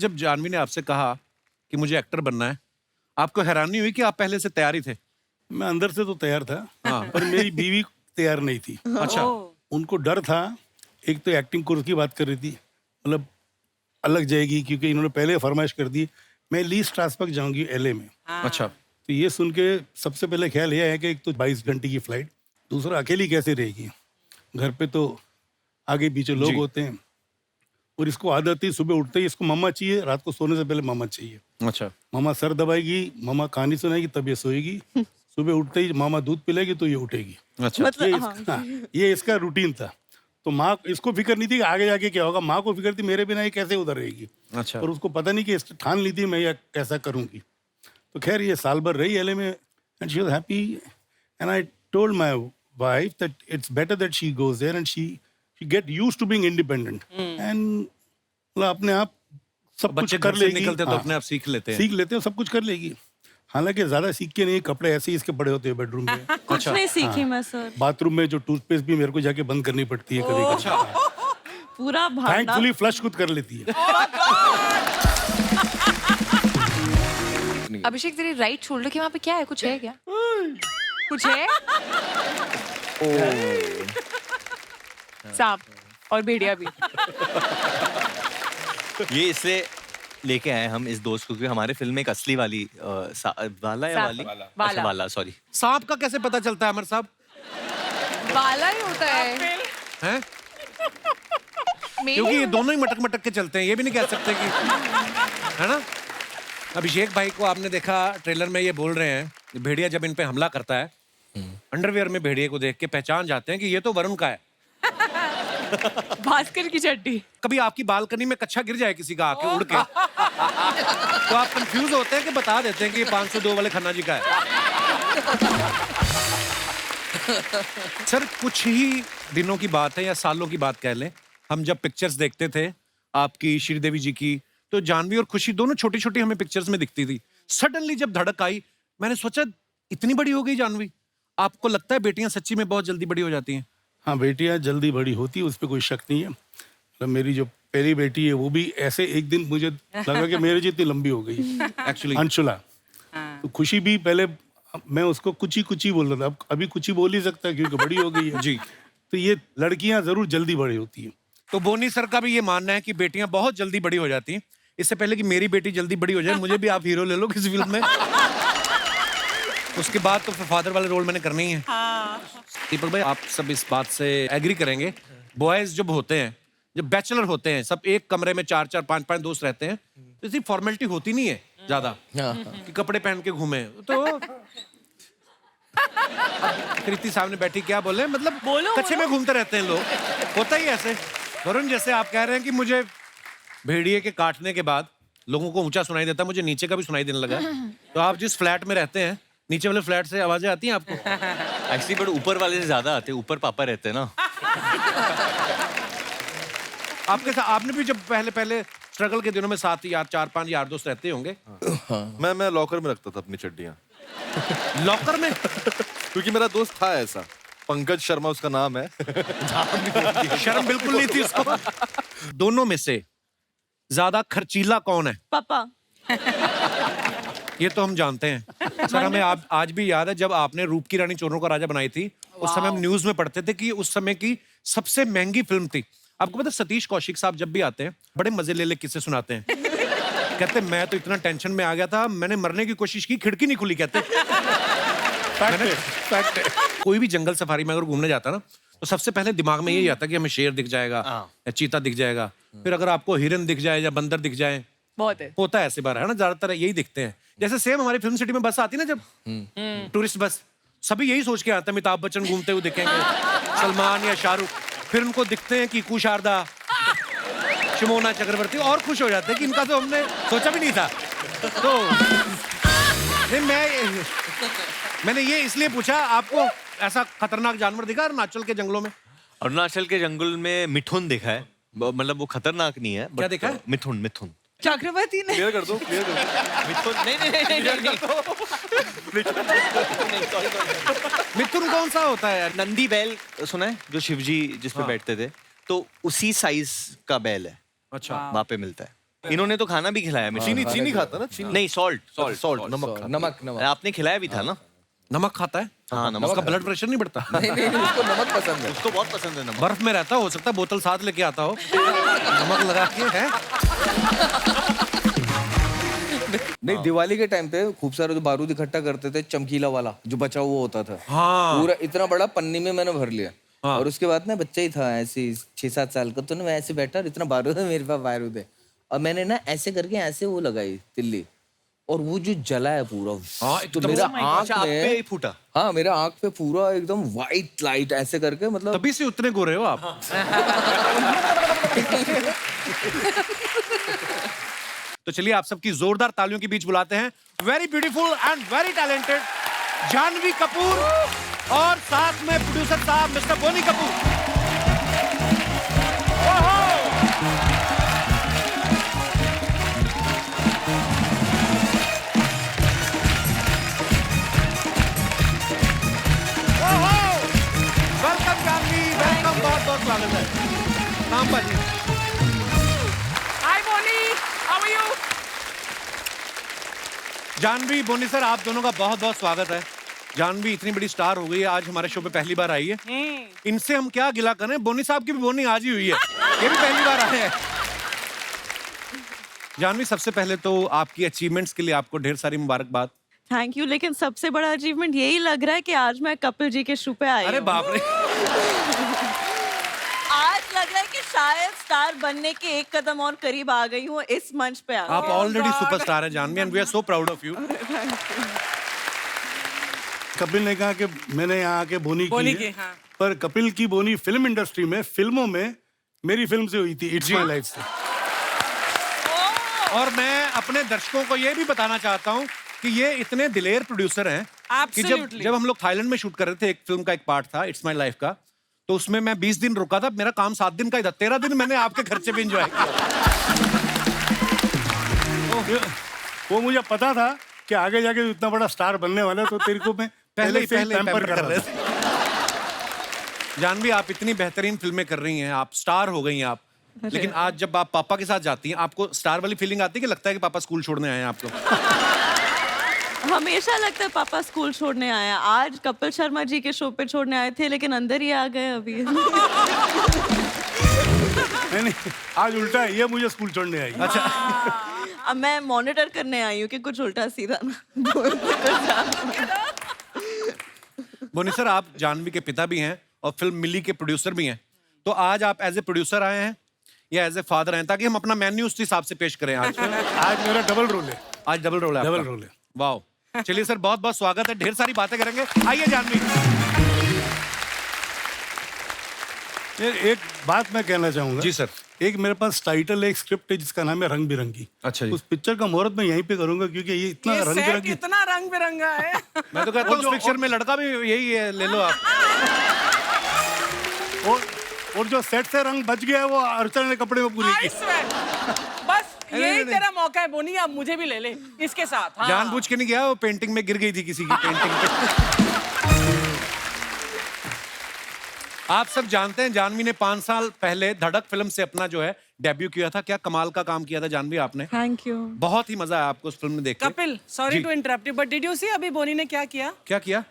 जब जानवी ने आपसे कहा कि मुझे एक्टर बनना है, आपको हैरानी हुई कि आप पहले से तैयार ही थे? मैं अंदर से तो तैयार था, हाँ। पर मेरी बीवी तैयार नहीं थी। अच्छा। उनको डर था। एक तो एक्टिंग कोर्स की बात कर रही थी, मतलब अलग जाएगी क्योंकि इन्होंने पहले फरमाइश कर दी मैं ली स्ट्रासबर्ग जाऊंगी एलए में। अच्छा। तो ये सुन के सबसे पहले ख्याल यह है कि एक तो 22 घंटे की फ्लाइट, दूसरा अकेली कैसे रहेगी, घर पे तो आगे पीछे लोग जी। होते हैं, और इसको आदत थी सुबह उठते ही इसको मम्मा चाहिए, रात को सोने से पहले मम्मा चाहिए। अच्छा। मामा सर दबाएगी, मामा कहानी सुनाएगी, तब ये सोएगी। सुबह उठते ही मामा दूध पिलाएगी तो ये उठेगी। अच्छा। ये इसका रूटीन था। तो माँ इसको फिक्र नहीं थी कि आगे जाके क्या होगा, माँ को फिक्र थी मेरे बिना ये कैसे उधर रहेगी। अच्छा। और उसको पता नहीं कि इसने ठान ली थी मैं ये कैसा करूंगी। तो खैर ये साल भर रही एलए में, and she was happy, and I told my wife that it's better that she goes there and she get used to being independent, and मतलब अपने आप सब कुछ बच्चे कर घर से लेगी। निकलते तो हाँ, अपने आप सीख लेते हैं। सीख लेते हैं, सब कुछ कर लेगी। हालांकि ज्यादा सीख के नहीं, कपड़े ऐसे ही इसके पड़े होते हैं बेडरूम में। कुछ नहीं सीखी मैं सर। बाथरूम में जो टूथपेस्ट भी मेरे को जाके बंद करनी पड़ती है कभी कभी। पूरा भागना। थैंकफुली फ्लश खुद कर लेती है। अभिषेक तेरी राइट शोल्डर के वहाँ पे क्या है, कुछ है क्या? कुछ है? सांप और भेड़िया भी। ये इसलिए लेके आए हम इस दोस्त को क्योंकि हमारे फिल्म में एक असली वाली वाला या वाली अच्छा वाला सॉरी सांप का कैसे पता चलता है अमर साहब? वाला ही होता है। हैं? मेरी क्योंकि ये दोनों ही मटक मटक के चलते हैं, ये भी नहीं कह सकते कि है ना। अभिषेक भाई को आपने देखा ट्रेलर में ये बोल रहे हैं भेड़िया जब इन पे हमला करता है, अंडरवियर में भेड़िए को देख के पहचान जाते हैं कि ये तो वरुण का है। भास्कर की चड्डी। कभी आपकी बालकनी में कच्छा गिर जाए किसी का आके उड़ के तो आप कंफ्यूज होते हैं कि बता देते हैं कि ये 502 वाले खन्ना जी का है। सर कुछ ही दिनों की बात है या सालों की बात कह लें, हम जब पिक्चर्स देखते थे आपकी श्रीदेवी जी की, तो जानवी और खुशी दोनों छोटी छोटी हमें पिक्चर्स में दिखती थी। सडनली जब धड़क आई मैंने सोचा इतनी बड़ी हो गई जानवी। आपको लगता है बेटियां सच्ची में बहुत जल्दी बड़ी हो जाती हैं? हाँ, बेटियां जल्दी बड़ी होती है, उस पर कोई शक नहीं है। मतलब मेरी जो पहली बेटी है वो भी ऐसे एक दिन मुझे लगा कि मेरे जितनी लंबी हो गई एक्चुअली अंशुला। तो खुशी भी पहले मैं उसको कुची कुची बोल रहा था, अब अभी कुची बोल ही सकता है क्योंकि बड़ी हो गई है। जी। तो ये लड़कियां जरूर जल्दी बड़ी होती हैं। तो बोनी सर का भी ये मानना है कि बेटियां बहुत जल्दी बड़ी हो जाती हैं। इससे पहले कि मेरी बेटी जल्दी बड़ी हो जाए मुझे भी आप हीरो ले लो किसी फिल्म में। उसके बाद तो फिर फादर वाले रोल मैंने करने ही है। दीपक भाई आप सब इस बात से एग्री करेंगे, बॉयज जब होते हैं, जब बैचलर होते हैं, सब एक कमरे में 4-4 5-5 दोस्त रहते हैं, तो इतनी फॉर्मेलिटी होती नहीं है ज्यादा कि कपड़े पहन के घूमे। तो कृति सामने बैठी क्या बोले, मतलब कच्चे में घूमते रहते हैं लोग, होता ही ऐसे। वरुण जैसे आप कह रहे हैं कि मुझे भेड़िए के काटने के बाद लोगों को ऊंचा सुनाई देता, मुझे नीचे का भी सुनाई देने लगा। तो आप जिस फ्लैट में रहते हैं, नीचे वाले फ्लैट से आवाजें आती हैं आपको? एक्चुअली बट ऊपर वाले से ज्यादा आते हैं, ऊपर पापा रहते हैं ना। आपके साथ आपने भी जब पहले पहले स्ट्रगल के दिनों में साथ यार 4-5 यार दोस्त रहते होंगे। मैं लॉकर में रखता था अपनी चड्डियां। लॉकर में? क्योंकि मेरा दोस्त था ऐसा, पंकज शर्मा उसका नाम है। शर्म बिल्कुल नहीं थी उसको। दोनों में से ज्यादा खर्चीला कौन है? पापा। ये तो हम जानते हैं सर। हमें आज भी याद है जब आपने रूप की रानी चोरों का राजा बनाई थी, उस समय हम न्यूज में पढ़ते थे कि उस समय की सबसे महंगी फिल्म थी। आपको पता सतीश कौशिक साहब जब भी आते हैं बड़े मजे ले किस्से सुनाते हैं। कहते मैं तो इतना टेंशन में आ गया था, मैंने मरने की कोशिश की, खिड़की नहीं खुली। कहते कोई भी जंगल सफारी में अगर घूमने जाता ना तो सबसे पहले दिमाग में यही आता कि हमें शेर दिख जाएगा या चीता दिख जाएगा, फिर अगर आपको हिरन दिख जाए या बंदर दिख जाए, बहुत है। होता है ऐसे बार, है ना, ज्यादातर यही दिखते हैं। जैसे सेम हमारी फिल्म सिटी में बस आती ना जब टूरिस्ट बस, सभी यही सोच के आते हैं अमिताभ बच्चन घूमते हुए दिखेंगे, सलमान या शाहरुख, फिर उनको दिखते हैं कि कुशारदा, शिमोना चक्रवर्ती, और खुश हो जाते हैं कि इनका तो हमने सोचा भी नहीं था। तो नहीं, मैंने ये इसलिए पूछा, आपको ऐसा खतरनाक जानवर दिखा अरुणाचल के जंगलों में? अरुणाचल के जंगल में मिठुन दिखा है, मतलब वो खतरनाक नहीं है। क्या देखा है? मिठुन मिठुन चक्रवर्ती ने क्लियर कर दो, क्लियर कर दो। मिठुन नहीं मिथुन कौन सा होता है? नंदी बैल सुना है, जो शिवजी जिस पे बैठते थे, तो उसी साइज का बैल है, अच्छा। वहां पे मिलता है। इन्होंने तो खाना भी खिलाया मुझे। चीनी चीनी खाता ना चीनी नहीं, सॉल्ट। सॉल्ट नमक नमक नमक आपने खिलाया भी था ना? नमक खाता है? हाँ, नमक। उसका ब्लड प्रेशर नहीं बढ़ता? नहीं नहीं नहीं, उसको नमक पसंद है। उसको बहुत पसंद है नमक। बर्फ में रहता हो सकता है बोतल साथ लेके आता हो, नमक लगा के है। नहीं, दिवाली के टाइम पे खूब सारा जो बारूद इकट्ठा करते थे, चमकीला वाला जो बचा हुआ होता था, हाँ। पूरा इतना बड़ा पन्नी में मैंने भर लिया। हाँ। और उसके बाद ना बच्चा ही था ऐसे 6-7 साल का, तो ना मैं ऐसे बैठा और इतना बारूद है मेरे पास, बारूद है, और मैंने ना ऐसे करके ऐसे वो लगाई तिल्ली, और वो जो जला है पूरा, हाँ, तो एकदम- मेरा आँख अच्छा, आप पे में, ही फूटा? हाँ मेरा आँख पे पूरा एकदम व्हाइट लाइट ऐसे करके, मतलब तभी से उतने गोरे हो आप। तो चलिए आप सबकी जोरदार तालियों के बीच बुलाते हैं very beautiful and very talented Janhvi Kapoor और साथ में प्रोड्यूसर साहब mister Boney Kapoor. Welcome Janhvi, welcome, बहुत बहुत स्वागत है। नाम बाजी। Hi Boney, how are you? Janhvi, Boney sir, आप दोनों का बहुत बहुत स्वागत है। जानवी इतनी बड़ी स्टार हो गई है, आज हमारे शो पे पहली बार आई है। इनसे हम क्या गिला करें, बोनी साहब की भी बोनी आज ही हुई है, ये भी पहली बार आए हैं। जानवी, सबसे पहले तो आपकी अचीवमेंट्स के लिए आपको ढेर सारी मुबारकबाद। थैंक यू, लेकिन सबसे बड़ा अचीवमेंट यही लग रहा है कि आज मैं कपिल जी के शो पे आई अरे हूँ। बाप रे, आज लग रहा है कि शायद स्टार बनने के एक कदम और करीब आ गई हूँ इस मंच पे आप ऑलरेडी सुपरस्टार हैं Janhvi, and we are so proud of you. Kapil ने कहा कि मैंने यहाँ आके बोनी बोनी की की, है, हाँ। पर कपिल की बोनी फिल्म इंडस्ट्री में, फिल्मों में मेरी फिल्म से हुई थी, इट्स माय लाइफ से। और मैं अपने दर्शकों को ये भी बताना चाहता हूँ कि ये इतने दिलेर प्रोड्यूसर हैं कि जब Absolutely. जब हम लोग थाईलैंड में शूट कर रहे थे, एक फिल्म का एक पार्ट था इट्स माय लाइफ का, तो उसमें मैं 20 दिन रुका था, मेरा काम 7 दिन का ही था, 13 दिन मैंने आपके खर्चे पे एंजॉय किया। वो मुझे पता था कि आगे जाके इतना बड़ा स्टार बनने वाला है, तो तेरे को मैं पहले से ही पहले पैम्पर कर रहा था। जानवी, आप इतनी बेहतरीन फिल्में कर रही हैं, आप स्टार हो गई हैं आप, लेकिन आज जब आप पापा के साथ जाती हैं, आपको स्टार वाली फीलिंग आती है कि लगता है कि पापा स्कूल छोड़ने आए हैं आपको? हमेशा लगता है पापा स्कूल छोड़ने आए हैं। आज कपिल शर्मा जी के शो पे छोड़ने आए थे, लेकिन अंदर ही आ गए अभी। नहीं, आज उल्टा है, ये मुझे स्कूल छोड़ने आई। अच्छा, अब मैं मॉनिटर करने आई हूँ कि कुछ उल्टा सीधा ना बोल। बोनी सर, आप जानवी के पिता भी हैं और फिल्म मिली के प्रोड्यूसर भी हैं, तो आज आप एज ए प्रोड्यूसर आए हैं या एज ए फादर हैं, ताकि हम अपना मेन्यू उस हिसाब से पेश करें आज? आज मेरा डबल रोल है। आज डबल रोल है आपका? डबल रोल है। वाओ, चलिए सर, बहुत बहुत स्वागत है, ढेर सारी बातें करेंगे। आइए जानवी। एक बात मैं कहना चाहूंगा। जी सर। एक मेरे पास टाइटल है, एक स्क्रिप्ट है जिसका नाम है रंग बिरंगी। अच्छा जी। उस पिक्चर का मुहूर्त मैं यहीं पे करूंगा, क्योंकि ये इतना ये रंग सेट बिरंगी। इतना रंग बिरंगा है। मैं तो कहता हूँ उस पिक्चर में लड़का भी यही है, ले लो आप। और जो सेट से रंग बच गया है, वो अर्चना ने कपड़े में पूरी I की। swear. बस यही तेरा मौका है बोनी, अब मुझे भी ले ले इसके साथ। हाँ। जानबूझ के नहीं गया, वो पेंटिंग में गिर गई थी किसी की पेंटिंग पे। आप सब जानते हैं जानवी ने 5 साल पहले धड़क फिल्म से अपना जो है डेब्यू किया था। क्या कमाल का काम किया था जानवी आपने। Thank you. बहुत ही मजा आया आपको उस फिल्म में देख के। कपिल, सॉरी जी। To interrupt you, but did you see अभी बोनी ने क्या किया? क्या किया?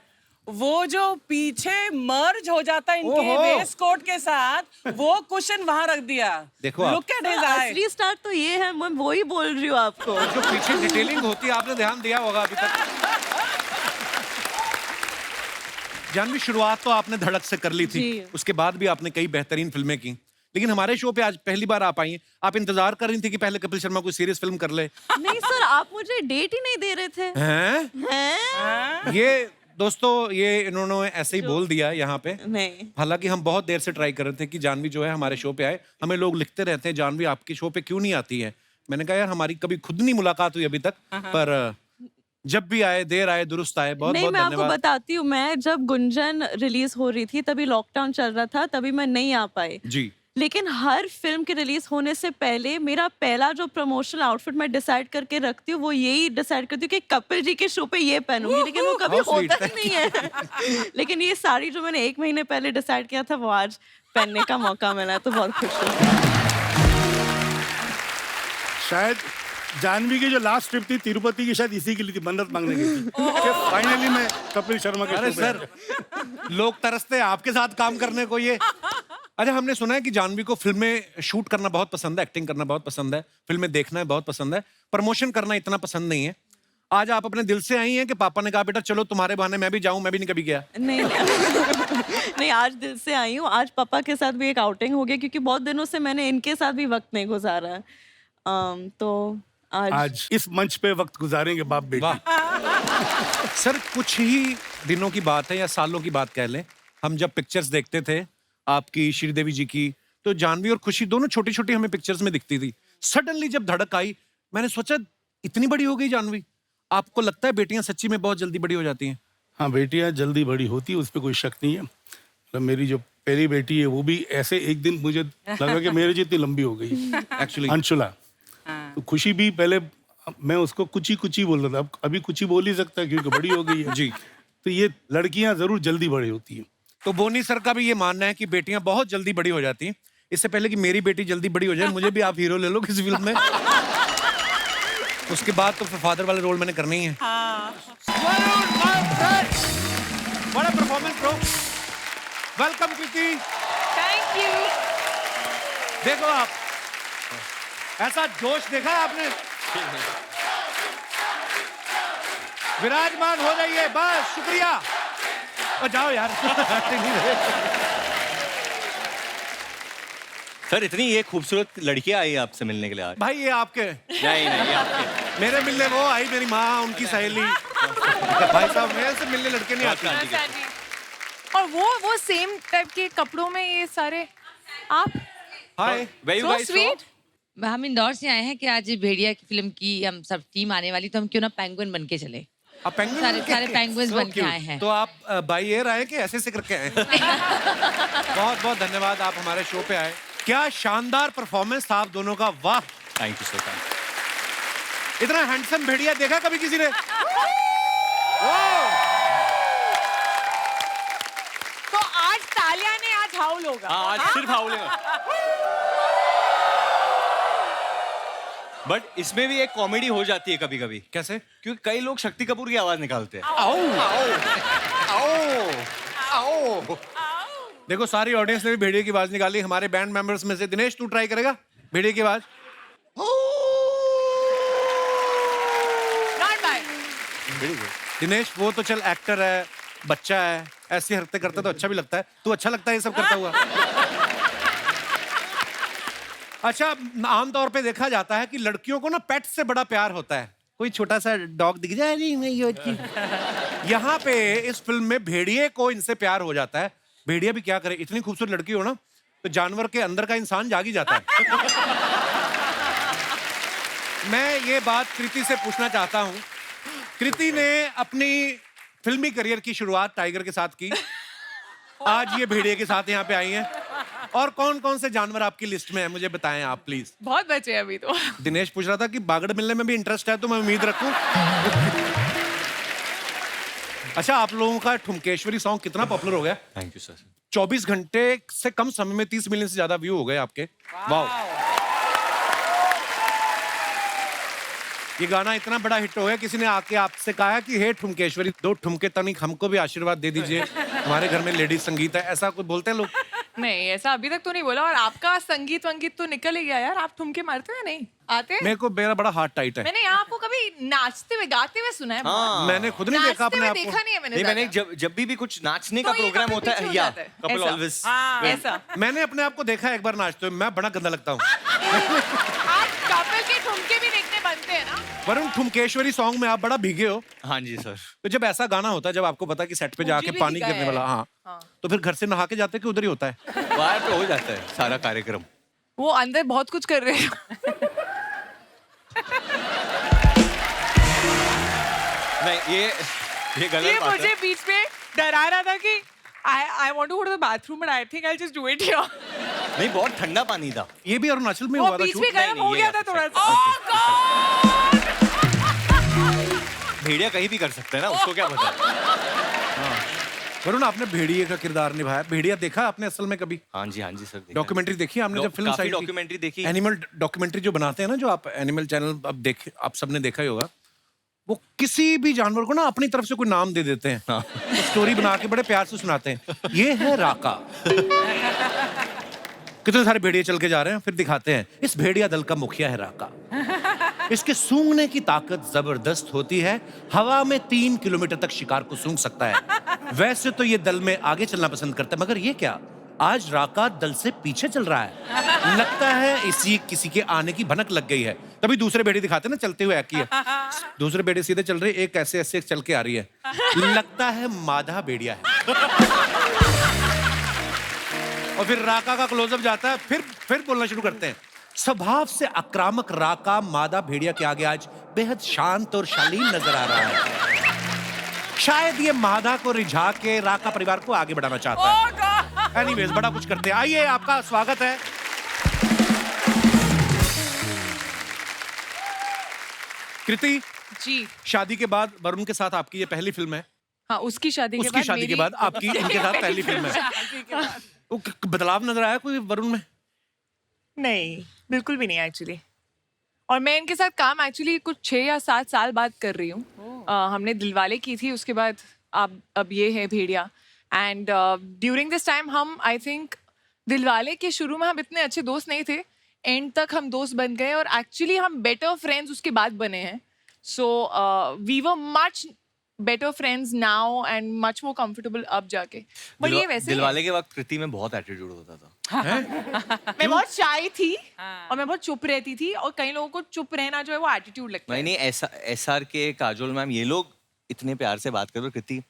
वो जो पीछे मर्ज हो जाता है इनके ओहो। वेस्ट कोट के साथ, वो कुशन वहां रख दिया। देखो आप। लुक एट हिज आई। असली स्टार तो ये है, मैं वो ही बोल रही हूँ आपको। जो पीछे डिटेलिंग होती है, आपने ध्यान दिया होगा अभी तक। जानवी, शुरुआत तो आपने धड़क से कर ली थी, जी। उसके बाद भी आपने कई बेहतरीन फिल्में की, लेकिन हमारे शो पे आज पहली बार आप आई हैं। आप इंतजार कर रही थी कि पहले कपिल शर्मा कोई सीरियस फिल्म कर ले। नहीं सर, आप मुझे डेट ही नहीं दे रहे थे। हैं? हैं? ये दोस्तों, ये इन्होंने ऐसे ही बोल दिया यहाँ पे। नहीं। हालांकि हम बहुत देर से ट्राई कर रहे थे कि जानवी जो है हमारे शो पे आए। हमें लोग लिखते रहते हैं जानवी आपके शो पे क्यों नहीं आती है। मैंने कहा यार, हमारी कभी खुद नहीं मुलाकात हुई अभी तक, पर जब भी आए, देर आए दुरुस्त आए। बहुत नहीं, बहुत मैं आपको धन्यवाद। बताती हूँ, मैं जब गुंजन रिलीज हो रही थी तभी लॉकडाउन चल रहा था, तभी मैं नहीं आ पाई। जी। लेकिन हर फिल्म के रिलीज होने से पहले मेरा पहला जो प्रमोशनल आउटफिट मैं डिसाइड करके रखती हूँ, वो यही डिसाइड करती हूँ कि कपिल जी के शो पे ये पहनूंगी, लेकिन वो कभी How sweet, होता ही नहीं है। लेकिन ये साड़ी जो मैंने 1 महीने पहले डिसाइड किया था, वो आज पहनने का मौका मिला, तो बहुत खुश हूँ। शायद जानवी की जो लास्ट ट्रिप थी तिरुपति की, शायद इसी के लिए थी, मन्नत मांगने की थी कि फाइनली मैं कपिल शर्मा के अरे show में सर, लोग तरसते हैं आपके साथ काम करने को। ये अच्छा, हमने सुना है कि जानवी को फिल्में शूट करना बहुत पसंद है, एक्टिंग करना बहुत पसंद है, फिल्में देखना बहुत पसंद है, प्रमोशन करना इतना पसंद नहीं है। आज आप अपने दिल से आई हैं कि पापा ने कहा बेटा चलो तुम्हारे बहाने मैं भी जाऊं? मैं भी नहीं कभी गया। नहीं नहीं, आज दिल से आई हूँ। आज पापा के साथ भी एक आउटिंग हो गया क्योंकि बहुत दिनों से मैंने इनके साथ भी वक्त नहीं गुजारा है। तो आज इस मंच पे वक्त गुजारेंगे बाप बेटी। वाह सर, कुछ ही दिनों की बात है या सालों की बात कह लें, हम जब पिक्चर्स देखते थे आपकी, श्रीदेवी जी की, तो जानवी और खुशी दोनों छोटी छोटी हमें पिक्चर्स में दिखती थी। सडनली जब धड़क आई, मैंने सोचा इतनी बड़ी हो गई जानवी। आपको लगता है बेटियां सच्ची में बहुत जल्दी बड़ी हो जाती हैं? हाँ, बेटियां जल्दी बड़ी होती है, उस पर कोई शक नहीं है। मतलब मेरी जो पहली बेटी है वो भी ऐसे एक दिन मुझे लगा कि मेरे जितनी लंबी हो गई एक्चुअली, अंशुला। तो खुशी भी पहले मैं उसको कुची कुची बोल रहा था, अब अभी कुची बोल ही सकता है क्योंकि बड़ी हो गई है जी। तो ये लड़कियां जरूर जल्दी बड़ी होती हैं। तो बोनी सर का भी ये मानना है कि बेटियां बहुत जल्दी बड़ी हो जाती हैं। इससे पहले कि मेरी बेटी जल्दी बड़ी हो जाए, मुझे भी आप हीरो ले लो किसी फिल्म में। उसके बाद तो फिर फादर वाले रोल मैंने करने ही है। बड़ा performance bro. Welcome Kriti. Thank you. देखो आप, ऐसा जोश देखा है आपने? विराजमान हो जाइए बस, शुक्रिया। और जाओ यार। सर इतनी ये खूबसूरत लड़कियां आई आपसे मिलने के लिए आज? भाई ये आपके नहीं नहीं, ये आपके। मेरे मिलने वो आई, मेरी माँ, उनकी सहेली। भाई साहब मेरे से मिलने लड़के नहीं आते। और वो सेम टाइप के कपड़ों में ये सारे आप। हाय, So sweet. हम इंदौर से आए हैं कि आज भेड़िया की फिल्म की हम सब टीम आने वाली, तो हम क्यों ना पेंगुइन बन के चले। आप पेंगुइन सारे बन के? सारे पेंगुइन्स So बन के cute। आए हैं। तो आप बाई एयर आए कि ऐसे से करके आए? बहुत बहुत धन्यवाद, आप हमारे शो पे आए। क्या शानदार परफॉर्मेंस था आप दोनों का, वाह। थैंक यू सर, थैंक इतना हैंडसम भेड़िया देखा कभी किसी ने? तो आज तालिया ने आज हाउल होगा। हाँ, आज सिर्फ हाउलेगा। बट इसमें भी एक कॉमेडी हो जाती है कभी कभी। कैसे? क्योंकि कई लोग शक्ति कपूर की आवाज निकालते हैं। देखो सारी ऑडियंस ने भी भेड़िए की आवाज निकाली। हमारे बैंड मेंबर्स में से दिनेश, तू ट्राई करेगा भेड़िए की आवाज? Not bad. दिनेश वो तो चल एक्टर है, बच्चा है, ऐसी हरकतें करता तो अच्छा भी लगता है। तू अच्छा लगता है ये सब करता हुआ? अच्छा, आमतौर पे देखा जाता है कि लड़कियों को ना पेट से बड़ा प्यार होता है। कोई छोटा सा डॉग दिख जाए, नहीं यहाँ पे इस फिल्म में भेड़िए को इनसे प्यार हो जाता है। भेड़िया भी क्या करे, इतनी खूबसूरत लड़की हो ना तो जानवर के अंदर का इंसान जाग ही जाता है। मैं ये बात कृति से पूछना चाहता हूँ। कृति ने अपनी फिल्मी करियर की शुरुआत टाइगर के साथ की, आज ये भेड़िए के साथ यहाँ पे आई हैं। और कौन कौन से जानवर आपकी लिस्ट में है मुझे बताएं आप प्लीज। बहुत बचे हैं अभी तो। दिनेश पूछ रहा था कि बागड़ मिलने में भी इंटरेस्ट है, तो मैं उम्मीद रखूं। अच्छा, आप लोगों का ठुमकेश्वरी सॉन्ग कितना पॉपुलर हो गया? Thank you sir. 24 घंटे से कम समय में 30 मिलियन से ज्यादा व्यू हो गए आपके। वाह, ये गाना इतना बड़ा हिट हो गया, किसी ने आके आपसे कहा है कि हे ठुमकेश्वरी, 2 ठुमके तनिक हमको भी आशीर्वाद दे दीजिए, हमारे घर में लेडीज संगीत है, ऐसा कुछ बोलते हैं लोग? नहीं, ऐसा अभी तक तो नहीं बोला। और आपका संगीत वंगीत तो निकल ही गया यार। आप ठुमके मारते हैं नहीं आते हैं? मेरे को मेरा बड़ा हार्ट टाइट है। मैंने यहाँ आपको कभी नाचते हुए गाते हुए सुना है? मैंने खुद नहीं देखा अपने आप को। देखा नहीं है मैंने। नहीं, मैंने जब भी कुछ नाचने का तो ये प्रोग्राम कभी होता पीछे है हो या जाता है। कपल ऐसा। ऑलवेज ऐसा मैंने अपने आप को देखा है एक बार नाचते हुए, मैं बड़ा गंदा लगता हूँ। आप कपल के ठुमके भी देखने बनते हैं ना। वरुण, ठुमकेश्वरी सॉन्ग में आप बड़ा भीगे हो। हाँ जी सर। तो जब ऐसा गाना होता है, जब आपको पता है कि सेट पे जाके भी पानी भीगा गिरने है। वाला, हाँ, तो फिर घर से नहा के जाते कि उधर ही होता है? बाहर पे हो जाता है सारा कार्यक्रम। वो अंदर बहुत कुछ कर रहे हैं। नहीं, ये गलत ये बात है। मुझे बीच में डरा रहा था कि I want to go to the bathroom but I think I'll just do it here. नहीं, बहुत ठंडा पानी था। ये भी अरुणाचल में वो हुआ था बीच शूट। में गर्म हो ये गया था आपका थोड़ा set. सा। Okay, Oh God! भेड़िया कहीं भी कर सकते हैं ना, उसको क्या पता। वरुण, आपने भेड़िए का किरदार निभाया। भेड़िया देखा आपने असल में कभी? हाँ जी सर, देखा। डॉक्यूमेंटरी देखी आपने जब फिल्म काफी डॉक्यूमेंट्री देखी। एनिमल डॉक्यूमेंट्री जो बनाते हैं ना, जो आप एनिमल चैनल आप सबने देखा ही होगा। वो किसी भी जानवर को ना अपनी तरफ से कोई नाम दे देते हैं, हाँ। स्टोरी बना के बड़े प्यार से सुनाते हैं। ये है राका। कितने सारे भेड़िए चल के जा रहे हैं, फिर दिखाते हैं इस भेड़िया दल का मुखिया है राका। इसके सूंघने की ताकत जबरदस्त होती है, हवा में 3 किलोमीटर तक शिकार को सूंघ सकता है। वैसे तो ये दल में आगे चलना पसंद करता है, मगर ये क्या, आज राका दल से पीछे चल रहा है। लगता है इसी किसी के आने की भनक लग गई है। तभी दूसरे भेड़िए दिखाते हैं ना चलते हुए किया, दूसरे भेड़िए सीधे चल रहे, एक ऐसे ऐसे चल के आ रही है, लगता है माधा भेड़िया है। और फिर राका का क्लोजअप जाता है, फिर बोलना शुरू करते हैं। स्वभाव से आक्रामक राका मादा भेड़िया के आगे आज बेहद शांत और शालीन नजर आ रहा है। शायद ये मादा को रिझा के राका परिवार को आगे बढ़ाना चाहता है। एनीवेज, बड़ा कुछ करते हैं। आइए, आपका स्वागत है। कृति जी। शादी के बाद वरुण के साथ आपकी ये पहली फिल्म है? हाँ, उसकी शादी उसकी शादी के बाद आपकी इनके साथ पहली फिल्म है। बदलाव नजर आया कोई वरुण में? नहीं, बिल्कुल भी नहीं एक्चुअली। और मैं इनके साथ काम एक्चुअली कुछ 6 या 7 साल बाद कर रही हूँ। हमने दिलवाले की थी, उसके बाद अब ये है भेड़िया। एंड ड्यूरिंग दिस टाइम हम, आई थिंक, दिलवाले के शुरू में हम इतने अच्छे दोस्त नहीं थे, एंड तक हम दोस्त बन गए और एक्चुअली हम बेटर फ्रेंड्स उसके बाद बने हैं। So we were much better friends now and much more comfortable अब जाके। बट ये वैसे दिलवाले के वक्त कृति में बहुत एटीट्यूड होता था। मैं बहुत शाय थी और मैं बहुत चुप रहती थी, और कई लोगों को चुप रहना जो है वो एटीट्यूड लगता है। नहीं, ऐसा एसआर के, काजोल मैम, ये लोग इतने प्यार से बात करो कृति।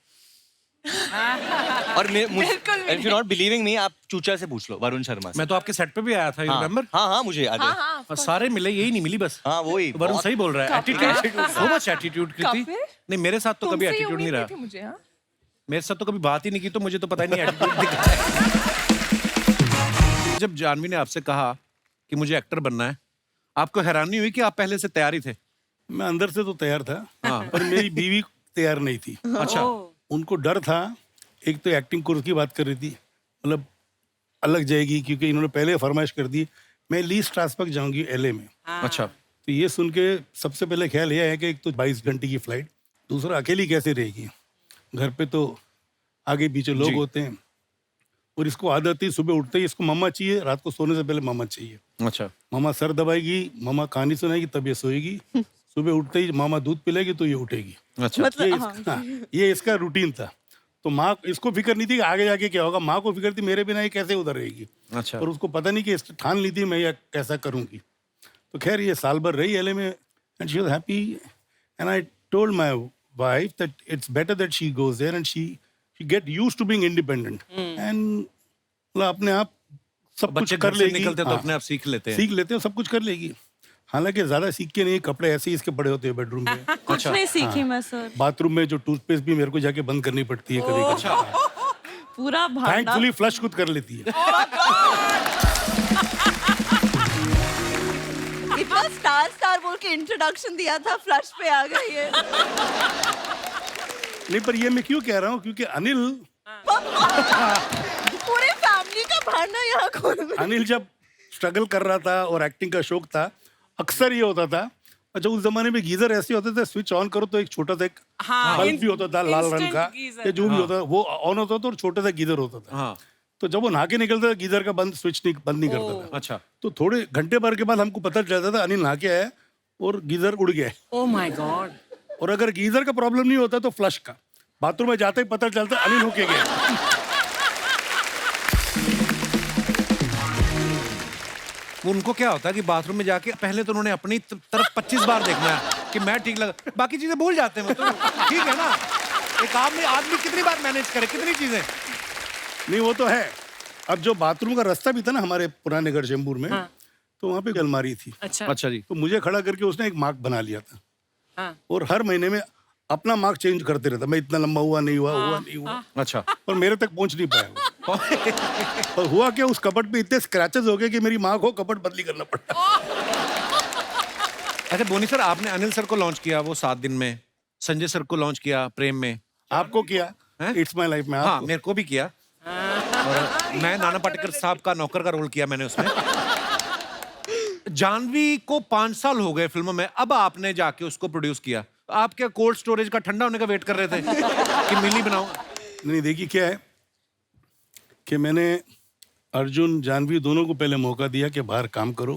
और if you're not believing me, आप चूचा से पूछ लो, वरुण शर्मा से। मैं तो आपके सेट पे भी आया था, you remember? हाँ, मुझे याद है। और सारे मिले, यही नहीं मिली बस। हाँ, वही। वरुण सही बोल रहा है। एटीट्यूड, so much एटीट्यूड कृति। नहीं, मेरे साथ तो कभी एटीट्यूड नहीं रहा। मुझे, हाँ? मेरे साथ तो कभी बात ही नहीं की, तो मुझे तो पता ही नहीं एटीट्यूड दिखा है। जब जानवी ने आपसे कहा कि मुझे एक्टर बनना है, आपको हैरानी हुई कि आप पहले से तैयार ही थे? मैं अंदर से तो तैयार था, हाँ। पर मेरी बीवी तैयार नहीं थी। अच्छा। उनको डर था, एक तो एक्टिंग कोर्स की बात कर रही थी, मतलब अलग जाएगी, क्योंकि इन्होंने पहले फरमाइश कर दी मैं ली स्ट्रासबर्ग जाऊंगी LA में। अच्छा। तो ये सुन के सबसे पहले ख्याल यह है कि एक तो 22 घंटे की फ्लाइट, दूसरा अकेली कैसे रहेगी, घर पे तो आगे पीछे लोग होते हैं, और इसको आदत थी सुबह उठते ही इसको मम्मा चाहिए, रात को सोने से पहले मम्मा चाहिए। अच्छा। मामा सर दबाएगी, मामा कहानी सुनाएगी, तब ये सोएगी। सुबह उठते ही मामा दूध पिलाएगी तो ये उठेगी। अच्छा। ये इसका रूटीन था। तो माँ, इसको फिक्र नहीं थी कि आगे जाके क्या होगा, माँ को फिक्र थी मेरे बिना ये कैसे उधर रहेगी। अच्छा। और उसको पता नहीं कि ठान ली थी मैं ये कैसा करूंगी। तो खैर ये साल भर रही LA में, and she was happy, and I told my wife that it's better that she goes there and she get used to being independent, and मतलब अपने आप सब कुछ कर लेगी। निकलते तो अपने आप सीख लेते हैं। सीख लेते हैं, सब कुछ कर लेगी। हालांकि ज्यादा सीख के नहीं, कपड़े ऐसे ही इसके पड़े होते हैं बेडरूम में। कुछ नहीं सीखी मैं सर। बाथरूम में जो टूथपेस्ट भी मेरे को जाके बंद करनी पड़ती है कभी कभी। पूरा भांडा। थैंकफुली फ्लश खुद कर लेती है। इतना स्टार बोल के इंट्रोडक्शन दिया था, फ्लश पे आ गई है। नहीं, पर ये मैं क्यों कह रहा हूँ, क्योंकि अनिल पूरे फैमिली का भांडा यहाँ खोल। अनिल जब स्ट्रगल कर रहा था और एक्टिंग का शौक था, अक्सर ये होता था, अच्छा उस जमाने में गीजर ऐसे होते थे, स्विच ऑन करो तो एक छोटा सा एक बल्ब भी होता था लाल रंग का, या जो भी होता, वो ऑन होता था और छोटा सा गीजर होता था। हाँ। तो जब वो नहा के निकलता था, गीजर का स्विच बंद नहीं करता था। अच्छा। तो थोड़े घंटे भर के बाद हमको पता चलता था अनिल नहा के आया और गीजर उड़ गया। Oh my God. और अगर गीजर का प्रॉब्लम नहीं होता तो फ्लश का, बाथरूम में जाते ही पता चलता अनिल होके गया। उनको क्या होता है कि बाथरूम में जाके पहले तो उन्होंने अपनी तरफ 25 बार देखना है कि मैं ठीक लगा, बाकी चीजें भूल जाते हैं। तो ठीक है ना, एक आदमी कितनी बार मैनेज करे कितनी चीजें। नहीं वो तो है। अब जो बाथरूम का रास्ता भी था ना हमारे पुराने घर चेंबूर में, तो वहाँ पे अलमारी थी। अच्छा जी। तो मुझे खड़ा करके उसने एक मार्क बना लिया था, हाँ। और हर महीने में अपना मार्क चेंज करते रहता, मैं इतना लंबा हुआ नहीं हुआ। अच्छा। और मेरे तक पहुंच नहीं पाया वो। और हुआ क्या, उस कपट पे इतने स्क्रैचेस हो गए कि मेरी माँ को कपट बदली करना पड़ा। अच्छा बोनी सर, आपने अनिल सर को लॉन्च किया वो 7 दिन में, संजय सर को लॉन्च किया प्रेम में, आपको किया, हैं? इट्स माय लाइफ में हाँ आपको मेरे को भी किया और मैं नाना पाटेकर साहब का नौकर का रोल किया मैंने उसमें। जानवी को 5 साल हो गए फिल्म में, अब आपने जाके उसको प्रोड्यूस किया। आप क्या कोल्ड स्टोरेज का ठंडा होने का वेट कर रहे थे कि मिली बनाऊं? नहीं, देखिए क्या है कि मैंने अर्जुन जानवी दोनों को पहले मौका दिया कि बाहर काम करो,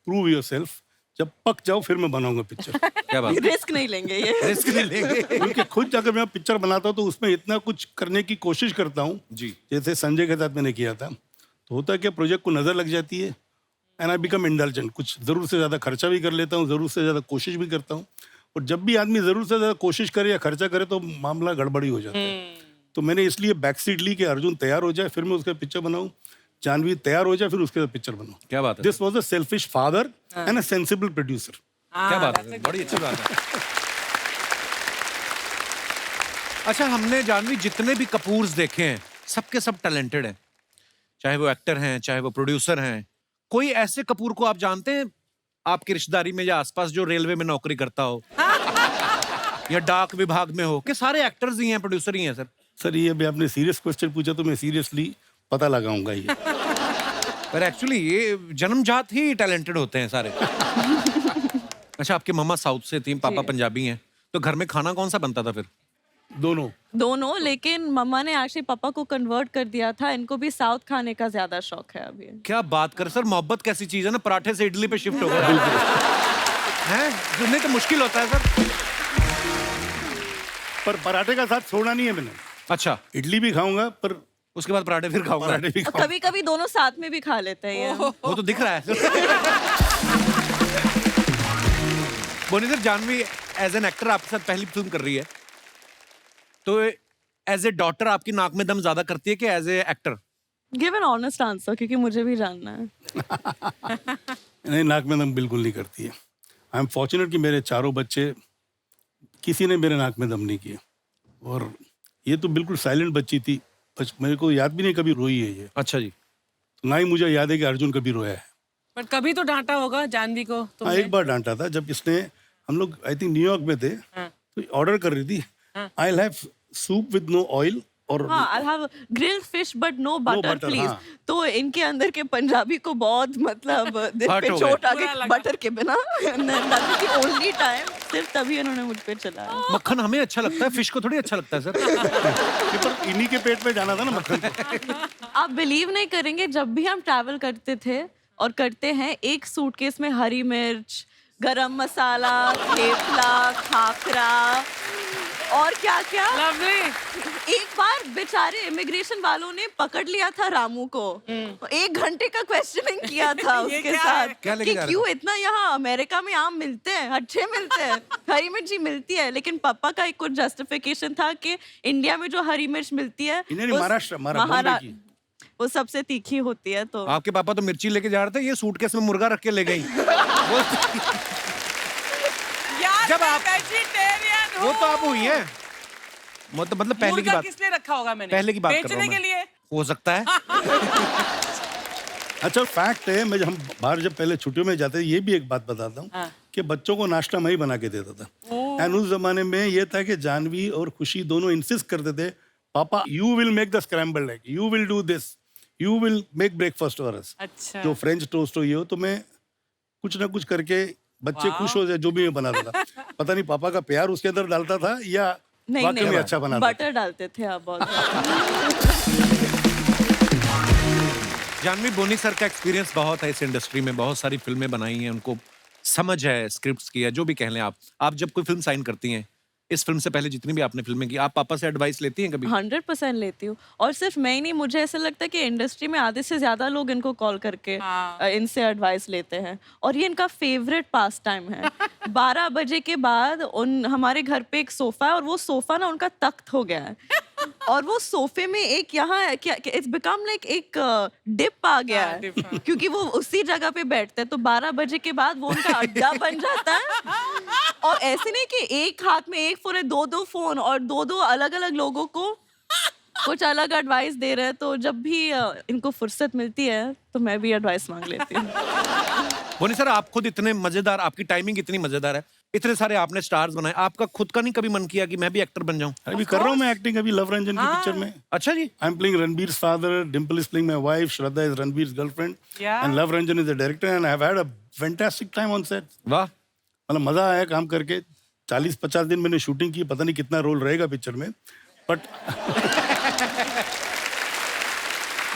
प्रूव योरसेल्फ, जब पक जाओ फिर मैं बनाऊंगा पिक्चर। क्या बात, रिस्क नहीं लेंगे ये। रिस्क नहीं लेंगे। क्योंकि खुद जाकर मैं पिक्चर बनाता हूँ तो उसमें इतना कुछ करने की कोशिश करता हूँ जी। जैसे संजय के साथ मैंने किया था, तो होता है कि प्रोजेक्ट को नज़र लग जाती है एंड आई बिकम इंडल्जेंट, कुछ ज़रूर से ज़्यादा खर्चा भी कर लेता हूँ, ज़रूर से ज़्यादा कोशिश भी करता हूँ। और जब भी आदमी ज़रूर से ज़्यादा कोशिश करे या खर्चा करे तो मामला गड़बड़ी हो जाता है। तो मैंने इसलिए बैक सीट ली कि अर्जुन तैयार हो जाए फिर मैं उसका पिक्चर बनाऊँ, जानवी तैयार हो जाए फिर उसके साथ पिक्चर बनाऊँ। क्या बात है, this was a selfish father and a sensible producer. क्या बात है, बड़ी अच्छी बात है। अच्छा, हमने जानवी जितने भी कपूर्स देखे हैं सबके सब टैलेंटेड हैं, चाहे वो एक्टर हैं चाहे वो प्रोड्यूसर हैं। कोई ऐसे कपूर को आप जानते हैं आपकी रिश्तेदारी में या आसपास जो रेलवे में नौकरी करता हो या डाक विभाग में हो, कि सारे एक्टर्स ही हैं प्रोड्यूसर ही हैं? सर ये अभी आपने सीरियस क्वेश्चन पूछा तो मैं सीरियसली पता लगाऊंगा ये। पर एक्चुअली ये जन्मजात ही टैलेंटेड होते हैं सारे। अच्छा, आपके मम्मा साउथ से थी, पापा पंजाबी हैं, तो घर में खाना कौन सा बनता था फिर? दोनों, लेकिन मम्मा ने एक्चुअली पापा को कन्वर्ट कर दिया था, इनको भी साउथ खाने का ज्यादा शौक है अभी। क्या बात कर सर, मोहब्बत कैसी चीज है ना, पराठे से इडली पे शिफ्ट हो गया हैं, नहीं तो मुश्किल होता है सर। पर पराठे का साथ छोड़ना नहीं है मैंने। अच्छा, इडली भी खाऊंगा पर उसके बाद पराठे फिर खाऊंगा। पराठे भी खाऊंगा। कभी कभी दोनों साथ में भी खा लेते हैं ये। वो तो दिख रहा है। Boney sir, Janhvi as an actor आपके साथ पहली फिल्म कर रही है, तो एज ए डॉटर आपकी नाक में दम ज्यादा करती है कि as a actor? Give an honest answer, क्योंकि मुझे भी जानना है। नहीं, नाक में दम बिल्कुल नहीं करती है। आई एम फॉर्चुनेट कि मेरे चारों बच्चे किसी ने मेरे नाक में दम नहीं किया, और ये तो बिल्कुल साइलेंट बच्ची थी, बस मेरे को याद भी नहीं कभी रोई है ये। अच्छा जी। तो ना ही मुझे याद है कि अर्जुन कभी रोया है। पर कभी तो डांटा होगा जानवी को हाँ, तुमने? एक बार डांटा था जब इसने, हम लोग आई थिंक न्यूयॉर्क में थे, तो ऑर्डर कर रही थी I will have soup with no oil और हाँ, I'll have grilled fish but no butter, butter, please। हाँ। तो इनके अंदर के पंजाबी को बहुत मतलब दिल हर्ट पे हो चोट गए। आ बुरा गई, लगा। बटर के बिना। That was the only time, सिर्फ तभी उन्होंने मुझ पे चलाया। मक्खन हमें अच्छा लगता है, फिश को थोड़ी अच्छा लगता है सर। पर इन्हीं के पेट में जाना था ना मक्खन को। आप बिलीव नहीं करेंगे, जब भी हम ट्रैवल करते थे और करते हैं, एक सूटकेस में हरी मिर्च, गरम मसाला, थेपला, खाकरा और क्या क्या। लवली। एक बार बेचारे इमिग्रेशन वालों ने पकड़ लिया था रामू को, 1 घंटे का क्वेश्चनिंग किया था ये उसके क्या साथ है? क्या लेके कि जा रहे क्यों इतना, यहाँ अमेरिका में आम मिलते हैं, अच्छे मिलते हैं, हरी मिर्च ही मिलती है, लेकिन पापा का एक कुछ जस्टिफिकेशन था कि इंडिया में जो हरी मिर्च मिलती है इन्हें वो महाराष्ट्र, बॉम्बे की। वो सबसे तीखी होती है। तो आपके पापा तो मिर्ची लेके जा रहे थे, ये सूटकेस में मुर्गा रख के ले गई। वो यार जब मैं आप- वेजिटेरियन वो हूँ। तो आप हुई है, मतलब पहले की मुर्गा बात, किस लिए रखा होगा मैंने? पहले की बात कर रहा बेचने हूँ के मैं। लिए। हो सकता है। अच्छा, फैक्ट है, मैं हम बाहर जब पहले छुट्टियों में जाते थे, ये भी एक बात बताता हूँ कि बच्चों को नाश्ता मैं ही बना के देता था। एंड उस जमाने में ये था कि जानवी और खुशी दोनों इंसिस्ट करते थे, पापा you will make the scrambled egg, you will do this, you will make breakfast for us. अच्छा। जो फ्रेंच टोस्ट हो ये हो, तो मैं कुछ ना कुछ करके बच्चे खुश हो जाए जो भी मैं बनाता था। पता नहीं पापा का प्यार उसके अंदर डालता था या नहीं वाकई में नहीं, अच्छा बनाता था। बटर डालते थे आप बहुत। जानवी, बोनी सर का एक्सपीरियंस बहुत है इस इंडस्ट्री में, बहुत सारी फिल्में बनाई हैं, उनको समझ है स्क्रिप्ट्स की है, जो भी कह लें आप जब कोई फिल्म साइन करती हैं, इस फिल्म से पहले जितनी भी आपने फिल्में की, आप पापा से एडवाइस लेती हैं कभी? 100% लेती हूँ, और सिर्फ मैं ही नहीं, मुझे ऐसा लगता है कि इंडस्ट्री में आधे से ज्यादा लोग इनको कॉल करके इनसे एडवाइस लेते हैं, और ये इनका फेवरेट पास टाइम है। 12 बजे के बाद हमारे घर पे एक सोफा है, और वो सोफा ना उनका तख्त हो गया है, और वो सोफे में एक यहाँ इट्स बिकम लाइक एक डिप आ गया है, क्योंकि वो उसी जगह पे बैठते हैं, तो 12 बजे के बाद वो उनका अड्डा बन जाता है। और ऐसे नहीं कि एक हाथ में एक फोन है, 2-2 फोन, और 2-2 अलग-अलग लोगों को कुछ अलग एडवाइस दे रहे हैं। तो जब भी इनको फुर्सत मिलती है तो मैं भी एडवाइस मांग लेती हूँ। बोनी सर, आप खुद इतने मजेदार, आपकी टाइमिंग इतनी मजेदार है, इतने सारे आपने स्टार्स बनाए, आपका खुद का नहीं कभी मन किया कि मैं भी एक्टर बन जाऊं? अभी कर रहा हूँ मैं एक्टिंग, अभी लव रंजन की पिक्चर में अच्छा जी। I am playing Ranbir's father, Dimple is playing my wife, Shraddha is Ranbir's girlfriend, Yeah. And Luv Ranjan is the director, and I have had a fantastic time on set. वाह। मतलब मजा आया काम करके। 40-50 दिन मैंने शूटिंग की, पता नहीं कितना रोल रहेगा पिक्चर में, बट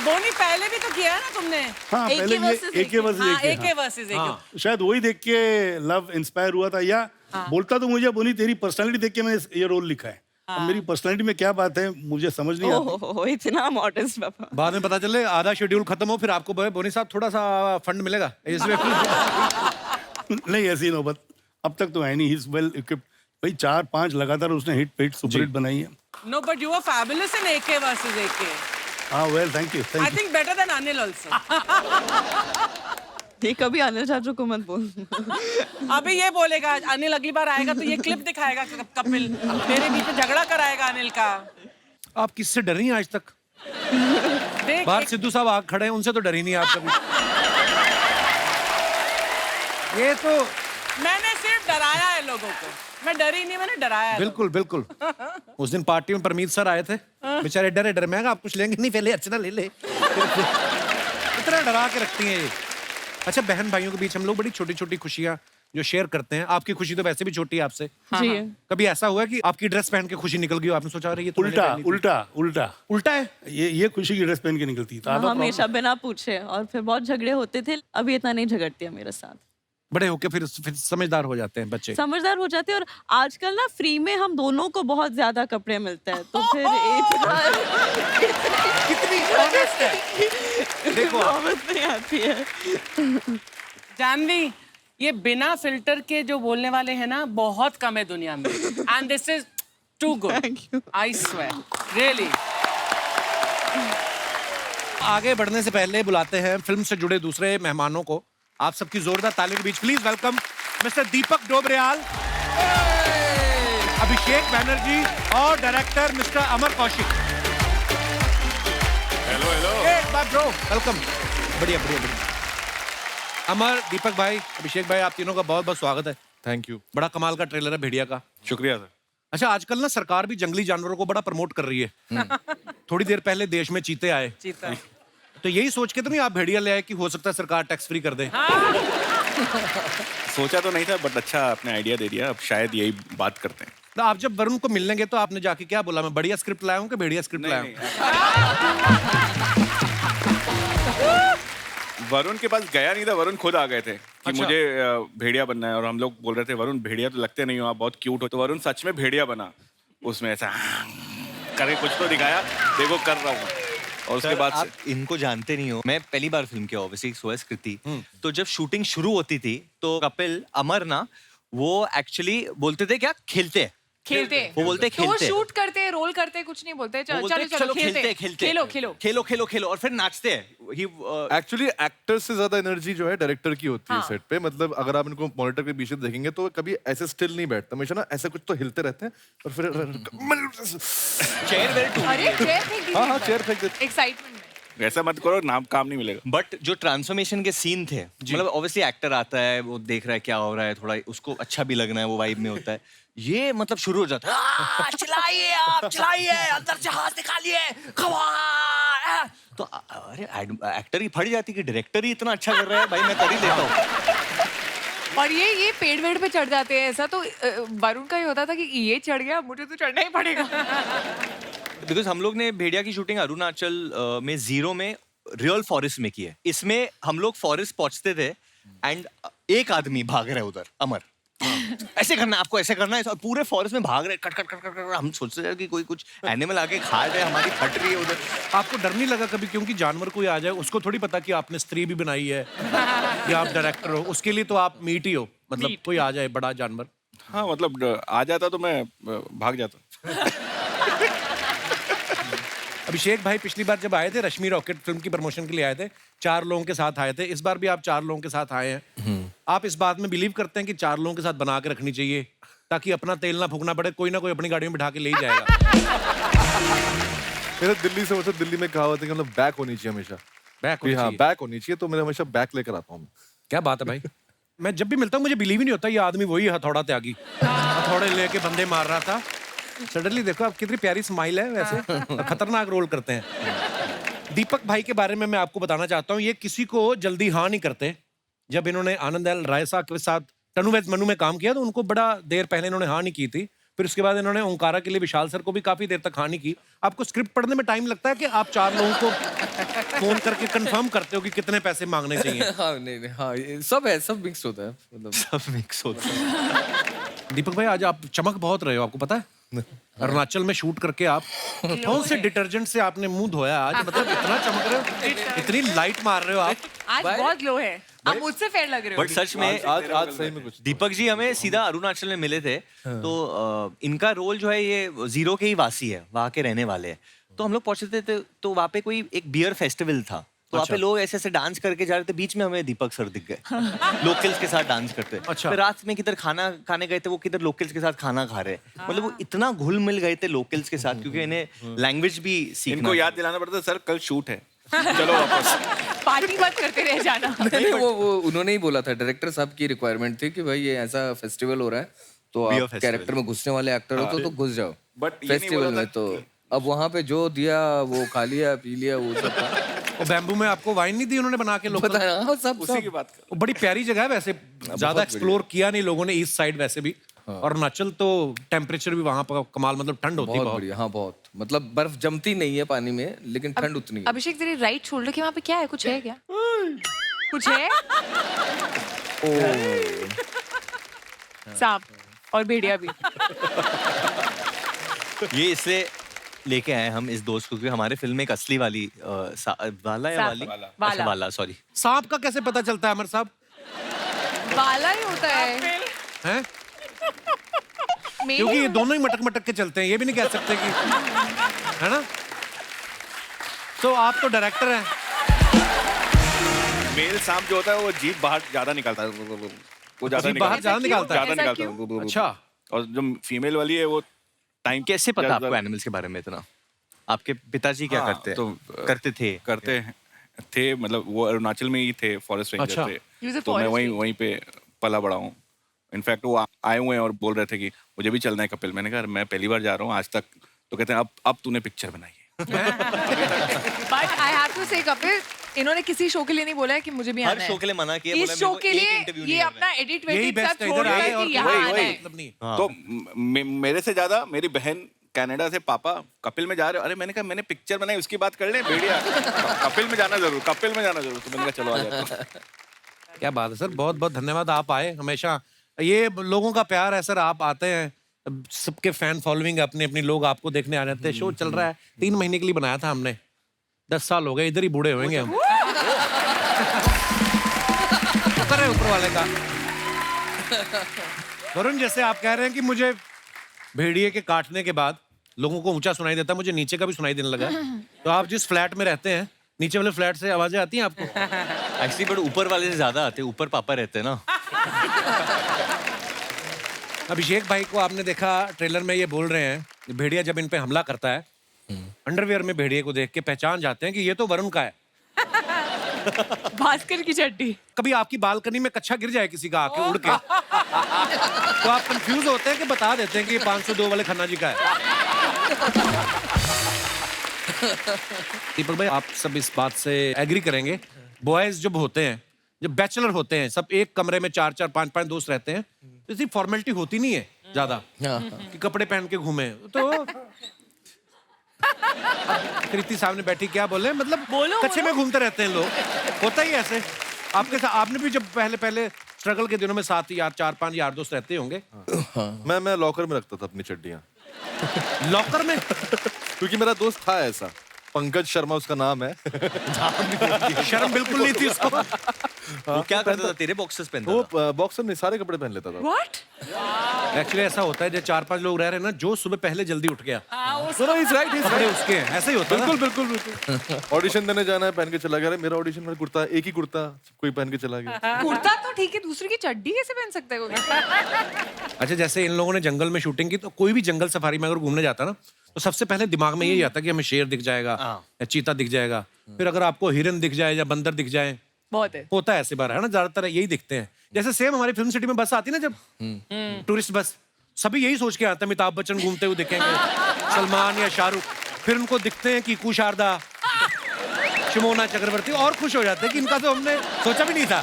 बोनी पहले भी तो किया है ना तुमने। हाँ एक पहले ही versus ये एक ही वर्सेस हाँ, एक एक ही, वर्सेस एक। हाँ। शायद वही देख के लव इंस्पायर हुआ था, या बोलता तो मुझे बोनी तेरी पर्सनालिटी देख के मैंने ये रोल लिखा है। अब मेरी पर्सनालिटी में क्या बात है मुझे समझ नहीं आती। ओह इतना मॉडर्न पापा। बाद में पता चले आधा शेड्यूल खत्म हो, फिर आपको बोनी साहब थोड़ा सा फंड मिलेगा इसमें। नहीं ऐसी नौबत अब तक तो है नहीं। He is well equipped. भाई 4-5 लगातार उसने हिट सुपर हिट बनाई है। No, but you were fabulous in AK versus AK. हाँ well thank you I think better than Anil also. ये कभी अनिल चाचू को मत बोल। अभी ये बोलेगा अनिल अगली बार आएगा तो ये क्लिप दिखाएगा कपिल मेरे बीच में झगड़ा कराएगा अनिल का। आप किससे डरी हैं आज तक? देख बाहर सिद्धू साहब आग खड़े हैं, उनसे तो डरी नहीं आप कभी। ये तो मैंने सिर्फ डराया है लोगों को, मैं डरी नहीं, मैंने डराया है। बिल्कुल बिल्कुल। उस दिन पार्टी में परमीत सर आए थे, बेचारे डरे डरे। मैं कहा, आप कुछ लेंगे नहीं, पहले अर्चना ले ले। इतना डरा के रखती हैं ये। अच्छा, बहन भाइयों के बीच हम लोग बड़ी छोटी छोटी खुशियां जो शेयर करते हैं। आपकी खुशी तो वैसे भी छोटी है आपसे। जी कभी ऐसा हुआ कि आपकी ड्रेस पहन के खुशी निकल गई हो, आपने सोचा अरे ये तो मैंने उल्टा पहनी थी। उल्टा उल्टा उल्टा है। ये खुशी की ड्रेस पहन के निकलती था। हमेशा बिना पूछे, और फिर बहुत झगड़े होते थे। अभी इतना नहीं झगड़ती है मेरे साथ। बड़े होके फिर समझदार हो जाते हैं बच्चे। समझदार हो जाते हैं। और आजकल ना फ्री में हम दोनों को बहुत ज्यादा कपड़े मिलते हैं, तो फिर इतना कितनी honest है। देखो समझ नहीं आती है। जानवी, ये बिना फिल्टर के जो बोलने वाले हैं ना बहुत कम है दुनिया में। And this is too good, I swear really. आगे बढ़ने से पहले बुलाते हैं फिल्म से जुड़े दूसरे मेहमानों को। आप सबकी जोरदार तालियों के बीच please welcome mister Deepak Dobriyal, Abhishek Banerjee और director mister Amar Kaushik. Hello hello. Bro welcome. बढ़िया बढ़िया बढ़िया। अमर, दीपक भाई, अभिषेक भाई, आप तीनों का बहुत बहुत स्वागत है। Thank you. बड़ा कमाल का ट्रेलर है भेड़िया का। शुक्रिया सर। अच्छा, आजकल ना सरकार भी जंगली जानवरों को बड़ा प्रमोट कर रही है। थोड़ी देर पहले देश में चीते आए, चीता तो यही सोच के तो नहीं आप भेड़िया ले आए कि हो सकता है सरकार टैक्स फ्री कर दे? सोचा तो नहीं था, बट अच्छा आपने आइडिया दे दिया। अब शायद यही बात करते हैं। तो आप जब वरुण को मिलने गए तो आपने जाके क्या बोला? मैं बढ़िया स्क्रिप्ट लाया हूँ कि भेड़िया स्क्रिप्ट लाया हूँ? वरुण के पास गया नहीं था, वरुण खुद आ गए थे कि अच्छा। मुझे भेड़िया बनना है। और हम लोग बोल रहे थे वरुण भेड़िया तो लगते नहीं हो, आप बहुत क्यूट हो। तो वरुण सच में भेड़िया बना, उसमें ऐसा करे कुछ तो दिखाया, देखो कर रहा हूँ। और उसके बाद आप इनको जानते नहीं हो, मैं पहली बार फिल्म किया ऑब्वियसली, सोएस कृति। तो जब शूटिंग शुरू होती थी तो कपिल अमर ना वो एक्चुअली बोलते थे क्या खेलते हैं, वो बोलते तो वो खेलते हैं। शूट करते हैं, रोल करते हैं, कुछ नहीं बोलते। वो चलो बोलते चलो हैं, चलो खेलते हैं, खेलते खेलो खेलो खेलो खेलो खेलो और फिर नाचते हैं। एक्चुअली एक्टर से ज्यादा एनर्जी जो है डायरेक्टर की होती है हाँ। सेट पे। मतलब अगर आप इनको मॉनिटर के पीछे देखेंगे तो कभी ऐसे स्टिल नहीं बैठता, हमेशा ना ऐसे कुछ तो हिलते रहते हैं और फिर चेयर वेरी टू। अरे चेयर फेंक दी। हाँ हाँ चेयर फेंक देते। एक्साइटमेंट में। ऐसा मत करो, नाम काम नहीं मिलेगा। बट जो ट्रांसफॉर्मेशन के सीन थे, मतलब ऑब्वियसली एक्टर आता है, वो देख रहा है क्या हो रहा है, थोड़ा उसको अच्छा भी लगना है, वो वाइब में होता है। ये मतलब शुरू हो जाता है, चिल्लाइए आप, चिल्लाइए, अंदर से हाथ निकालिए, खवा। तो अरे एक्टर ही फट जाती कि डायरेक्टर ही इतना अच्छा कर रहा है, भाई मैं कर ही लेता हूँ। और ये पेड़ वेड़ पे चढ़ जाते हैं। ऐसा तो वरुण का ही होता था कि ये चढ़ गया, मुझे तो चढ़ना ही पड़ेगा। बिकॉज हम लोग ने भेड़िया की शूटिंग अरुणाचल में जीरो में रियल फॉरेस्ट में की है। इसमें हम लोग फॉरेस्ट पहुंचते थे एंड एक आदमी भाग रहा है उधर, अमर ऐसे करना है, आपको ऐसे करना है, और पूरे फॉरेस्ट में भाग रहे cut cut cut cut cut. हम सोचते थे कि कोई कुछ एनिमल आके खा रहे, हमारी फट रही है उधर। आपको डर नहीं लगा कभी? क्योंकि जानवर कोई आ जाए, उसको थोड़ी पता कि आपने स्त्री भी बनाई है या आप डायरेक्टर हो। उसके लिए तो आप मीट ही हो, मतलब कोई आ जाए बड़ा जानवर। हाँ मतलब आ जाता तो मैं भाग जाता। अभिषेक भाई पिछली बार जब आए थे रश्मि रॉकेट फिल्म की प्रमोशन के लिए आए थे, 4 लोगों के साथ आए थे। इस बार भी आप 4 लोगों के साथ आए हैं। आप इस बात में बिलीव करते हैं कि 4 लोगों के साथ बना के रखनी चाहिए ताकि अपना तेल ना फूकना पड़े, कोई ना कोई अपनी गाड़ी में बिठा के ले ही जाएगा? मेरा दिल्ली से मतलब दिल्ली में कहावत है कि मतलब बैक होनी चाहिए हमेशा। बैक हाँ बैक होनी चाहिए, तो मैं हमेशा बैक लेकर आता हूँ। क्या बात है भाई। मैं जब भी मिलता हूँ मुझे बिलीव ही नहीं होता ये आदमी वही हथौड़ा त्यागी हथौड़े लेके बंदे मार रहा था। सडनली देखो आप कितनी प्यारी स्माइल है, वैसे खतरनाक रोल करते हैं। दीपक भाई के बारे में मैं आपको बताना चाहता हूँ, ये किसी को जल्दी हाँ नहीं करते। जब इन्होंने आनंद एल राय साहब के साथ तनु वेद मनु में काम किया तो उनको बड़ा देर पहले इन्होंने हाँ नहीं की थी। फिर उसके बाद इन्होंने ओंकारा के लिए विशाल सर को भी काफी देर तक हाँ नहीं की। आपको स्क्रिप्ट पढ़ने में टाइम लगता है कि आप 4 लोगों को फोन करके कंफर्म करते हो कि कितने पैसे मांगने चाहिए? हाँ नहीं हाँ ये सब है, सब मिक्स होता है, मतलब सब मिक्स होता है। दीपक भाई आज आप चमक बहुत रहे हो, आपको पता है? अरुणाचल में शूट करके आप कौन से डिटर्जेंट से आपने मुंह धोया आज? मतलब इतना चमक रहे हो, इतनी लाइट मार रहे हो आप। आज बहुत लो है, आप मुझसे फेयर लग रहे हो। बट सच में आज सही में कुछ दीपक जी हमें सीधा अरुणाचल में मिले थे, तो इनका रोल जो है ये जीरो के ही वासी है, वहाँ के रहने वाले हैं। तो हम लोग पहुंचे थे तो वहाँ पे कोई एक बियर फेस्टिवल था, तो वहाँ पे लोग ऐसे ऐसे डांस करके जा रहे थे, बीच में हमें दीपक सर दिख गए लोकल्स के साथ डांस करते। अच्छा। फिर रात में किधर खाना खाने गए थे, वो किधर लोकल्स के साथ खाना खा रहे। मतलब वो इतना घुल मिल गए थे लोकल्स के साथ, क्योंकि इन्हें लैंग्वेज भी सीखना। इनको याद दिलाना पड़ता है, सर कल शूट है, चलो वापस। पार्टी मत करते रह जाना। नहीं वो उन्होंने ही बोला था, डायरेक्टर साहब की रिक्वायरमेंट थी कि भाई ये ऐसा फेस्टिवल हो रहा है तो Beer आप festival। कैरेक्टर में घुसने वाले एक्टर हो तो घुस जाओ But ये नहीं फेस्टिवल बोला में। था तो अब वहाँ पे जो दिया वो खा लिया पी लिया वो सब था। और बैम्बू में आपको वाइन नहीं दी उन्होंने बना के? लोग पता है हाँ, सब उसी की सब बात कर। वो बड़ी प्यारी जगह है वैसे, ज्यादा एक्सप्लोर किया नहीं लोगों ने ईस्ट साइड वैसे भी। और अरुणाचल तो टेम्परेचर भी वहां पर कमाल, मतलब ठंड होती है बहुत बहुत। बढ़िया। हाँ बहुत, मतलब बर्फ जमती नहीं है पानी में लेकिन ठंड उतनी है। अभिषेक तेरे राइट शोल्डर के वहाँ पे क्या है, कुछ है क्या? कुछ है? सांप और भेड़िया भी। ये इसलिए लेके आए हम इस दोस्त को, क्योंकि हमारे फिल्म में एक असली वाली वाला या सांप। वाली? वाला। अच्छा, वाला, सॉरी। सांप का कैसे पता चलता है अमर साहब? वाला ही होता है। हैं? मेल क्योंकि ही ये दोनों ही मटक मटक के चलते हैं, ये भी नहीं कह सकते कि, है ना? तो आप तो डायरेक्टर हैं। मेल सांप जो होता है वो जीभ बाहर ज्यादा निकालता है, वो ज्यादा जीभ बाहर ज्यादा निकालता है? ज्यादा ऐसा निकालता है। अच्छा। और जो फीमेल वाली है वो टाइम कैसे पता आपको एनिमल्स के बारे में इतना? आपके पिताजी क्या हाँ, करते तो, करते थे? थे मतलब वो अरुणाचल में ही थे, फॉरेस्ट रेंजर अच्छा। He was थे। a तो मैं forest वहीं पे पला बड़ा हूँ। इनफैक्ट वो आए हुए हैं और बोल रहे थे कि मुझे भी चलना है कपिल। मैंने कहा मैं पहली बार जा रहा हूँ आज तक। तो कहते हैं अब तूने पिक्चर बनाई है। बट आई हैव टू से कपिल, इन्होंने किसी शो के लिए नहीं बोला है कि मुझे भी हर आना शो है। के लिए मना किया, इस बोला शो मेरे को के एक लिए इंटरव्यू नहीं ये करना अपना है। एडिट यही वेडिट बेस्ट सब है, छोड़ इधर रहा आए है और कि यहाँ आना है। मतलब नहीं। हाँ। तो मेरे से ज्यादा मेरी बहन कनाडा से, पापा कपिल में जा रहे हो? अरे मैंने कहा मैंने पिक्चर बनाई, उसकी बात कर ले भेड़िया। कपिल में जाना जरूर, कपिल में जाना जरूर। तो मैंने कहा चलो आ जाते हैं। क्या बात है सर, बहुत बहुत धन्यवाद, आप आए। हमेशा ये लोगों का प्यार है सर, आप आते हैं, सबके फैन फॉलोइंग है, अपने अपने लोग आपको देखने आ जाते हैं। शो चल रहा है, 3 महीने के लिए बनाया था हमने, 10 साल हो गए, इधर ही बूढ़े होंगे हम। शुक्र है ऊपर वाले का। वरुण, जैसे आप कह रहे हैं कि मुझे भेड़िए के काटने के बाद लोगों को ऊंचा सुनाई देता, मुझे नीचे का भी सुनाई देने लगा। तो आप जिस फ्लैट में रहते हैं, नीचे वाले फ्लैट से आवाजें आती हैं आपको? एक्चुअली बट ऊपर वाले से ज्यादा आते हैं, ऊपर पापा रहते हैं ना। अभिषेक भाई को आपने देखा ट्रेलर में, ये बोल रहे हैं भेड़िया जब इन पे हमला करता है, अंडरवियर में भेड़िए को देख के पहचान जाते हैं कि ये तो वरुण का है। भास्कर की चड्डी। कभी आपकी बालकनी में कच्छा गिर जाए किसी का आके उड़ के, तो आप कंफ्यूज होते हैं कि बता देते हैं कि ये 502 वाले खन्ना जी का है। दीपक भाई, आप सब इस बात से एग्री करेंगे, बॉयज जब होते हैं, जब बैचलर होते हैं, सब एक कमरे में 4-4, 5-5 दोस्त रहते हैं, तो इसी फॉर्मेलिटी होती नहीं है ज्यादा कि कपड़े पहन के घूमे। तो कृति सामने बैठी क्या बोले, मतलब कच्चे में घूमते रहते हैं लोग, होता ही ऐसे। आपके साथ आपने भी जब पहले स्ट्रगल के दिनों में 7 यार 4-5 यार दोस्त रहते होंगे। मैं लॉकर में रखता था अपनी चड्डियाँ, लॉकर में? क्योंकि मेरा दोस्त था ऐसा, पंकज शर्मा उसका नाम है। शर्म बिल्कुल नहीं थी उसको। वो क्या करता था? तेरे बॉक्सेस पहनता था? वो बॉक्सर नहीं, सारे कपड़े पहन लेता था। व्हाट? एक्चुअली ऐसा होता है, जब 4-5 लोग रह रहे हैं ना, जो सुबह पहले जल्दी उठ गया, कपड़े उसके हैं, ऐसे ही होता है ना। बिल्कुल। ऑडिशन देने जाना है, पहन के चला गया। अरे मेरा ऑडिशन में कुर्ता, एक ही कुर्ता, कोई पहन के चला गया। कुर्ता तो ठीक है, दूसरे की चड्डी कैसे पहन सकता है कोई? अच्छा, जैसे इन लोगों ने जंगल में शूटिंग की, तो कोई भी जंगल सफारी में अगर घूमने जाता ना, तो सबसे पहले दिमाग में यही आता कि हमें शेर दिख जाएगा या चीता दिख जाएगा। फिर अगर आपको हिरन दिख जाए या बंदर दिख जाए, बहुत है। होता है ऐसे बार, है ना, ज्यादातर यही दिखते हैं। जैसे सेम हमारी फिल्म सिटी में बस आती ना जब टूरिस्ट बस, सभी यही सोच के आते हैं अमिताभ बच्चन घूमते हुए दिखेंगे, सलमान या शाहरुख, फिर उनको दिखते हैं कीकू शारदा, शिमोना चक्रवर्ती, और खुश हो जाते हैं कि इनका तो हमने सोचा भी नहीं था।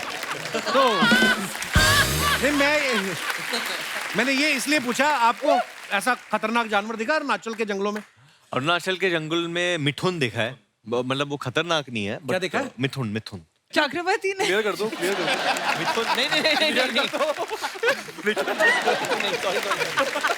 तो नहीं, मैंने ये इसलिए पूछा, आपको ऐसा खतरनाक जानवर दिखा अरुणाचल के जंगलों में? अरुणाचल के जंगल में मिथुन दिखा है, मतलब वो खतरनाक नहीं है। क्या देखा है? मिथुन मिथुन चक्रवर्ती ने क्लियर कर दो, क्लियर कर दो। मिथुन नहीं नहीं नहीं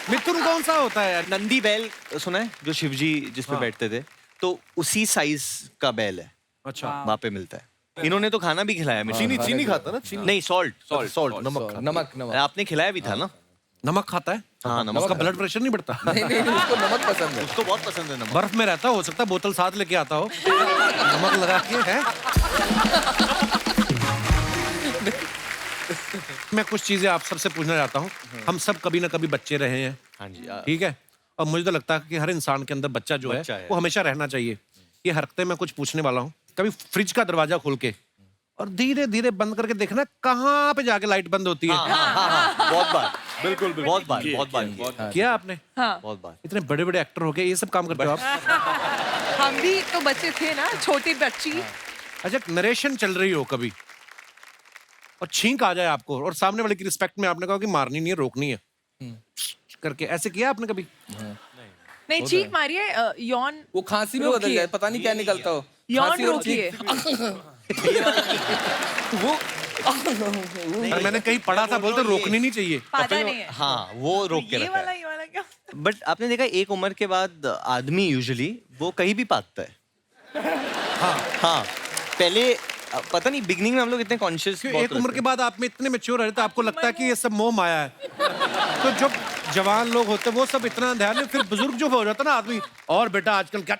मिथुन कौन सा होता है यार? नंदी बैल सुना है, जो शिवजी जिस पे बैठते थे, तो उसी साइज का बैल है, अच्छा, वहाँ पे मिलता है। इन्होंने तो खाना भी खिलाया मुझे। चीनी चीनी खाता ना, चीनी नहीं, सॉल्ट सॉल्ट सॉल्ट नमक खाता। नमक नमक आपने खिलाया भी था ना? नमक खाता है? हाँ, नमक उसका ब्लड प्रेशर नहीं बढ़ता? नहीं नहीं नहीं, उसको नमक पसंद है। उसको बहुत पसंद है नमक। बर्फ में रहता हो सकता है, बोतल साथ लेके आता हो, नमक लगा के है। मैं कुछ चीजें आप सबसे पूछना चाहता हूँ। हम सब कभी ना कभी बच्चे रहे हैं, हाँ जी। ठीक है, और मुझे तो लगता है कि हर इंसान के अंदर बच्चा जो बच्चा है है। वो हमेशा रहना चाहिए। ये हरकते मैं कुछ पूछने वाला हूँ। कभी फ्रिज का दरवाजा खोल के और धीरे धीरे बंद करके देखना कहाँ पे जाके लाइट बंद होती है। हाँ, बहुत बार, बिल्कुल बहुत बार किया आपने? बहुत बार। इतने बड़े बड़े एक्टर हो गए, ये सब काम करते हो आप? हम भी तो बच्चे थे ना, छोटी बच्ची। अच्छा, नरेशन चल रही हो कभी और छींक आ जाए आपको, और सामने वाले की रिस्पेक्ट में आपने कहा कि मारनी नहीं है, रोकनी है करके, ऐसे किया आपने कभी? नहीं, चीख मारिए, यौन वो खांसी में बदल जाए, पता नहीं क्या निकलता हो। यौन खांसी और रोकिए। वो और मैंने कहीं पढ़ा था, बोलते रोकनी नहीं चाहिए। पता नहीं है। हाँ, वो रोक के ये रखा वाला है। ये वाला क्या? बट आपने देखा, एक उम्र के बाद आदमी यूजुअली वो कहीं भी पाता है। हाँ, पहले पता नहीं, बिगनिंग में हम लोग इतने कॉन्शियस, एक उम्र के बाद आप में इतने मैच्योर रहते, आपको लगता है कि ये सब मोह माया है। तो जब जवान लोग होते वो सब इतना ध्यान नहीं, फिर बुजुर्ग जो हो जाता ना आदमी, और बेटा आजकल क्या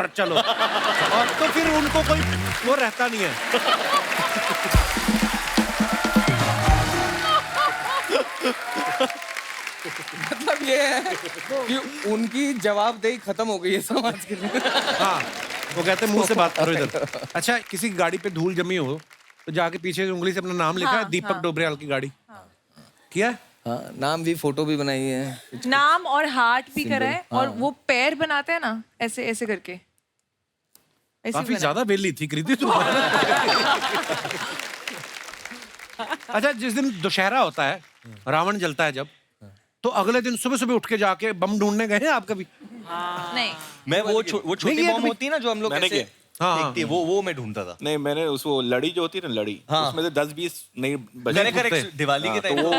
चलो, और तो फिर उनको कोई वो रहता नहीं है। मतलब ये है कि उनकी जवाबदेही खत्म हो गई है समाज के लिए। हाँ, वो कहते हैं मुंह से बात करो इधर। अच्छा, किसी गाड़ी पे धूल जमी हो तो जाके पीछे से उंगली से अपना नाम लिखा है, दीपक डोबरियाल की गाड़ी किया? हाँ, नाम भी, फोटो भी बनाई है। नाम और हार्ट भी करा है, और वो पैर बनाते हैं ना, ऐसे ऐसे करके, ऐसे काफी बना- ज्यादा बेली थी कृति तुम। अच्छा, जिस दिन दशहरा होता है, रावण जलता है जब, तो अगले दिन सुबह सुबह उठ के जाके बम ढूंढने गए हैं आप कभी? नहीं, मैं वो छोटी नहीं, ये बॉम्ब तो होती है ना, जो हम लोग मैंने ऐसे किया। हाँ, फेंकती है, वो मैं ढूंढता था। नहीं, मैंने उसको लड़ी जो होती है ना, लड़ी, हाँ। उसमें से 10-20 नहीं बजे। करेक्ट, दिवाली के तो टाइम वो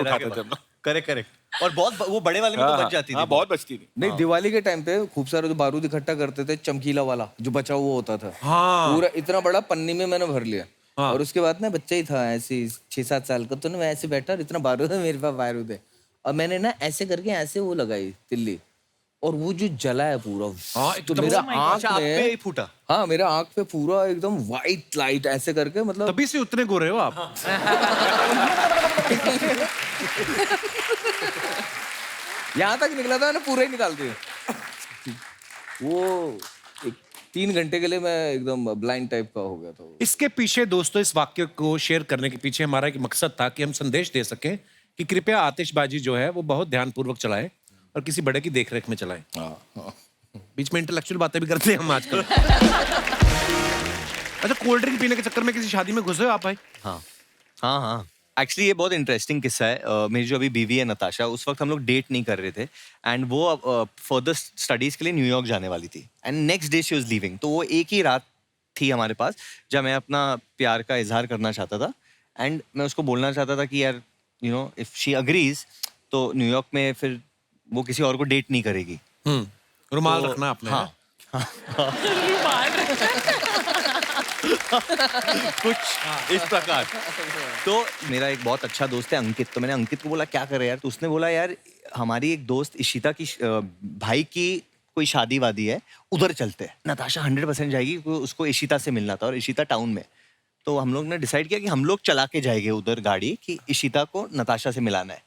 उठाते थे हम लोग। करेक्ट। और बहुत वो बड़े वाले में तो बच जाती थी। हाँ, बहुत बचती थी। नहीं, दिवाली के टाइम पे खूब सारे जो बारूद इकट्ठा करते थे, चमकीला वाला जो बचा हुआ होता था, हाँ। पूरा इतना बड़ा पन्नी में मैंने भर लिया। और उसके बाद ना बच्चा ही था ऐसे 6-7 साल का, तो ना मैं ऐसे बैठा और इतना बारूद है, मेरे पास बारूद है, और मैंने ना ऐसे करके ऐसे वो लगाई तिल्ली, और वो जो जला है पूरा, तो मेरा आँख अच्छा, आप पे में, ही फूटा? हाँ, मेरा आँख पे पूरा एकदम व्हाइट लाइट ऐसे करके, मतलब तभी से उतने गोरे हो आप। यहाँ तक निकला था ना, पूरा ही निकाल दिया। वो 3 घंटे के लिए मैं एकदम ब्लाइंड टाइप का हो गया था। इसके पीछे दोस्तों, इस वाक्य को शेयर करने के पीछे हमारा एक मकसद था कि हम संदेश दे सकें कि कृपया आतिशबाजी जो है वो बहुत ध्यानपूर्वक चलाएं और किसी बड़े की देखरेख में चलाएं। बीच में इंटेलेक्चुअल बातें भी करते हैं हम आजकल। अच्छा, कोल्ड ड्रिंक पीने के चक्कर में किसी शादी में घुसे हो आप भाई? हाँ। एक्चुअली ये बहुत इंटरेस्टिंग किस्सा है। मेरी जो अभी बीवी है नताशा, उस वक्त हम लोग डेट नहीं कर रहे थे, एंड वो फर्दर स्टडीज के लिए न्यूयॉर्क जाने वाली थी, and next day she was leaving. तो वो एक ही रात थी हमारे पास जब मैं अपना प्यार का इजहार करना चाहता था, एंड मैं उसको बोलना चाहता था कि यार, you know, if she agrees तो न्यूयॉर्क में फिर वो किसी और को डेट नहीं करेगी। रुमाल रखना आपने। हाँ। कुछ इस प्रकार। तो मेरा एक बहुत अच्छा दोस्त है अंकित, तो मैंने अंकित को बोला क्या करे यार, तो उसने बोला यार हमारी एक दोस्त इशिता की भाई की कोई शादी वादी है, उधर चलते हैं। नताशा 100% जाएगी, उसको इशिता से मिलना था, और इशिता टाउन में। तो हम लोग ने डिसाइड किया कि हम लोग चला के जाएंगे उधर गाड़ी, कि इशिता को नताशा से मिलाना है।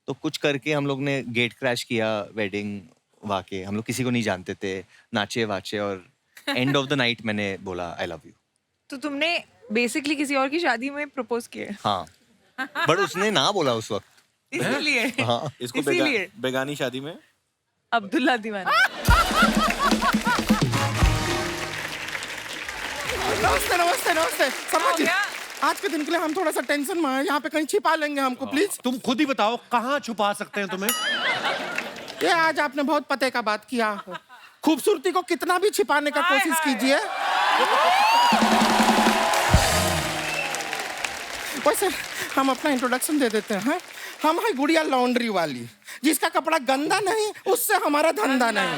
तो कुछ करके हम लोग ने गेट क्रैश किया, वेडिंग वाके, हम लोग किसी को नहीं जानते थे, नाचे वाचे, और एंड ऑफ द नाइट मैंने बोला आई लव यू। तो तुमने बेसिकली किसी और की शादी में प्रपोज किया? हाँ, बट उसने ना बोला उस वक्त। इसीलिए हाँ, इसको इसीलिए बेगानी शादी में अब्दुल्ला दीवाना। नमस्ते नमस्ते नमस्ते शर्मा जी, क्या? आज के दिन के लिए हम थोड़ा सा टेंशन में हैं, यहाँ पे कहीं छिपा लेंगे हमको प्लीज। तुम खुद ही बताओ कहाँ छुपा सकते हैं तुम्हें? ये आज आपने बहुत पते का बात किया। खूबसूरती को कितना भी छिपाने का कोशिश कीजिए, वैसे हम अपना इंट्रोडक्शन दे देते हैं। हम है गुड़िया लॉन्ड्री वाली, जिसका कपड़ा गंदा नहीं उससे हमारा धंधा नहीं।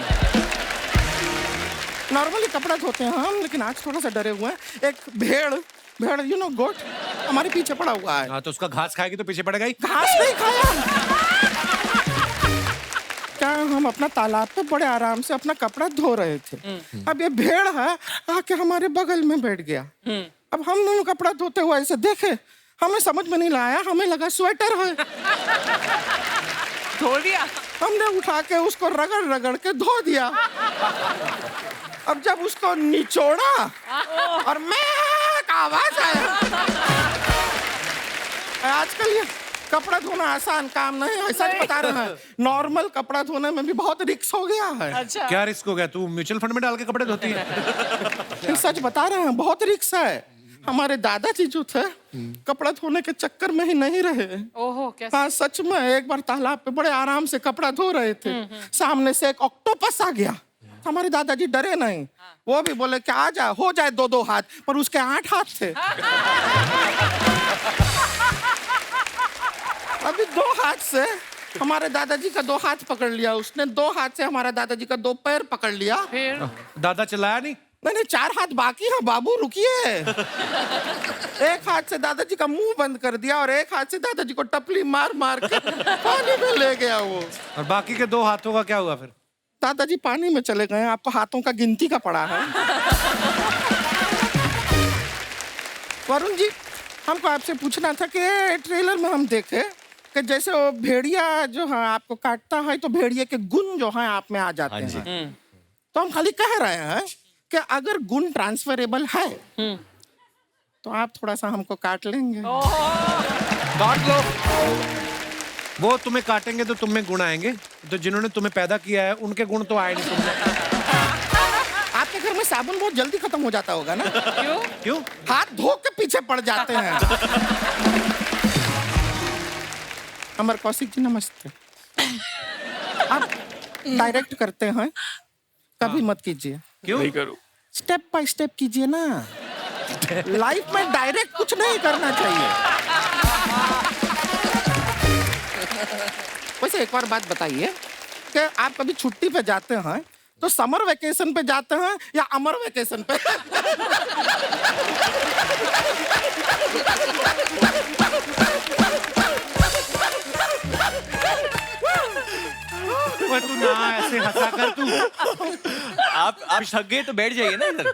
नॉर्मली कपड़ा धोते हैं हम, लेकिन आज थोड़ा सा डरे हुए हैं। एक भेड़ यू नो गोट हमारे पीछे पड़ा हुआ है। हाँ, तो उसका घास खाएगी तो पीछे पड़ेगा ही। घास नहीं खाया। क्या हम अपना तालाब पे बड़े आराम से अपना कपड़ा धो रहे थे, अब ये भेड़ है आके हमारे बगल में बैठ गया। अब हम दोनों कपड़ा धोते हुए ऐसे देखे, हमें समझ में नहीं लाया, हमें लगा स्वेटर है। धो दिया। हमने उठा के उसको रगड़ रगड़ के धो दिया। अब जब उसको निचोड़ा और मैं आवाज आया। आजकल ये कपड़ा धोना आसान काम नहीं है, सच बता रहे हैं। नॉर्मल कपड़ा धोने में भी बहुत रिस्क हो गया है। अच्छा। क्या रिस्क हो गया? तू म्यूचुअल फंड में डाल के कपड़े धोती है? ये सच बता रहे हैं, बहुत रिस्क है। हमारे दादाजी जो थे कपड़ा धोने के चक्कर में ही नहीं रहे। ओहो, कैसे? हाँ सच में, एक बार तालाब पे बड़े आराम से कपड़ा धो रहे थे, सामने से एक ऑक्टोपस आ गया। हमारे दादाजी डरे नहीं, वो भी बोले कि आ जा, हो जाए 2-2 हाथ, पर उसके 8 हाथ थे। अभी 2 हाथ से हमारे दादाजी का 2 हाथ पकड़ लिया उसने, 2 हाथ से हमारा दादाजी का 2 पैर पकड़ लिया। फिर दादा चिल्लाया नहीं? नहीं 4 हाथ बाकी है बाबू, रुकिए। एक हाथ से दादाजी का मुंह बंद कर दिया और एक हाथ से दादाजी को टपली मार मार के पानी में ले गया वो। और बाकी के 2 हाथों का क्या हुआ फिर? दादाजी पानी में चले गए। आपको हाथों का गिनती का पड़ा है। वरुण जी, हमको आपसे पूछना था कि ट्रेलर में हम देखे कि जैसे वो भेड़िया जो है आपको काटता है तो भेड़िए के गुण जो है आप में आ जाते हैं। तो हम खाली कह रहे हैं कि अगर गुण ट्रांसफरेबल है तो आप थोड़ा सा हमको काट लेंगे। काट लो। वो तुम्हें काटेंगे तो तुम में गुण आएंगे, तो जिन्होंने तुम्हें पैदा किया है उनके गुण तो आए नहीं तुम में। आपके घर में साबुन बहुत जल्दी खत्म हो जाता होगा ना? क्यों? हाथ धो के पीछे पड़ जाते हैं। अमर कौशिक जी नमस्ते। आप डायरेक्ट करते हैं, कभी मत कीजिए। क्यों? नहीं करूँ। स्टेप बाय स्टेप कीजिए ना। लाइफ में डायरेक्ट कुछ नहीं करना चाहिए। वैसे एक बार बात बताइए कि आप कभी छुट्टी पे जाते हैं तो समर वेकेशन पे जाते हैं या अमर वेकेशन पे? ओए तू ना ऐसे हंसा कर तू। आप थक गए तो बैठ जाइए ना इधर,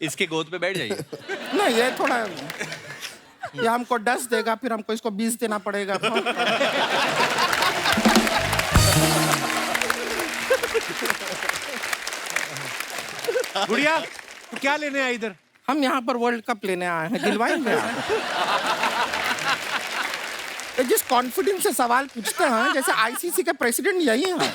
इसके गोद पे बैठ जाइए। नहीं ये थोड़ा, ये हमको 10 देगा, फिर हमको इसको 20 देना पड़ेगा। गुड़िया तू क्या लेने आई इधर? हम यहाँ पर वर्ल्ड कप लेने आए हैं, दिलवाएंगे आप। ये जिस कॉन्फिडेंस से सवाल पूछते हैं जैसे आईसीसी के प्रेसिडेंट यही हैं।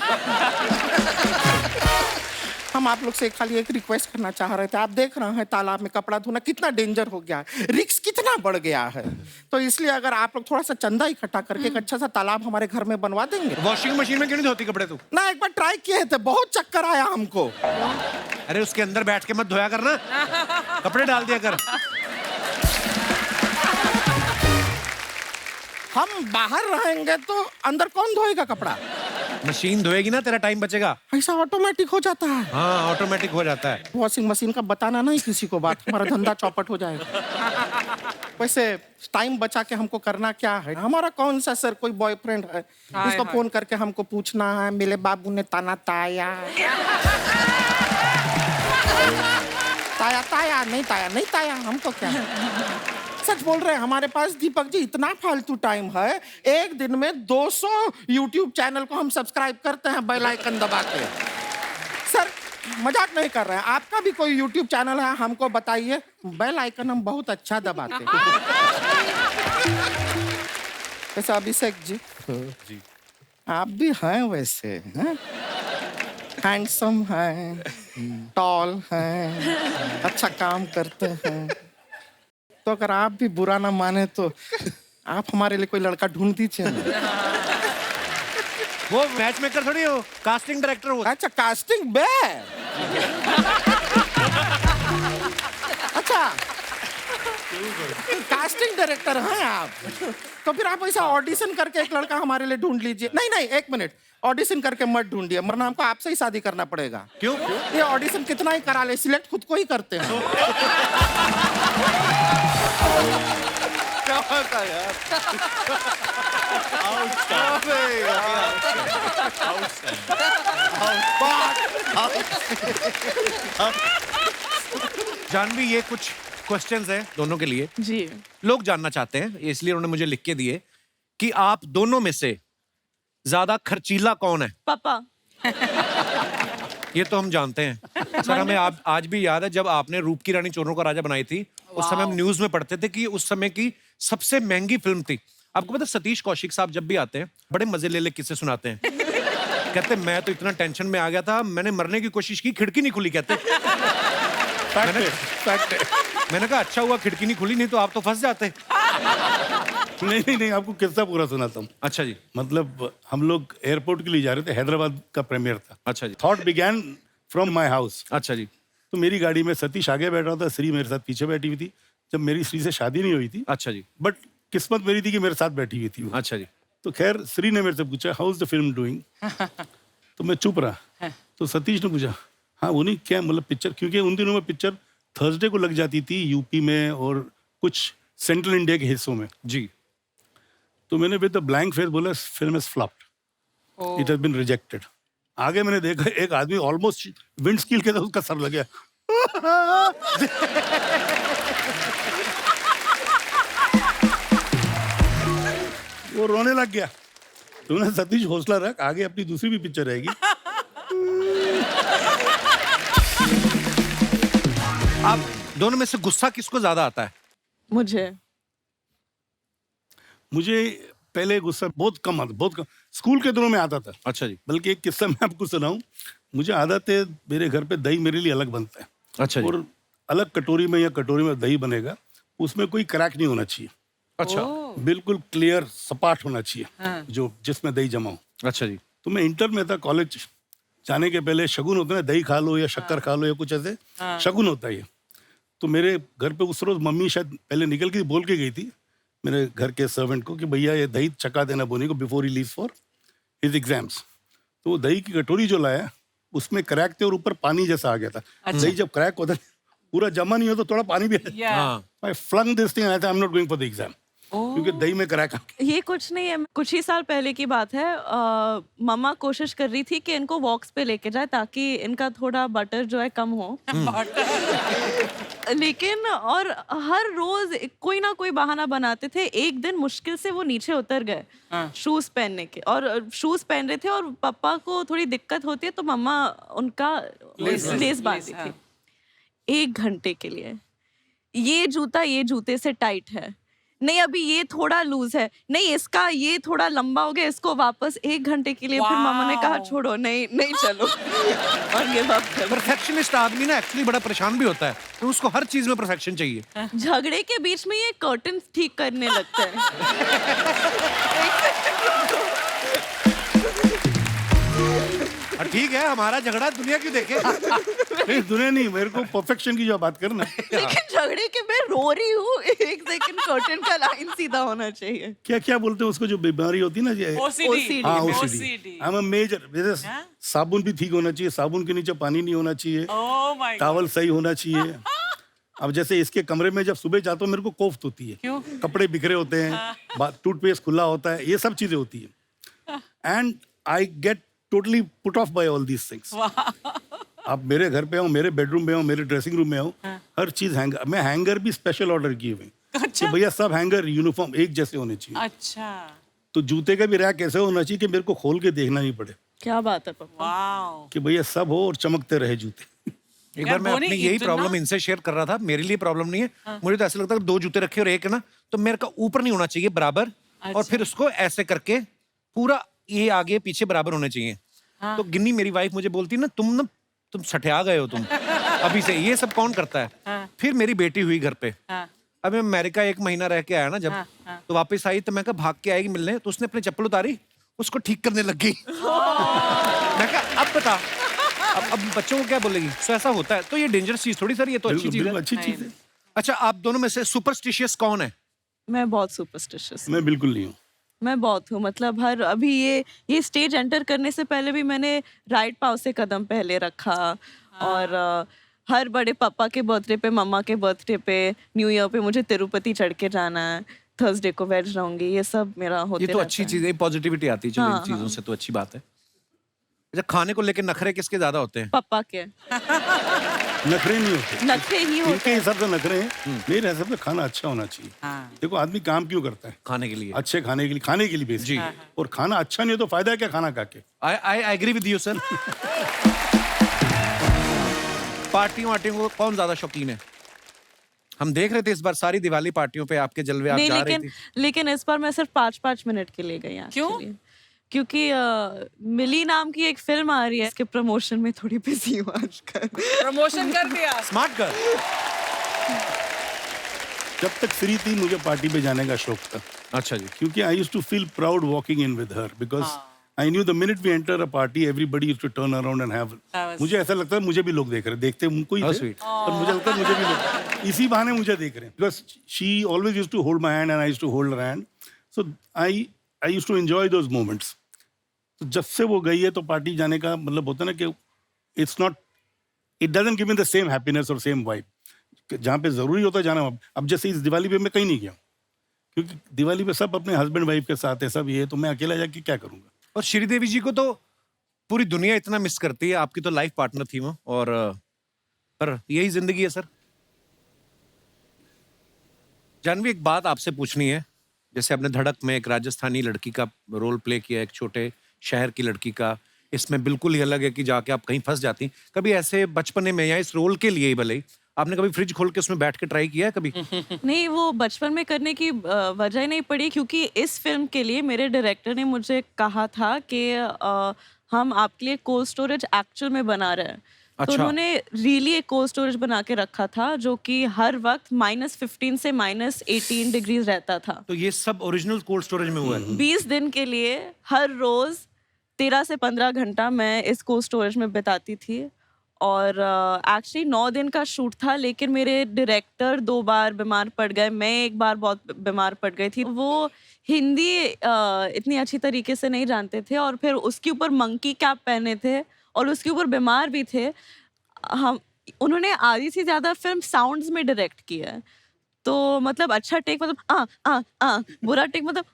हम आप लोग से खाली एक रिक्वेस्ट करना चाह रहे थे। आप देख रहे हैं तालाब में कपड़ा धोना कितना डेंजर हो गया है, रिस्क कितना बढ़ गया है। तो इसलिए अगर आप लोग थोड़ा सा चंदा इकट्ठा करके एक अच्छा सा तालाब हमारे घर में बनवा देंगे। वॉशिंग मशीन में क्यों नहीं धोती कपड़े तू? ना एक बार ट्राई किए थे, बहुत चक्कर आया हमको। अरे उसके अंदर बैठ के मत धोया करना, कपड़े डाल दिया कर। हम बाहर रहेंगे तो अंदर कौन धोएगा कपड़ा? मशीन धोएगी ना, तेरा टाइम बचेगा। ऐसा ऑटोमेटिक हो जाता है। हाँ ऑटोमेटिक हो जाता है। वॉशिंग मशीन का बताना नहीं किसी को बात, हमारा धंधा चौपट हो जाएगा। वैसे टाइम बचा के हमको करना क्या है? हमारा कौन सा सर कोई बॉयफ्रेंड है जिसको फोन करके हमको पूछना है मेरे बाबू ने ताना ताया ताया ताया नहीं ताया नहीं ताया, हमको क्या है? सच बोल रहे हैं, हमारे पास दीपक जी इतना फालतू टाइम है, एक दिन में 200 YouTube चैनल को हम सब्सक्राइब करते हैं बेल आइकन दबा के। सर मजाक नहीं कर रहे हैं, आपका भी कोई YouTube चैनल है हमको बताइए, बेल आइकन हम बहुत अच्छा दबाते हैं। वैसे अभिषेक जी आप भी हैं वैसे हैं, हैंडसम हैं, टॉल हैं, अच्छा काम करते हैं, तो अगर आप भी बुरा ना माने तो आप हमारे लिए कोई लड़का ढूंढ दीजिए ना। वो मैच मेकर थोड़ी हो, कास्टिंग डायरेक्टर हो। अच्छा कास्टिंग बे, अच्छा कास्टिंग डायरेक्टर हैं आप, तो फिर आप ऐसा ऑडिशन करके एक लड़का हमारे लिए ढूंढ लीजिए। नहीं नहीं, एक मिनट, ऑडिशन करके मत ढूंढिए, वरना हमको आपसे ही शादी करना पड़ेगा। क्यों? ये ऑडिशन कितना ही करा ले, सिलेक्ट खुद को ही करते हैं। जानवी, ये कुछ क्वेश्चंस हैं दोनों के लिए। जी। लोग जानना चाहते हैं, इसलिए उन्होंने मुझे लिख के दिए कि आप दोनों में से ज्यादा खर्चीला कौन है? पापा। ये तो हम जानते हैं सर, हमें आज भी याद है जब आपने रूप की रानी चोरों का राजा बनाई थी, उस समय हम न्यूज में पढ़ते थे कि उस समय की सबसे महंगी फिल्म थी। आपको पता, सतीश कौशिक साहब जब भी आते हैं बड़े मजे ले किस्से सुनाते हैं। कहते मैं तो इतना टेंशन में आ गया था, मैंने मरने की कोशिश की, खिड़की नहीं खुली। कहते मैंने कहा अच्छा हुआ खिड़की नहीं खुली, नहीं तो आप तो फंस जाते। नहीं, आपको किस्सा पूरा सुनाता हूँ। अच्छा जी। मतलब हम लोग एयरपोर्ट के लिए जा रहे थे, हैदराबाद का प्रीमियर था। अच्छा जी। Thought began from my house. अच्छा जी। तो मेरी गाड़ी में सतीश आगे बैठा था, श्री मेरे साथ पीछे बैठी हुई थी। जब मेरी श्री से शादी नहीं हुई थी। अच्छा जी। बट किस्मत मेरी थी कि मेरे साथ बैठी हुई थी वो। अच्छा जी। तो खैर श्री ने मेरे से पूछा how is the film doing, तो मैं चुप रहा। तो सतीश ने पूछा हाँ वो नहीं क्या, मतलब पिक्चर, क्योंकि उन दिनों में पिक्चर थर्सडे को लग जाती थी यूपी में और कुछ सेंट्रल इंडिया के हिस्सों में जी। तो मैंने विद द ब्लैंक फेस बोला film is flopped, it has been rejected. आगे मैंने देखा एक आदमी ऑलमोस्ट विंड स्कील के साथ उसका सर लग गया। वो रोने लग गया। तुमने सतीश हौसला रख, आगे अपनी दूसरी भी पिक्चर रहेगी। आप दोनों में से गुस्सा किसको ज्यादा आता है? मुझे पहले गुस्सा बहुत कम आता, बहुत कम। स्कूल के दिनों में आता था। अच्छा जी। बल्कि एक किस्सा मैं आपको सुनाऊं, मुझे आदत है मेरे घर पे दही मेरे लिए अलग बनता है। अच्छा जी। और अलग कटोरी में या कटोरी में दही बनेगा, उसमें कोई क्रैक नहीं होना चाहिए। अच्छा। बिल्कुल क्लियर सपाट होना चाहिए जो जिसमें दही जमा हो। अच्छा जी। तो मैं इंटर में था, कॉलेज जाने के पहले शगुन होता है, दही खा लो या शक्कर खा लो या कुछ ऐसे शगुन होता है ये। तो मेरे घर पे उस रोज मम्मी शायद पहले निकल के बोल के गई थी मेरे घर के सर्वेंट को कि भैया ये दही चका देना बोनी को before he leaves for his exams. तो वो दही की कटोरी जो लाया उसमें क्रैक थे और ऊपर पानी जैसा आ गया था। दही जब क्रैक होता है पूरा जमा नहीं हो तो थोड़ा पानी भी I flung this thing, I am not going for the exam, क्योंकि दही में क्रैक आ गया। ये कुछ नहीं है, कुछ ही साल पहले की बात है। मम्मा कोशिश कर रही थी कि इनको वॉक्स पे लेके जाए ताकि इनका थोड़ा बटर जो है कम हो। लेकिन और हर रोज कोई ना कोई बहाना बनाते थे। एक दिन मुश्किल से वो नीचे उतर गए शूज पहनने के, और शूज पहन रहे थे और पापा को थोड़ी दिक्कत होती है तो मम्मा उनका लेस बांधती थी 1 घंटे के लिए। ये जूता ये जूते से टाइट है, नहीं अभी ये थोड़ा लूज है, नहीं इसका ये थोड़ा लंबा हो गया, इसको वापस 1 घंटे के लिए। फिर मामा ने कहा छोड़ो, नहीं चलो। और ये बात परफेक्शनिस्ट आदमी ना एक्चुअली बड़ा परेशान भी होता है, तो उसको हर चीज में परफेक्शन चाहिए। झगड़े के बीच में ये कर्टन ठीक करने लगते हैं। ठीक है, हमारा झगड़ा दुनिया क्यों देखे? नहीं दुनिया नहीं, मेरे को परफेक्शन की जो बात करना। लेकिन झगड़े के मैं रो रही हूँ, 1 सेकंड कर्टन का लाइन सीधा होना चाहिए। क्या बोलते हैं उसको जो बीमारी होती है ना, OCD। हाँ OCD। आई एम मेजर, जैसे साबुन भी ठीक होना चाहिए, साबुन के नीचे पानी नहीं होना चाहिए, टॉवल सही होना चाहिए। अब जैसे इसके कमरे में जब सुबह जाता हूँ मेरे को कोफ्त होती है, क्यों? कपड़े बिखरे होते हैं, टूथपेस्ट खुला होता है, ये सब चीजें होती है। And I get totally put off by all these things. आप मेरे घर पे आओ, मेरे बेडरूम में आओ, मेरे ड्रेसिंग रूम में आओ, हर चीज हैंगर, मैं हैंगर भी स्पेशल ऑर्डर किए हुए। अच्छा। तो भैया सब हैंगर यूनिफॉर्म एक जैसे होने चाहिए। अच्छा। तो जूते का भी रैक ऐसा होना चाहिए कि मेरे को खोल के देखना नहीं पड़े। क्या बात है पापा? वाओ। कि भैया सब हो और चमकते रहे जूते। एक बार मैं अपनी यही प्रॉब्लम इनसे शेयर कर रहा था। मेरे लिए प्रॉब्लम नहीं है, मुझे तो ऐसा लगता है 2 जूते रखे और एक है ना, तो मेरे का ऊपर नहीं होना चाहिए बराबर और फिर उसको ऐसे करके पूरा ये आगे पीछे बराबर होने चाहिए। तो गिन्नी मेरी वाइफ मुझे बोलती ना तुम सठिया गए हो तुम अभी से, ये सब कौन करता है। फिर मेरी बेटी हुई घर पे, अब मैं अमेरिका 1 महीना रह के आया ना जब, तो वापस आई तो मैं कहा भाग के आएगी मिलने, तो उसने अपनी चप्पल उतारी, उसको ठीक करने लग गई। मैं कहा अब बता, अब बच्चों को क्या बोलेगी। सो ऐसा होता है, तो ये डेंजरस चीज थोड़ी सर, ये तो अच्छी चीज है। अच्छी चीज है। अच्छा, आप दोनों में से सुपरस्टिशियस कौन है? मैं बहुत सुपरस्टिशियस। मैं बिल्कुल नहीं हूँ। मैं बहुत हूँ, मतलब हर अभी ये स्टेज एंटर करने से पहले भी मैंने राइट पाँव से कदम पहले रखा, और हर बड़े पापा के बर्थडे पे, मम्मा के बर्थडे पे, न्यू ईयर पे मुझे तिरुपति चढ़ के जाना है, थर्सडे को वेज रहूंगी, ये सब मेरा होते ये तो अच्छी चीज है, पॉजिटिविटी आती है, चलो इन चीजों से तो अच्छी बात है। अच्छा, खाने को लेकर नखरे किसके ज्यादा होते हैं? पापा के। नखरे नहीं होते, नखरे ही होते इनके हिसाब से नखरे हैं। मेरे हिसाब से खाना अच्छा होना चाहिए। देखो आदमी काम क्यों करता है? खाने के लिए, अच्छे खाने के लिए बेसिक। और खाना अच्छा नहीं हो तो फायदा है क्या खाना खा के? I agree with you sir. पार्टियों को कौन ज्यादा शौकीन है? हम देख रहे थे इस बार सारी दिवाली पार्टियों पे आपके जलवे, आप जा रही थी। लेकिन इस बार मैं सिर्फ 5-5 मिनट के लिए गई। क्यों? क्योंकि मिली नाम की एक फिल्म आ रही है, इसके प्रमोशन में थोड़ी बिजी हूँ आजकल। प्रमोशन कर दिया। Smart girl. जब तक फ्री थी मुझे पार्टी पे जाने का शौक था। अच्छा जी। क्योंकि I used to feel proud walking in with her, because I knew the minute we enter a party everybody used to turn around and have. मुझे ऐसा लगता है मुझे भी लोग देख रहे, देखते उनको ही थे, पर मुझे लगता है मुझे भी लोग इसी बहाने मुझे देख रहे हैं, because she always used to hold my hand and I used to hold her hand, so I used to enjoy those moments. तो जब से वो गई है तो पार्टी जाने का मतलब होता है ना कि it doesn't give me the same happiness और सेम वाइब। जहाँ पे जरूरी होता है जाना, अब जैसे इस दिवाली पे मैं कहीं नहीं गया, क्योंकि दिवाली पे सब अपने हस्बैंड वाइफ के साथ है, सब ये, तो मैं अकेला जाके क्या करूंगा। और श्रीदेवी जी को तो पूरी दुनिया इतना मिस करती है, आपकी तो लाइफ पार्टनर थी वो, और पर यही जिंदगी है सर। जानवी, एक बात आपसे पूछनी है। जैसे आपने धड़क में एक राजस्थानी लड़की का रोल प्ले किया, एक छोटे शहर की लड़की का, इसमें बिल्कुल ही अलग है कि जाके आप कहीं फंस जाती। कभी ऐसे बचपने में या इस रोल के लिए ही भले ही आपने कभी फ्रिज खोल के उसमें बैठ के ट्राई किया है कभी? नहीं, वो बचपन में करने की वजह नहीं पड़ी, क्योंकि इस फिल्म के लिए मेरे डायरेक्टर ने मुझे कहा था कि हम आपके लिए कोल्ड स्टोरेज एक्चुअल में बना रहे हैं। तो उन्होंने रियली एक कोल्ड स्टोरेज बना के रखा था, जो कि हर वक्त -15 से -18 डिग्रीज रहता था। तो ये सब ओरिजिनल कोल्ड स्टोरेज में हुआ है? 20 दिन के लिए हर रोज 13 से 15 घंटा मैं इस कोल्ड स्टोरेज में बिताती थी। और एक्चुअली 9 दिन का शूट था, लेकिन मेरे डायरेक्टर 2 बार बीमार पड़ गए, मैं एक बार बहुत बीमार पड़ गई थी। वो हिंदी इतनी अच्छी तरीके से नहीं जानते थे, और फिर उसके ऊपर मंकी कैप पहने थे, और उसके ऊपर बीमार भी थे। उन्होंने आधी से ज्यादा फिल्म साउंड्स में डायरेक्ट किया है। तो मतलब अच्छा टेक मतलब बुरा टेक मतलब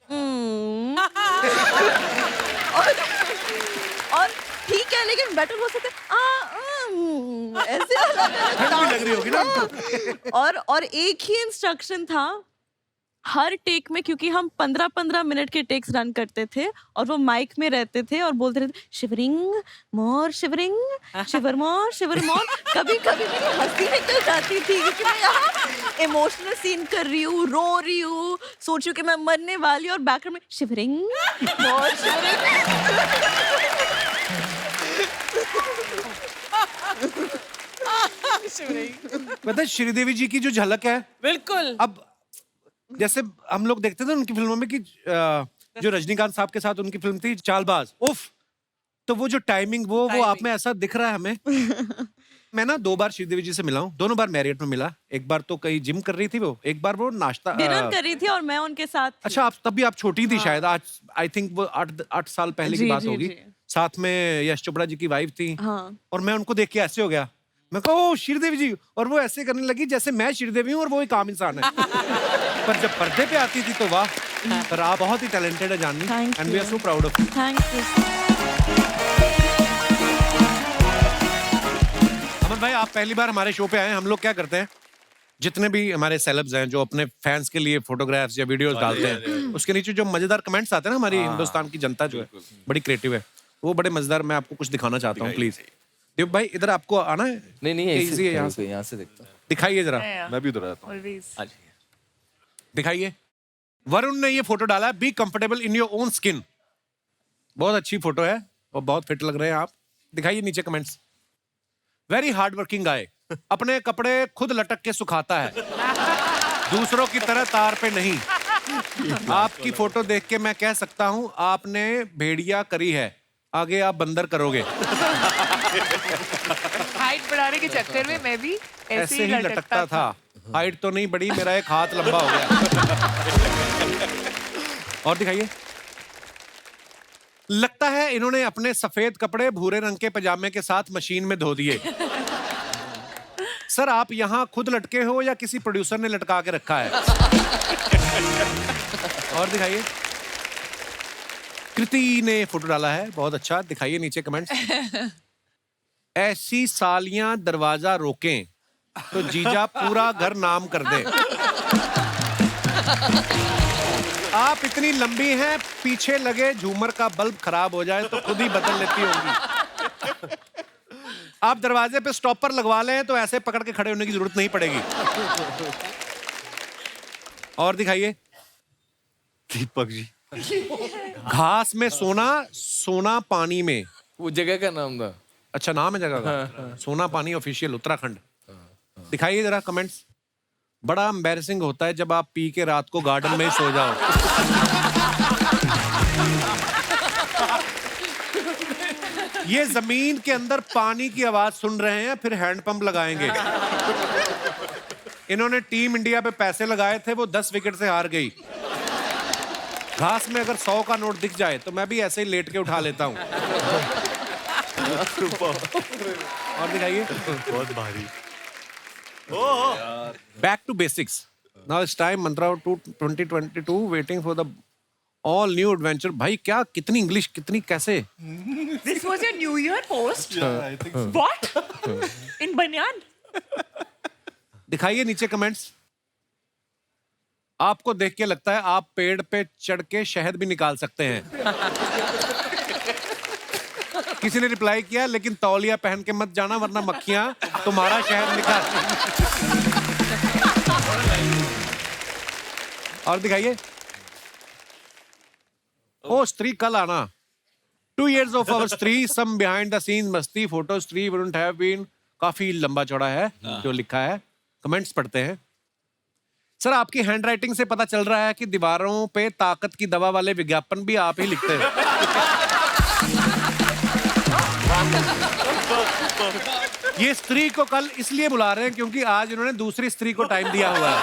और ठीक है, लेकिन बेटर हो सकते ऐसे लग रही होगी ना। और एक ही इंस्ट्रक्शन था हर टेक में, क्योंकि हम 15-15 मिनट के टेक्स रन करते थे, और वो माइक में रहते थे और बोलते रहते शिवरिंग मोर, शिवरिंग शिवर मोर, शिवर मोर। कभी कभी मेरी हंसी निकल जाती थी, क्योंकि मैं यहाँ इमोशनल सीन कर रही हूँ, रो रही हूँ, सोच रही हूँ कि मैं मरने वाली, और बैकग्राउंड में शिवरिंग मोर, शिवरिंग। पता है श्रीदेवी जी की जो झलक है, बिल्कुल, अब जैसे हम लोग देखते थे उनकी फिल्मों में कि जो रजनीकांत साहब के साथ उनकी फिल्म थी चालबाज, उफ, तो वो जो टाइमिंग वो आप में ऐसा दिख रहा है हमें। मैं ना 2 बार श्रीदेवी जी से मिला हूँ, दोनों बार मैरियट में मिला। एक बार तो कहीं जिम कर रही थी वो, एक बार वो नाश्ता डिनर कर रही थी और मैं उनके साथ थी। अच्छा, तब भी आप छोटी थी शायद, आज आई थिंक वो 8 साल पहले की बात होगी। साथ में यश चोपड़ा जी की वाइफ थी, और मैं उनको देख के ऐसे हो गया, मैं कहा ओ श्रीदेवी जी, और वो ऐसे करने लगी जैसे मैं श्रीदेवी हूँ और वो एक आम इंसान है। पर जब पर्दे पे आती थी तो वाह, पर आप बहुत ही टैलेंटेड है Janhvi, and we are so proud of you. Thank you. Aman भाई, आप पहली बार हमारे शो पे आए। हम लोग क्या करते हैं, जितने भी हमारे सेलेब्स हैं जो अपने फैंस के लिए फोटोग्राफ्स या वीडियोस डालते हैं, उसके नीचे जो मजेदार कमेंट्स आते हैं ना, हमारी हिंदुस्तान की जनता जो है बड़ी क्रिएटिव है, वो बड़े मजेदार। मैं आपको कुछ दिखाना चाहता हूँ, प्लीज। देव भाई, इधर आपको आना है? नहीं, इजी है, यहाँ से देखता हूँ। दिखाइए जरा। मैं भी उधर आता हूँ। दिखाइए। वरुण ने ये फोटो डाला, be comfortable in your own skin. बहुत अच्छी फोटो है और बहुत फिट लग रहे हैं आप। दिखाइए नीचे कमेंट्स। वेरी हार्ड वर्किंग गाय, अपने कपड़े खुद लटक के सुखाता है, दूसरों की तरह तार पे नहीं। आपकी फोटो देख के मैं कह सकता हूं आपने भेड़िया करी है, आगे आप बंदर करोगे। हाइट बढ़ाने के चक्कर में मैं भी ऐसे ही लटकता था। हाइट तो नहीं बढ़ी, मेरा एक हाथ लंबा हो गया। और दिखाइए। लगता है इन्होंने अपने सफेद कपड़े भूरे रंग के पजामे के साथ मशीन में धो दिए। सर आप यहाँ खुद लटके हो या किसी प्रोड्यूसर ने लटका के रखा है? और दिखाइए। कृति ने फोटो डाला है, बहुत अच्छा। दिखाइए नीचे कमेंट्स। ऐसी सालियां दरवाजा रोकें तो जीजा पूरा घर नाम कर दे। आप इतनी लंबी हैं, पीछे लगे झूमर का बल्ब खराब हो जाए तो खुद ही बदल लेती होंगी। आप दरवाजे पे स्टॉपर लगवा लें तो ऐसे पकड़ के खड़े होने की जरूरत नहीं पड़ेगी। और दिखाइए। दीपक जी। घास में सोना, सोना पानी में। वो जगह का नाम था। अच्छा नाम है जगह का। सोना पानी ऑफिशियल उत्तराखंड। दिखाइए जरा कमेंट्स। बड़ा एम्बैरेसिंग होता है जब आप पी के रात को गार्डन में ही सो जाओ। ये जमीन के अंदर पानी की आवाज सुन रहे हैं, फिर हैंडपंप लगाएंगे। इन्होंने टीम इंडिया पे पैसे लगाए थे, वो 10 विकेट से हार गई। घास में अगर 100 का नोट दिख जाए तो मैं भी ऐसे ही लेट के उठा लेता हूँ। और दिखाइए। बहुत भारी। Back to basics. Now it's time Mantra 2022 waiting for the all new adventure. भाई क्या कितनी इंग्लिश, कितनी कैसे? This was your New Year post? Yeah, I think so. What? In banyan? दिखाइए नीचे कमेंट्स। आपको देख के लगता है आप पेड़ पे चढ़ के शहद भी निकाल सकते हैं। किसी ने रिप्लाई किया, लेकिन तौलिया पहन के मत जाना वरना मक्खियां तुम्हारा शहद निकाल। और दिखाइए। ओ स्त्री कल आना। 2 years of our स्त्री, some behind the scenes मस्ती फोटो स्त्री wouldn't have been। काफी लंबा चौड़ा है जो लिखा है। कमेंट्स पढ़ते हैं। सर आपकी हैंडराइटिंग से पता चल रहा है कि दीवारों पे ताकत की दवा वाले विज्ञापन भी आप ही लिखते हैं। ये स्त्री को कल इसलिए बुला रहे हैं क्योंकि आज इन्होंने दूसरी स्त्री को टाइम दिया हुआ है।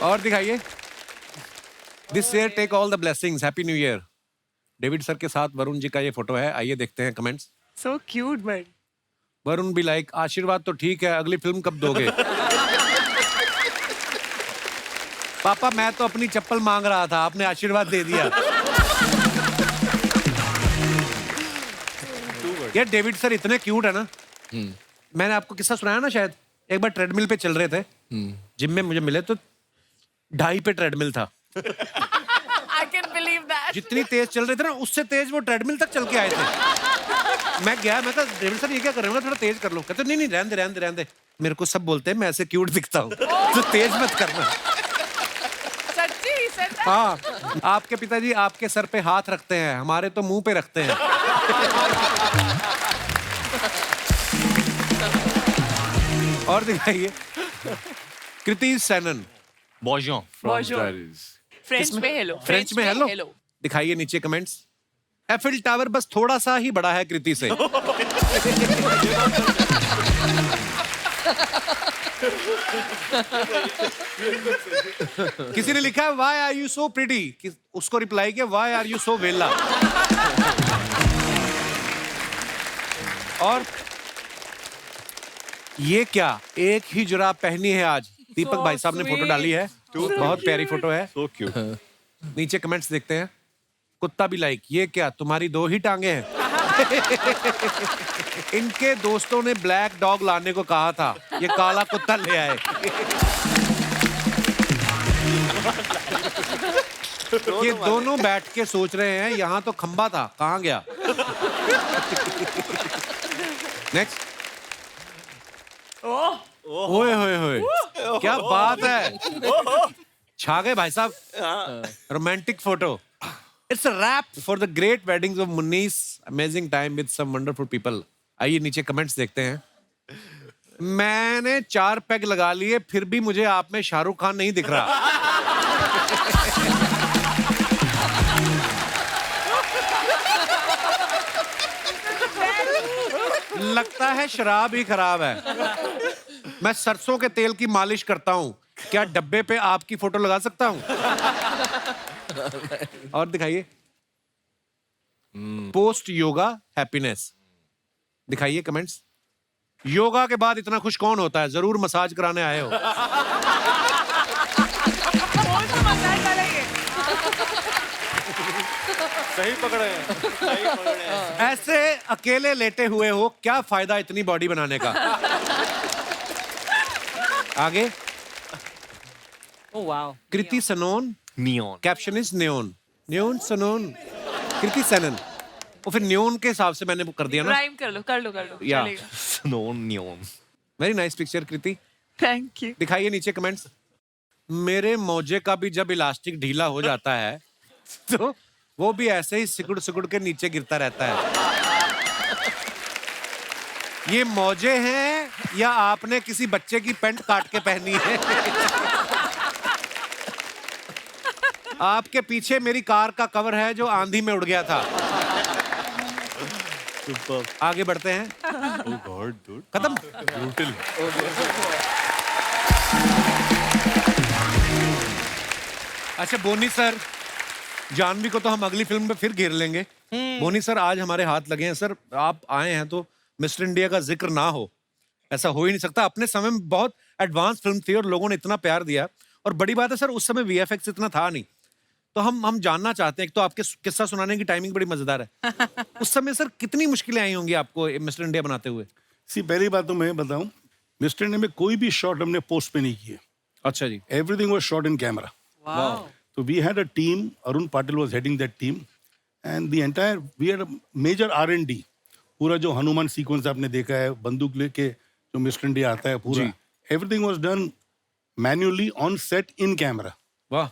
और दिखाइए। This year take all the blessings, happy new year. David sir के साथ वरुण जी का ये फोटो है, आइए देखते हैं comments. So cute, man. Varun भी लाइक, आशीर्वाद तो ठीक है, अगली फिल्म कब दोगे? पापा मैं तो अपनी चप्पल मांग रहा था, आपने आशीर्वाद दे दिया। यार डेविड सर इतने क्यूट है ना। मैंने आपको किस्सा सुनाया ना शायद, एक बार ट्रेडमिल पे चल रहे थे, जिम में मुझे मिले तो 2.5 पे ट्रेडमिल था। I can believe that. जितनी तेज चल रहे थे ना उससे तेज वो ट्रेडमिल तक चल के आए थे। मैं गया, मैं कहा डेविड सर ये क्या कर रहे हो, थोड़ा तेज कर लो। कहते नहीं नहीं रहने दे रहने दे रहने दे। मेरे को सब बोलते हैं मैं ऐसे क्यूट दिखता हूँ तो तेज मत करना। सच्ची सच। हाँ आपके पिताजी आपके सर पे हाथ रखते हैं, हमारे तो मुंह पे रखते हैं। और दिखाइए। Kriti Sanon. Bonjour. Bonjour. French में हेलो। फ्रेंच में हेलो। दिखाइए नीचे कमेंट्स। एफिल टावर बस थोड़ा सा ही बड़ा है कृति से। किसी ने लिखा why are you so pretty, उसको रिप्लाई किया व्हाई आर यू सो वेला। और ये क्या, एक ही जुराब पहनी है आज। दीपक भाई साहब ने फोटो डाली है, बहुत प्यारी फोटो है। So cute. नीचे कमेंट्स देखते हैं। कुत्ता भी लाइक, ये क्या तुम्हारी 2 ही टांगे हैं? इनके दोस्तों ने ब्लैक डॉग लाने को कहा था, ये काला कुत्ता ले आए। ये दोनों बैठ के सोच रहे हैं यहाँ तो खंबा था, कहाँ गया? नेक्स्ट। ओए होए होए। क्या बात है, छा गए भाई साहब। Romantic photo. It's a wrap for the great weddings of Munnes. Amazing time with some wonderful people. आइए नीचे कमेंट्स देखते हैं। मैंने 4 पैग लगा लिए, फिर भी मुझे आप में शाहरुख खान नहीं दिख रहा। लगता है शराब ही खराब है। मैं सरसों के तेल की मालिश करता हूँ, क्या डब्बे पे आपकी फोटो लगा सकता हूँ? और दिखाइए। Post yoga happiness. दिखाइए कमेंट्स। योगा के बाद इतना खुश कौन होता है? जरूर मसाज कराने आए हो। सही पकड़े हैं, सही पकड़े हैं। ऐसे अकेले लेटे हुए हो, क्या फायदा इतनी बॉडी बनाने का? आगे। Oh wow. Kriti Sanon. Neon. Caption is neon. Neon Sanon. Kriti Sanon. और फिर नियोन के हिसाब से मैंने वो कर दिया ना। राइम कर लो या। चलेगा। Sanon neon. Very nice picture Kriti. Thank you. दिखाइए नीचे कमेंट्स। मेरे मौजे का भी जब इलास्टिक ढीला हो जाता है तो वो भी ऐसे ही सिकुड़ सिकुड़ के नीचे गिरता रहता है। ये मौजे हैं या आपने किसी बच्चे की पैंट काट के पहनी है? आपके पीछे मेरी कार का कवर है जो आंधी में उड़ गया था। आगे बढ़ते हैं। Oh God, dude. खत्म। Brutal. अच्छा बोनी सर, जानवी को तो हम अगली फिल्म में फिर घेर लेंगे। बोनी सर आज हमारे हाथ लगे हैं। सर आप आए हैं तो मिस्टर इंडिया का जिक्र ना हो, ऐसा हो ही नहीं सकता। अपने समय में बहुत एडवांस फिल्म थी और लोगों ने इतना प्यार दिया। और बड़ी बात है सर, उस समय वीएफएक्स इतना था नहीं। तो हम जानना चाहते हैं, एक तो आपके किस्सा सुनाने की टाइमिंग बड़ी मजेदार है। उस समय सर कितनी मुश्किलें आई होंगी आपको मिस्टर इंडिया बनाते हुए? पहली बात तो मैं बताऊं, मिस्टर इंडिया में कोई भी शॉट हमने पोस्ट पे नहीं किए। अच्छा जी। Everything was shot in camera. Wow. So we had a team. Arun Patil was heading that team, and the entire we had a major R&D. पूरा जो हनुमान सीक्वेंस आपने देखा है, बंदूक लेके जो मिस्टर इंडिया आता है पूरा, everything was done manually on set in camera. वाह।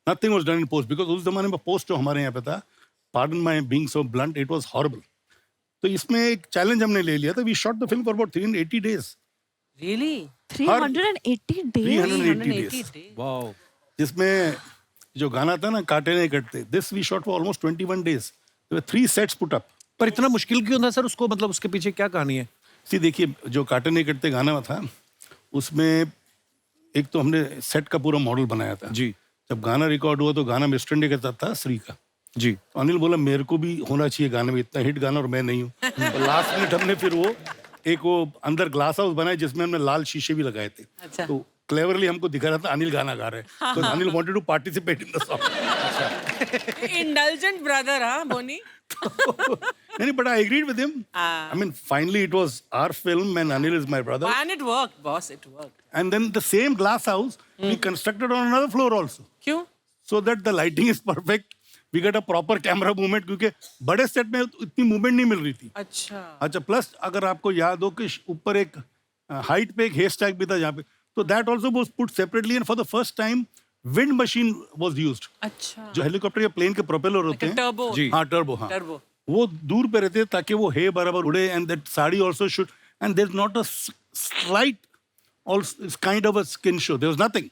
Nothing was done in post because उस जमाने में पोस्ट जो हमारे यहाँ पे था, pardon my being so blunt, it was horrible. तो इसमें एक चैलेंज हमने ले लिया था. We shot the film for about 380 days. Really? 380 days. 380 days. वाह। जिसमें जो गाना था ना, काटे नहीं कटते, this we shot for almost 21 days. There were 3 sets put up. पर इतना मुश्किल क्यों था सर उसको? मतलब उसके पीछे क्या कहानी है? देखिए, जो काटे नहीं कटते गाना था, उसमें एक तो हमने सेट का पूरा मॉडल बनाया था जी। जब गाना रिकॉर्ड हुआ तो गाना मिस्टर इंडिया के साथ था, श्री का जी। तो अनिल बोला मेरे को भी होना चाहिए गाने में, इतना हिट गाना और मैं नहीं हूँ। तो लास्ट मिनट हमने फिर वो अंदर ग्लास हाउस बनाया जिसमें हमने लाल शीशे भी लगाए थे। अच्छा। तो क्लेवरली हमको दिखा रहा था अनिल गाना गा रहे हैं, तो Anil wanted to participate in the song. Indulgent brother, हाँ बोनी? नहीं, but I agreed with him. I mean, finally it was our film and Anil is my brother. And it worked, boss. It worked. And then the same glass house we constructed on another floor also, क्यों? so that the lighting is perfect. We get a proper camera movement क्योंकि बड़े set में इतनी movement नहीं मिल रही थी। अच्छा, plus अगर आपको याद हो कि ऊपर एक हाइट पे एक हेयर स्टैक भी था जहाँ पे, तो that also was put separately and for the first time wind machine was used. अच्छा। जो हेलीकॉप्टर या प्लेन के प्रोपेलर होते हैं, टर्बो। हाँ टर्बो, हाँ टर्बो। वो दूर पे रहते हैं ताकि वो हे बराबर उड़े, and that sari also should, and there is not a slight also kind of a skin show. There was nothing.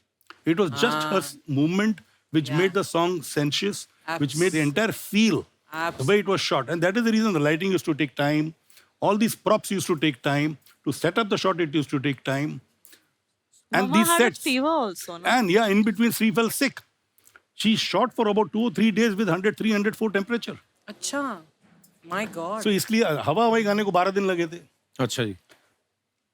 It was just her movement which made the song sensuous, which made the entire feel the way it was shot. And that is the reason the lighting used to take time. All these props used to take time. To set up the shot, it used to take time. And Mama these had a sets. fever also, no? And yeah, in between, Sri fell sick. She shot for about 2 or 3 days with 103, 104 temperature. अच्छा। My God. So इसलिए हवा हवाई गाने को 12 दिन लगे थे। अच्छा जी।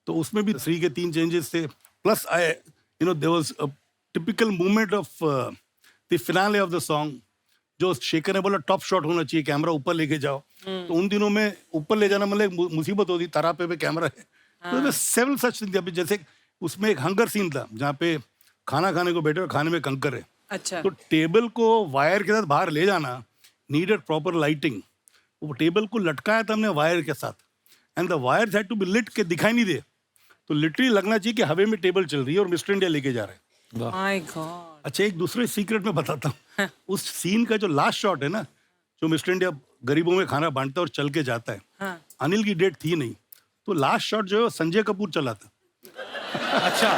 तो उसमें भी श्री के 3 चेंजेस थे, plus there was a typical movement of the finale of the song, जो शेखर ने बोला टॉप शॉट होना चाहिए, कैमरा ऊपर लेके जाओ। तो उन दिनों में ऊपर ले जाना मतलब एक मुसीबत होती, तरापे पे कैमरा है। तो सेवरल सच थिंग्स। अभी जैसे उसमें एक हंगर सीन था जहाँ पे खाना खाने को बैठे और खाने में कंकर है। अच्छा। तो टेबल को वायर के साथ बाहर ले जाना नीडेड प्रॉपर लाइटिंग। वो टेबल को लटकाया था हमने वायर के साथ, and the wire had to be lit के दिखाई नहीं दे। तो लिटरली लगना चाहिए कि हवा में टेबल चल रही है और मिस्टर इंडिया लेके जा रहे हैं। My God. अच्छा, एक दूसरे सीक्रेट में बताता हूँ। उस सीन का जो लास्ट शॉट है ना, जो मिस्टर इंडिया गरीबों में खाना बांटता है और चल के जाता है, अनिल की डेट थी नहीं, तो लास्ट शॉट जो है वो संजय कपूर चला था। अच्छा।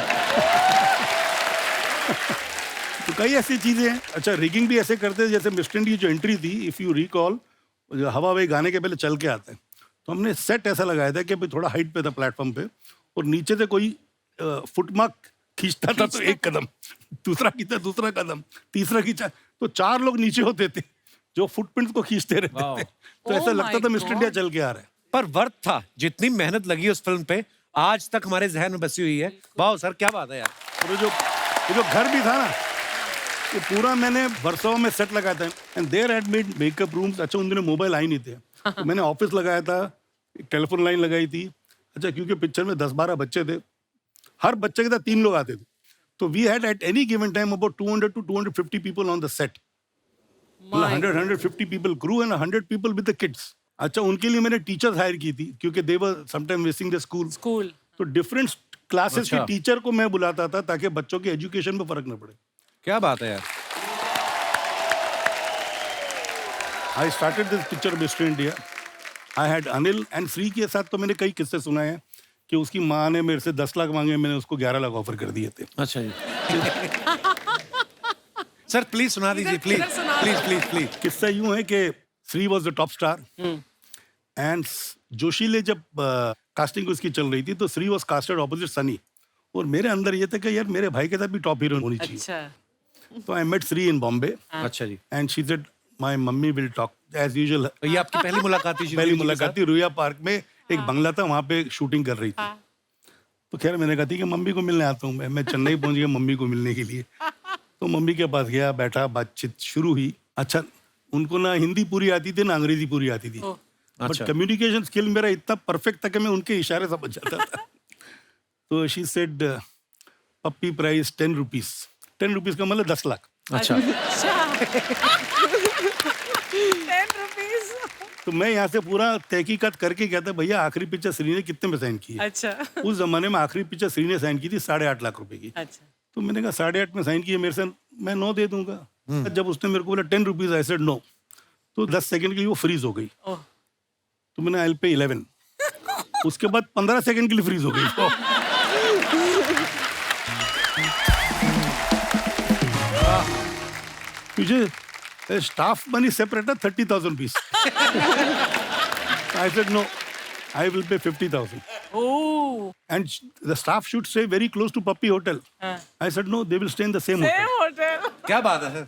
तो कई ऐसी चीजें हैं। अच्छा, रिगिंग भी ऐसे करते हैं, जैसे मिस्टर इंडिया की जो एंट्री थी, इफ यू रिकॉल, जो हवा वही गाने के पहले चल के आता है, तो हमने सेट ऐसा लगाया था कि थोड़ा हाइट पे था प्लेटफॉर्म पे, और नीचे से कोई फुटमार्क खींचता था तो एक कदम, दूसरा खींचा दूसरा कदम, तीसरा खींचा, तो 4 लोग नीचे होते थे जो फुटप्रिंट्स को खींचते रहते थे। तो ऐसा लगता था मिस्टर इंडिया चल के आ रहा है। पर वर्थ था, जितनी मेहनत लगी उस फिल्म पे आज तक हमारे जहन में बसी हुई है। वाह सर, क्या बात है यार। और वो जो घर भी था ना, वो पूरा मैंने वर्सोवा में सेट लगाया था, and there had made makeup rooms. अच्छा, उन दिनों मोबाइल आई नहीं थे, तो मैंने ऑफिस लगाया था, टेलीफोन लाइन लगाई थी। अच्छा, क्योंकि पिक्चर में 10-12 बच्चे थे, हर बच्चे के साथ 3 लोग आते थे, तो we had at any given time about 200 to 250 people on the set. 100-150 people crew and 100 people with the kids. अच्छा, उनके लिए मैंने टीचर्स हायर की थी, क्योंकि they were sometime missing the school. तो डिफरेंट क्लासेस के टीचर को मैं बुलाता था ताकि बच्चों के एजुकेशन में फर्क न पड़े। क्या बात है यार। I started this picture mister India. I had Anil and Shri के साथ तो मैंने कई किस्से सुनाए हैं कि उसकी माँ ने मेरे से 10 लाख मांगे, मैंने उसको 11 लाख ऑफर कर दिए थे। अच्छा जी। सर प्लीज सुना दीजिए, प्लीज प्लीज प्लीज प्लीज। किस्सा यूं है कि Shri was the top star, and जोशीले जब कास्टिंग उसकी चल रही थी, तो Shri was casted opposite Sunny, और मेरे अंदर ये था कि यार मेरे भाई के साथ भी टॉप हीरोइन होनी चाहिए। अच्छा। तो I met Sri in Bombay, अच्छा जी। And she said my mummy will talk as usual. तो ये आपकी पहली मुलाकात थी? पहली मुलाकात थी, रुया पार्क में एक बंगला था, वहाँ पे शूटिंग कर रही थी। तो खैर मैंने कहा थी कि मम्मी को मिलने आता हूँ मैं चेन्नई पहुंच गया मम्मी को मिलने के लिए। तो मम्मी के पास गया, बैठा, बातचीत शुरू हुई। अच्छा, उनको ना हिंदी पूरी आती थी ना अंग्रेजी पूरी आती थी, बट कम्युनिकेशन स्किल मेरा इतना परफेक्ट था कि मैं उनके इशारे समझ जाता था। तो she said puppy price 10 rupees. 10 rupees का मतलब 10 लाख। अच्छा। 10 रुपीज। तो मैं यहाँ से पूरा तहकीकात करके कहता, भैया आखिरी पिक्चर श्री ने कितने में साइन की है? अच्छा। उस जमाने में आखिरी पिक्चर श्री ने साइन की थी 8.5 लाख रुपए की। अच्छा। तो मैंने कहा 8.5 में साइन की है, मेरे से मैं 9 दे दूंगा। जब उसने मेरे को बोला 10 रुपीज, आई सेड नो, तो 10 सेकंड के लिए वो फ्रीज हो गई। तो मैंने आई विल पे 11। उसके बाद 15 सेकंड के लिए फ्रीज हो गई। तुझे स्टाफ मनी सेपरेट है 30,000 rupees. I said no, I will pay 50,000. Oh. And the staff should stay very close to Puppy Hotel. I said no, they will stay in the same hotel. Same hotel. क्या बात है sir.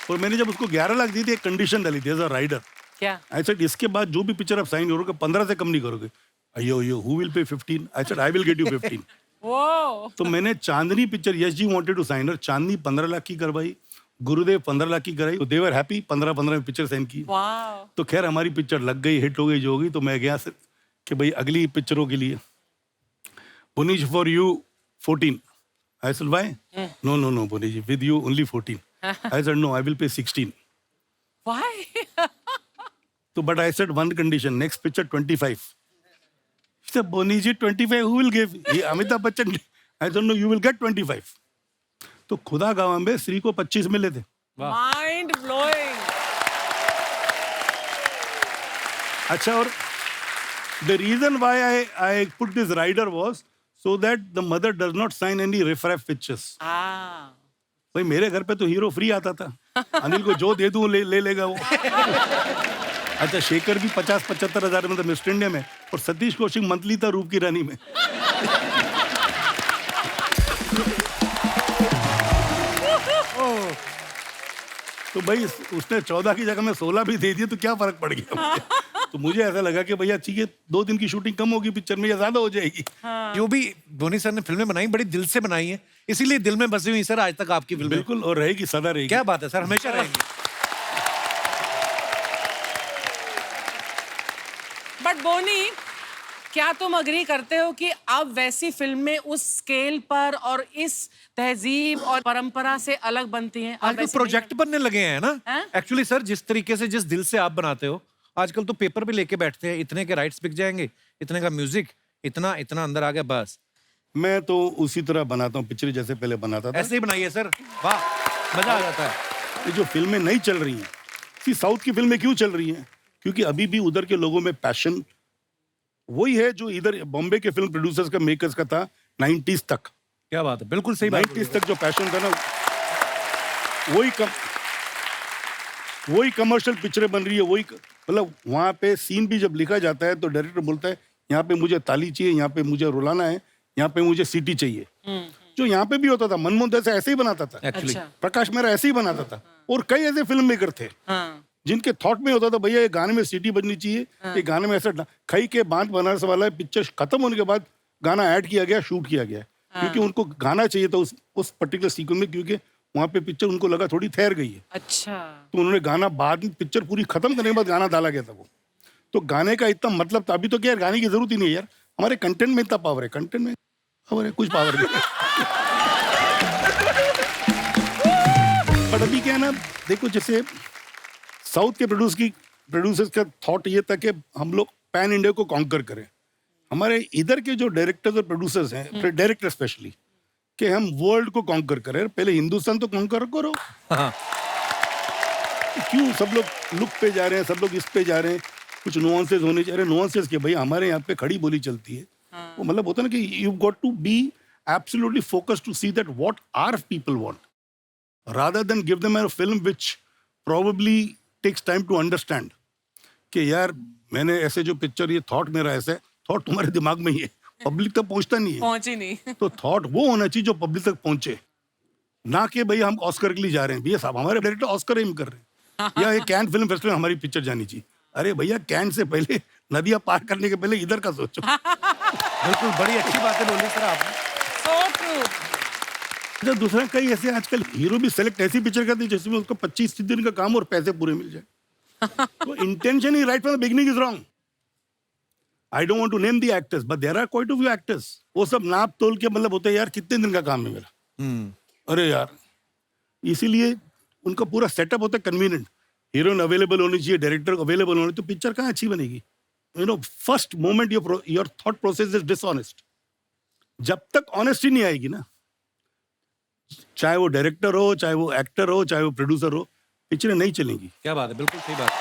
और मैंने जब उसको 11 लाख दी थी, एक condition डाली थी एज अ राइडर। क्या? I said इसके बाद जो भी पिक्चर आप साइन करोगे 15 से कम नहीं करोगे। अयो who will pay 15? I said I will get you 15. Whoa. तो मैंने चांदनी पिक्चर, यस जी wanted to sign, Chandni 15 lakh की करवाई, गुरुदेव 15 लाख की कराई, तो देवर हैप्पी, 15-15 में पिक्चर साइन की। Wow. तो खैर हमारी पिक्चर लग गई, हिट हो गई, जो होगी। तो मैं गया से कि भाई अगली पिक्चरों के लिए Puneesh for you 14। I said why? No no no Puneesh, with you only 14। I said no, I will pay 16। Why? तो but I said one condition, next picture 25। Puneesh ji 25 who will give? ये Amitabh Bachchan. I said no, you will get 25। तो खुदा गवाह में श्री को 25 मिले थे। Mind blowing. अच्छा, और the reason why I put this rider was so that the mother does not sign any riff-raff pictures. Ah. भाई मेरे घर पे तो हीरो फ्री आता था, अनिल को जो दे दूं ले लेगा वो। अच्छा, शेखर भी 50-75 हजार में था मिस्टर इंडिया में, और सतीश कौशिक मंथली था रूप की रानी में। तो भाई उसने 14 की जगह में 16 भी दे दिए, तो क्या फर्क पड़ गया मुझे? तो मुझे ऐसा लगा कि भैया ठीक है, 2 दिन की शूटिंग कम होगी पिक्चर में या ज्यादा हो जाएगी। जो भी धोनी सर ने फिल्में बनाई बड़ी दिल से बनाई है, इसीलिए दिल में बसी हुई सर आज तक आपकी फिल्में। बिल्कुल, और रहेगी, सदा रहेगी। क्या बात है सर, हमेशा रहेगी। बट बोनी, क्या तुम अग्री करते हो कि अब वैसी फिल्में उस स्केल पर और इस तहजीब और परंपरा से अलग बनती हैं? आजकल प्रोजेक्ट बनने लगे हैं ना हैं? एक्चुअली सर, जिस तरीके से जिस दिल से आप बनाते हो, आजकल तो पेपर भी लेके बैठते हैं, इतने के राइट्स बिक जाएंगे, इतने का म्यूजिक, इतना इतना अंदर आ गया बस। मैं तो उसी तरह बनाता हूँ पिक्चर जैसे पहले बनाता था। ऐसे ही बनाइए सर, वाह मजा आ जाता है। ये जो फिल्में नहीं चल रही हैं, साउथ की फिल्में क्यों चल रही हैं? क्योंकि अभी भी उधर के लोगों में पैशन वही है जो इधर बॉम्बे के फिल्म प्रोड्यूसर्स का, मेकर्स का था 90s तक। क्या बात है, बिल्कुल सही बात। 90s तक जो पैशन था ना, वही कमर्शियल पिक्चरें बन रही है, वही मतलब वहाँ पे सीन भी जब लिखा जाता है तो डायरेक्टर बोलता है यहाँ पे मुझे ताली चाहिए, यहाँ पे मुझे रुलाना है, यहाँ पे मुझे सीटी चाहिए। जो यहाँ पे भी होता था, मनमोहन दास ऐसे ही बनाता था एक्चुअली, प्रकाश मेहरा ऐसे ही बनाता था, और कई ऐसे फिल्म मेकर थे जिनके थॉट में होता था भैया ये गाने में सीटी बजनी चाहिए, ये गाने में ऐसा खई के बांध बनारस वाला पिक्चर खत्म होने के बाद गाना ऐड किया गया, शूट किया गया, क्योंकि उनको गाना चाहिए था उस पर्टिकुलर सीक्वेंस में, क्योंकि वहाँ पे पिक्चर उनको लगा थोड़ी ठहर गई है। अच्छा, तो उन्होंने गाना बाद में पिक्चर पूरी खत्म करने के बाद गाना डाला गया था वो। तो गाने का इतना मतलब था। अभी तो क्या यार, गाने की जरूरत ही नहीं है यार, हमारे कंटेंट में इतना पावर है, कंटेंट में पावर है, कुछ पावर नहीं। बट अभी क्या है ना, देखो जैसे साउथ के प्रोड्यूसर्स का थॉट ये था कि हम लोग पैन इंडिया को कॉन्कर करें। हमारे इधर के जो डायरेक्टर्स और प्रोड्यूसर्स हैं, डायरेक्टर स्पेशली, कि हम वर्ल्ड को कॉन्कर करें। पहले हिंदुस्तान तो कॉन्कर करो। हाँ। क्यों सब लोग लुक पे जा रहे हैं, सब लोग इस पे जा रहे हैं, कुछ नुआंसेस होने चाहिए। नुआंसेस के भाई हमारे यहाँ पे खड़ी बोली चलती है। वो मतलब होता है ना कि you got to be absolutely focused to see that what are people want, rather than give them a film which probably takes time to understand कि यार मैंने ऐसे जो पिक्चर, ये थॉट मेरा ऐसा है, थॉट तुम्हारे दिमाग में ही है, पब्लिक तक पहुंचता नहीं है। पहुंची नहीं। तो थॉट वो होना चाहिए जो पब्लिक तक पहुंचे, ना कि भाई हम ऑस्कर के लिए जा रहे हैं। भैया साहब हमारे डायरेक्टर ऑस्कर एम कर रहे हैं, या ये कैन फिल्म फेस्टिवल हमारी पिक्चर जानी चाहिए। अरे भैया कैन से पहले, नदियां पार करने के पहले इधर का सोचो। बिल्कुल, बड़ी अच्छी बातें बोली सर आपने। So true. अच्छा, दूसरा कई ऐसे आजकल हीरो भी सेलेक्ट ऐसी पिक्चर करते हैं जिसमें उसको 25 दिन का काम और पैसे पूरे मिल जाए। तो इंटेंशन ही right from the beginning is wrong. I don't want to name the actors, but there are quite a few actors, वो सब नाप तोल के मतलब होते हैं यार कितने दिन का काम है मेरा। अरे यार, इसीलिए उनका पूरा सेटअप होता है कन्वीनियंट। हीरोइन अवेलेबल होनी चाहिए, डायरेक्टर अवेलेबल होनी, तो पिक्चर कहाँ अच्छी बनेगी? You know, first moment your thought process is dishonest. जब तक ऑनेस्टी नहीं आएगी ना, चाहे वो डायरेक्टर हो, चाहे वो एक्टर हो, चाहे वो प्रोड्यूसर हो, पिक्चरें नहीं चलेंगी। क्या बात है, बिल्कुल सही बात।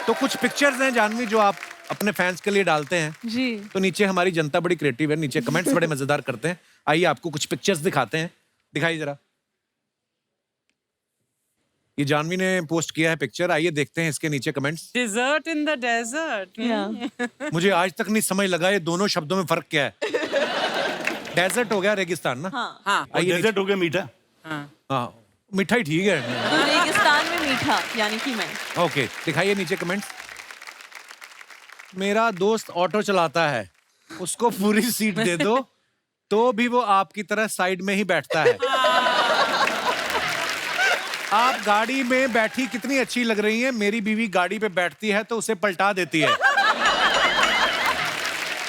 तो कुछ पिक्चर्स हैं जानवी जो आप अपने फैंस के लिए डालते हैं जी। तो नीचे हमारी जनता बड़ी क्रिएटिव है, नीचे कमेंट्स बड़े मजेदार करते हैं। आइए आपको कुछ पिक्चर्स दिखाते हैं, दिखाइए जरा। ये जानवी ने पोस्ट किया है पिक्चर, आइए देखते हैं इसके नीचे comments. Dessert in the desert. मुझे आज तक नहीं समझ लगा ये दोनों शब्दों में फर्क क्या है। डेजर्ट हो गया रेगिस्तान ना। हाँ। आइए डेजर्ट हो गया मीठा। हाँ, मीठा ही ठीक है। रेगिस्तान में मीठा, यानी कि मैं। ओके, दिखाइए नीचे कमेंट्स। मेरा दोस्त ऑटो चलाता है, उसको पूरी सीट दे दो तो भी वो आपकी तरह साइड में ही बैठता है। आप गाड़ी में बैठी कितनी अच्छी लग रही हैं, मेरी बीवी गाड़ी पे बैठती है तो उसे पलटा देती है।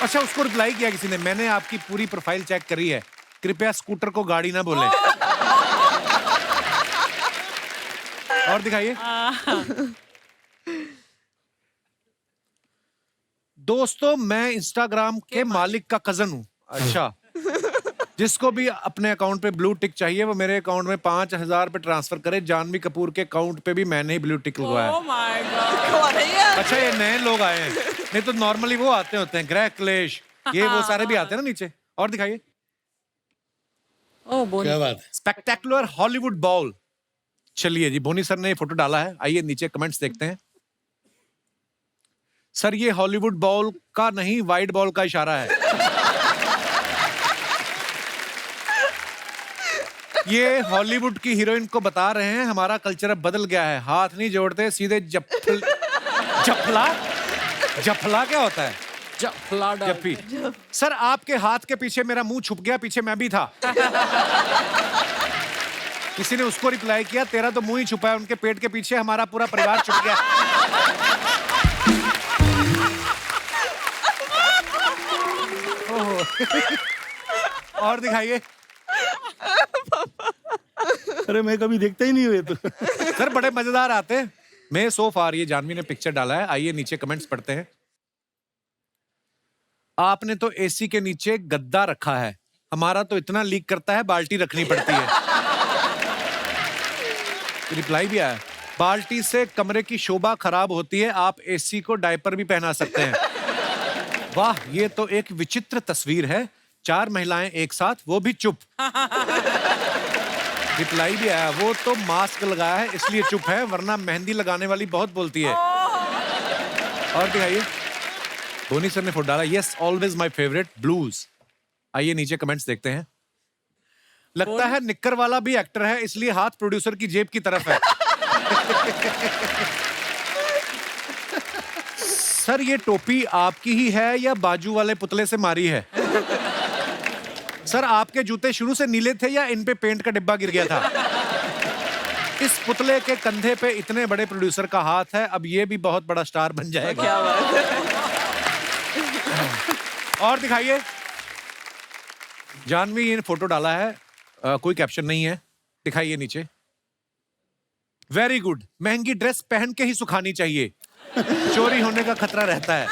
अच्छा, उसको रिप्लाई किया किसी ने, मैंने आपकी पूरी प्रोफाइल चेक करी है, कृपया स्कूटर को गाड़ी ना बोले। और दिखाइए। दोस्तों, मैं इंस्टाग्राम के मालिक का कजन हूँ। अच्छा, जिसको भी अपने अकाउंट पे ब्लू टिक चाहिए वो मेरे अकाउंट में 5000 पे ट्रांसफर करे। जानवी कपूर के अकाउंट पे भी मैंने ही ब्लू टिक लगवाया। Oh my God. अच्छा, ये नए लोग आए हैं, नहीं तो नॉर्मली वो आते होते हैं, ग्रह क्लेश, ये वो सारे भी आते हैं ना नीचे। और दिखाइए। क्या बात है। Spectacular Hollywood ball. चलिए जी, बोनी सर ने ये फोटो डाला है, आइए नीचे कमेंट्स देखते हैं। सर, ये हॉलीवुड बॉल का नहीं, वाइड बॉल का इशारा है। ये हॉलीवुड की हीरोइन को बता रहे हैं हमारा कल्चर अब बदल गया है, हाथ नहीं जोड़ते, सीधे जफला क्या होता है? जप्पी। सर, आपके हाथ के पीछे मेरा मुंह छुप गया, पीछे मैं भी था। किसी ने उसको रिप्लाई किया, तेरा तो मुंह ही छुपा है, उनके पेट के पीछे हमारा पूरा परिवार छुप गया। और दिखाइए। अरे मैं कभी देखता ही नहीं हुए तो। सर, बड़े मजेदार आते हैं, मैं सो फार ये जानवी ने पिक्चर डाला है, आइए नीचे कमेंट्स पढ़ते हैं। आपने तो एसी के नीचे गद्दा रखा है, हमारा तो इतना लीक करता है बाल्टी रखनी पड़ती है। रिप्लाई भी आया, बाल्टी से कमरे की शोभा खराब होती है, आप एसी को डायपर भी पहना सकते हैं। वाह, ये तो एक विचित्र तस्वीर है, 4 महिलाएं एक साथ, वो भी चुप। रिप्लाई भी आया, वो तो मास्क लगाया है इसलिए चुप है, वरना मेहंदी लगाने वाली बहुत बोलती है। और दिखाइए, धोनी सर ने फोटो डाला, yes always my favourite blues. आइए नीचे कमेंट्स देखते हैं। लगता है निक्कर वाला भी एक्टर है, इसलिए हाथ प्रोड्यूसर की जेब की तरफ है। सर ये टोपी आपकी ही है या बाजू वाले पुतले से मारी है? सर आपके जूते शुरू से नीले थे या इन पे पेंट का डिब्बा गिर गया था? इस पुतले के कंधे पे इतने बड़े प्रोड्यूसर का हाथ है, अब ये भी बहुत बड़ा स्टार बन जाएगा। क्या बात है। और दिखाइए, जानवी ये फोटो डाला है, कोई कैप्शन नहीं है, दिखाइए नीचे। वेरी गुड, महंगी ड्रेस पहन के ही सुखानी चाहिए, चोरी होने का खतरा रहता है।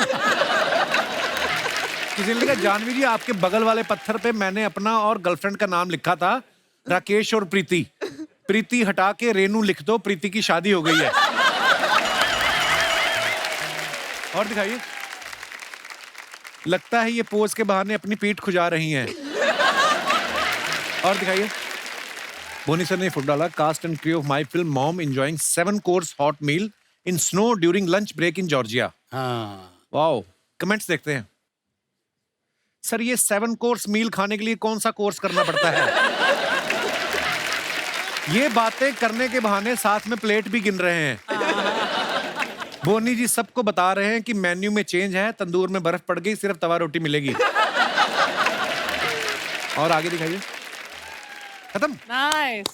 किसी ने लिखा, जानवी जी आपके बगल वाले पत्थर पे मैंने अपना और गर्लफ्रेंड का नाम लिखा था, राकेश और प्रीति। प्रीति हटा के रेनू लिख दो, प्रीति की शादी हो गई है। और दिखाइए, लगता है ये पोज के बहाने अपनी पीठ खुजा रही हैं। और दिखाइए, बोनी सर ने फोटो डाला, cast and crew of my film mom enjoying 7 course hot meal in snow during lunch break in Georgia. Wow, comments देखते हैं। सर ये 7 कोर्स मील खाने के लिए कौन सा कोर्स करना पड़ता है? ये बातें करने के बहाने साथ में प्लेट भी गिन रहे हैं। बोनी जी सबको बता रहे हैं कि मेन्यू में चेंज है, तंदूर में बर्फ पड़ गई, सिर्फ तवा रोटी मिलेगी। और आगे दिखाइए, खत्म। नाइस।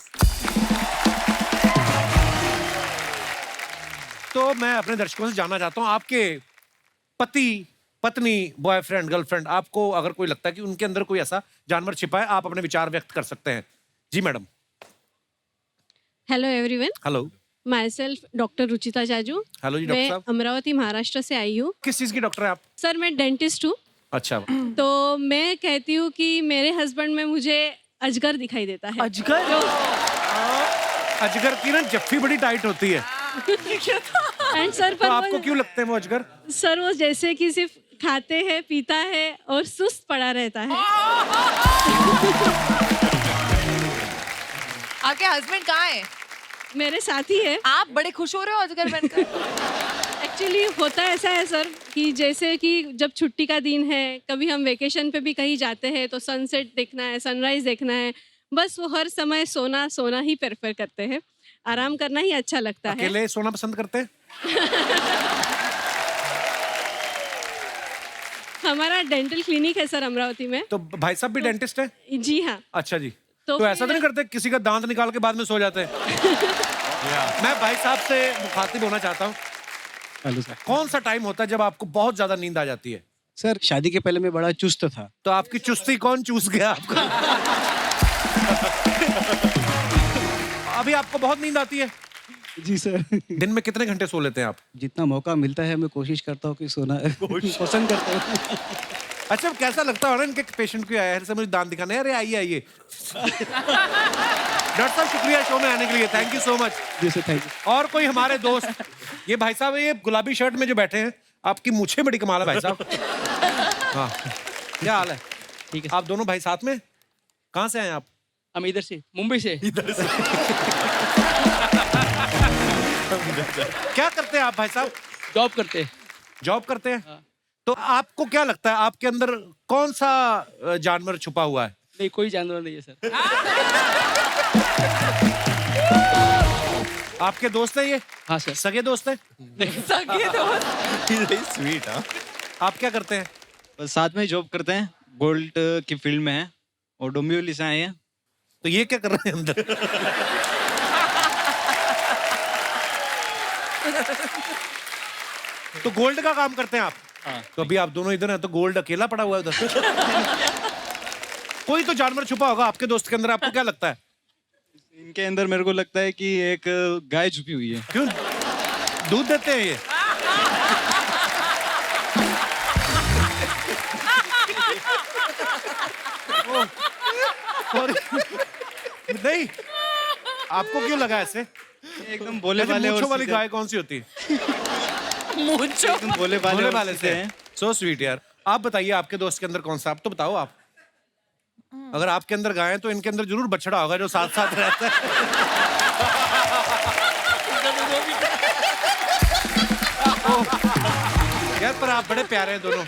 तो मैं अपने दर्शकों से जानना चाहता हूं, आपके पति, पत्नी, बॉयफ्रेंड, गर्लफ्रेंड, आपको अगर कोई लगता है कि उनके अंदर कोई ऐसा जानवर छिपा है, आप अपने विचार व्यक्त कर सकते हैं। जी madam. Hello everyone. Hello. Myself doctor Ruchita Jaju. Hello जी डॉक्टर मैं साहब। अमरावती महाराष्ट्र से आई हूँ। किस चीज की डॉक्टर है आप? सर मैं डेंटिस्ट हूँ। अच्छा। तो मैं कहती हूँ कि मेरे हस्बैंड में मुझे अजगर दिखाई देता है। अजगर? अजगर की ना जफ्फी बड़ी टाइट होती है। एंड सर तो आपको क्यों लगते हैं वो अजगर? सर वो जैसे कि सिर्फ खाते हैं, पीता है और सुस्त पड़ा रहता है। आपके हस्बैंड कहाँ है? मेरे साथ ही है। आप बड़े खुश हो रहे हो अजगर बनकर। एक्चुअली होता ऐसा है सर कि जैसे कि जब छुट्टी का दिन है, कभी हम वेकेशन पे भी कहीं जाते हैं तो सनसेट देखना है, सनराइज देखना है, बस वो हर समय सोना सोना ही प्रेफर करते हैं, आराम करना ही अच्छा लगता है। अकेले सोना पसंद करते हैं? हमारा डेंटल क्लिनिक है सर अमरावती में। तो भाई साहब भी डेंटिस्ट है? जी हाँ। अच्छा जी। तो तो ऐसा तो नहीं करते किसी का दांत निकाल के बाद में सो जाते हैं? मैं भाई साहब से मुखातिब होना चाहता हूँ। Hello sir. कौन सा टाइम होता है जब आपको बहुत ज्यादा नींद आ जाती है? सर शादी के पहले मैं बड़ा चुस्त था। तो आपकी चुस्ती कौन चूस गया आपको? अभी आपको बहुत नींद आती है? जी सर। दिन में कितने घंटे सो लेते हैं आप? जितना मौका मिलता है मैं कोशिश करता हूँ कि सोना पसंद करता हूँ। अच्छा, कैसा लगता है इनके पेशेंट को आया है मुझे दांत दिखाने? अरे आइए आइए। डॉक्टर साहब शुक्रिया शो में आने के लिए, थैंक यू सो मच। जी सर, थैंक यू। और कोई हमारे दोस्त, ये भाई साहब ये गुलाबी शर्ट में जो बैठे हैं, आपकी मूछें बड़ी कमाल है भाई साहब। हाँ, क्या हाल है? ठीक है। आप दोनों भाई साथ में? कहाँ से आए आप? हम इधर से, मुंबई से। इधर से। क्या करते हैं आप भाई साहब? जॉब करते हैं। जॉब करते हैं? हाँ। तो आपको क्या लगता है आपके अंदर कौन सा जानवर छुपा हुआ है? नहीं, कोई जानवर नहीं है सर। आपके दोस्त हैं ये? हाँ सर। सगे दोस्त हैं? सगे दोस्त। स्वीट। हाँ, आप क्या करते हैं? बस साथ में जॉब करते हैं, गोल्ड की फील्ड में है और डोंबिवली से आए हैं। तो ये क्या कर रहे हैं अंदर? तो गोल्ड का काम करते हैं आप? हाँ। तो अभी आप दोनों इधर हैं तो गोल्ड अकेला पड़ा हुआ है उधर। कोई तो जानवर छुपा होगा आपके दोस्त के अंदर, आपको क्या लगता है? इनके अंदर मेरे को लगता है कि एक गाय छुपी हुई है। क्यों? दूध देते हैं ये? नहीं, आपको क्यों लगा ऐसे? एकदम भोले ऐसे भाले और मूंछों वाली सीधे। गाय कौन सी होती है? मूंछों एकदम भोले भाले भोले और भाले सीधे से हैं। सो स्वीट यार। आप बताइए आपके दोस्त के अंदर कौन सा, आप तो बताओ आप। अगर आपके अंदर गाय है तो इनके अंदर जरूर बछड़ा होगा जो साथ साथ रहता है। यार पर आप बड़े प्यारे हैं दोनों।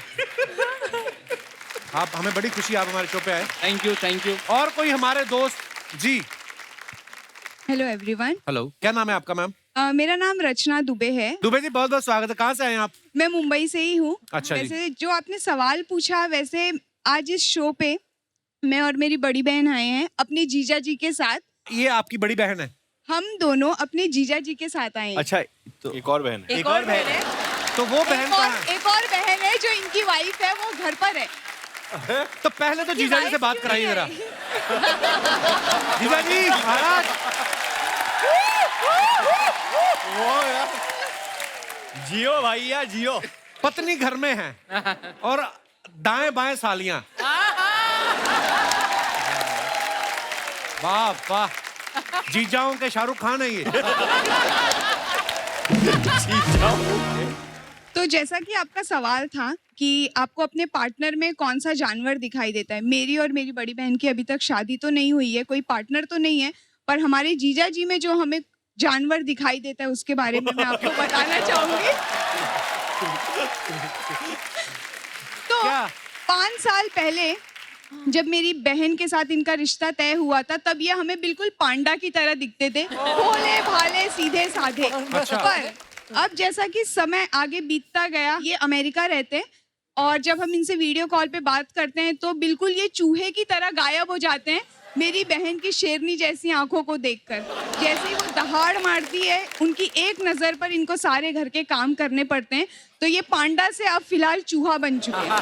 आप, हमें बड़ी खुशी आप हमारे शो पे आए। Thank you, thank you. और कोई हमारे दोस्त जी? Hello everyone. हेलो, क्या नाम है आपका मैम? मेरा नाम रचना दुबे है। दुबे जी बहुत बहुत स्वागत है। कहाँ से आए हैं आप? मैं मुंबई से ही हूँ। अच्छा जी। वैसे जो आपने सवाल पूछा, वैसे आज इस शो पे मैं और मेरी बड़ी बहन आए हैं अपने जीजा जी के साथ। ये आपकी बड़ी बहन है? हम दोनों अपने जीजा जी के साथ आए हैं। अच्छा, तो एक और बहन है। एक और बहन है। तो वो बहन एक कहाँ और, है? एक और बहन है जो इनकी वाइफ है, वो घर पर है। तो पहले तो जीजा जी से बात कराइए जरा। जीजा जी महाराज। जियो भैया जियो। पत्नी घर में है और दाएं बाएं सालियां। वाह वाह, जीजाओं के शाहरुख खान है ये। तो जैसा कि आपका सवाल था कि आपको अपने पार्टनर में कौन सा जानवर दिखाई देता है, मेरी और मेरी बड़ी बहन की अभी तक शादी तो नहीं हुई है, कोई पार्टनर तो नहीं है, पर हमारे जीजा जी में जो हमें जानवर दिखाई देता है उसके बारे में मैं आपको बताना चाहूंगी। तो 5 साल पहले जब मेरी बहन के साथ इनका रिश्ता तय हुआ था, तब ये हमें बिल्कुल पांडा की तरह दिखते थे, भोले भाले सीधे साधे। अच्छा। पर अब जैसा कि समय आगे बीतता गया, ये अमेरिका रहते हैं और जब हम इनसे वीडियो कॉल पे बात करते हैं तो बिल्कुल ये चूहे की तरह गायब हो जाते हैं मेरी बहन की शेरनी जैसी आंखों को देखकर। जैसे ही वो दहाड़ मारती है, उनकी एक नजर पर इनको सारे घर के काम करने पड़ते हैं, तो ये पांडा से अब फिलहाल चूहा बन चुके हैं।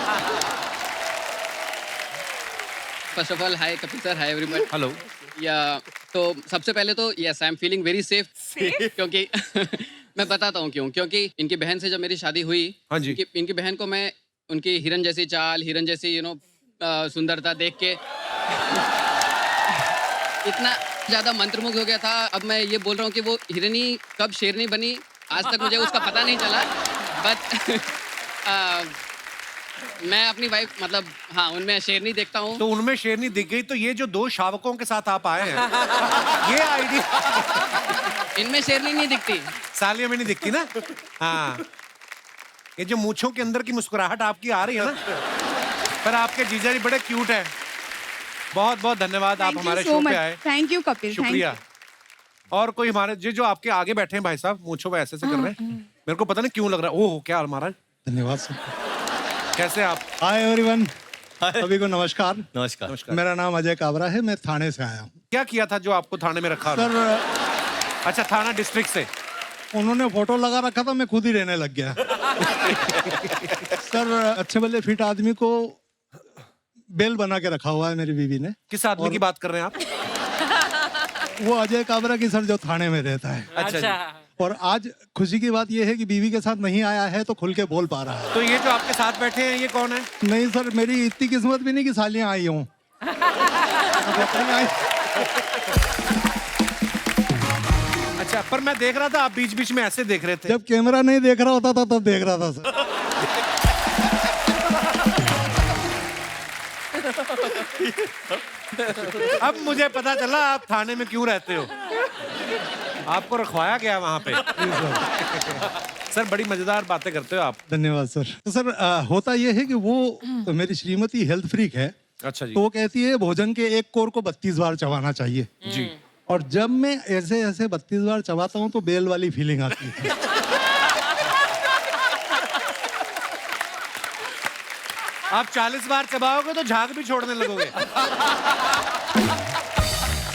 First of all hi Kapil sir, hi everyone. Hello. या तो सबसे पहले तो yes I am feeling very safe क्योंकि मैं बताता हूँ क्यों। क्योंकि इनकी बहन से जब मेरी शादी हुई, हाँ जी। इनकी बहन को मैं उनकी हिरन जैसी चाल, हिरन जैसी सुंदरता देख के इतना ज्यादा मंत्रमुग्ध हो गया था। अब मैं ये बोल रहा हूँ कि वो हिरनी कब शेरनी बनी आज तक मुझे उसका पता नहीं चला, बट मैं अपनी वाइफ मतलब हाँ उनमें शेरनी देखता हूँ। तो उनमें शेरनी दिख गई, तो ये जो 2 शावकों के साथ आप आए हैं, ये आइडिया। इनमें शेरनी नहीं दिखती, सालियों में नहीं दिखती ना। हाँ, ये जो मूंछों के अंदर की मुस्कुराहट आपकी आ रही है ना, पर आपके जीजा जी बड़े क्यूट हैं। बहुत बहुत धन्यवाद, आप हमारे शो पे आए। थैंक यू कपिल, शुक्रिया। और कोई हमारे जो आपके आगे बैठे हैं भाई साहब, मूंछों पे ऐसे कर रहे हैं, मेरे को पता नहीं क्यों लग रहा है। ओह क्या महाराज, धन्यवाद सर। कैसे आप? हाय एवरीवन, सभी को नमस्कार। नमस्कार। मेरा नाम अजय काबरा है, मैं थाने से आया हूँ। क्या किया था जो आपको थाने में रखा? सर अच्छा, थाना डिस्ट्रिक्ट से उन्होंने फोटो लगा रखा था, मैं खुद ही रहने लग गया। सर अच्छे भले फिट आदमी को बेल बना के रखा हुआ है मेरी बीवी ने। किस आदमी की बात कर रहे हैं आप? वो अजय काबरा की सर, जो थाने में रहता है। अच्छा जी। और आज खुशी की बात यह है कि बीवी के साथ नहीं आया है तो खुल के बोल पा रहा है। तो ये जो आपके साथ बैठे हैं ये कौन है? नहीं सर, मेरी इतनी किस्मत भी नहीं कि सालियां आई हूँ। अच्छा, पर मैं देख रहा था आप बीच बीच में ऐसे देख रहे थे। जब कैमरा नहीं देख रहा होता था तब देख रहा था सर। अब मुझे पता चला आप थाने में क्यों रहते हो। आपको रखवाया गया वहां पे। सर बड़ी मजेदार बातें करते हो आप। धन्यवाद सर। तो सर होता यह है कि वो मेरी श्रीमती हेल्थ फ्रीक है। अच्छा जी। तो वो कहती है भोजन के एक कोर को 32 बार चबाना चाहिए जी। और जब मैं ऐसे ऐसे 32 बार चबाता हूँ तो बेल वाली फीलिंग आती है। आप 40 बार चबाओगे तो झाग भी छोड़ने लगोगे।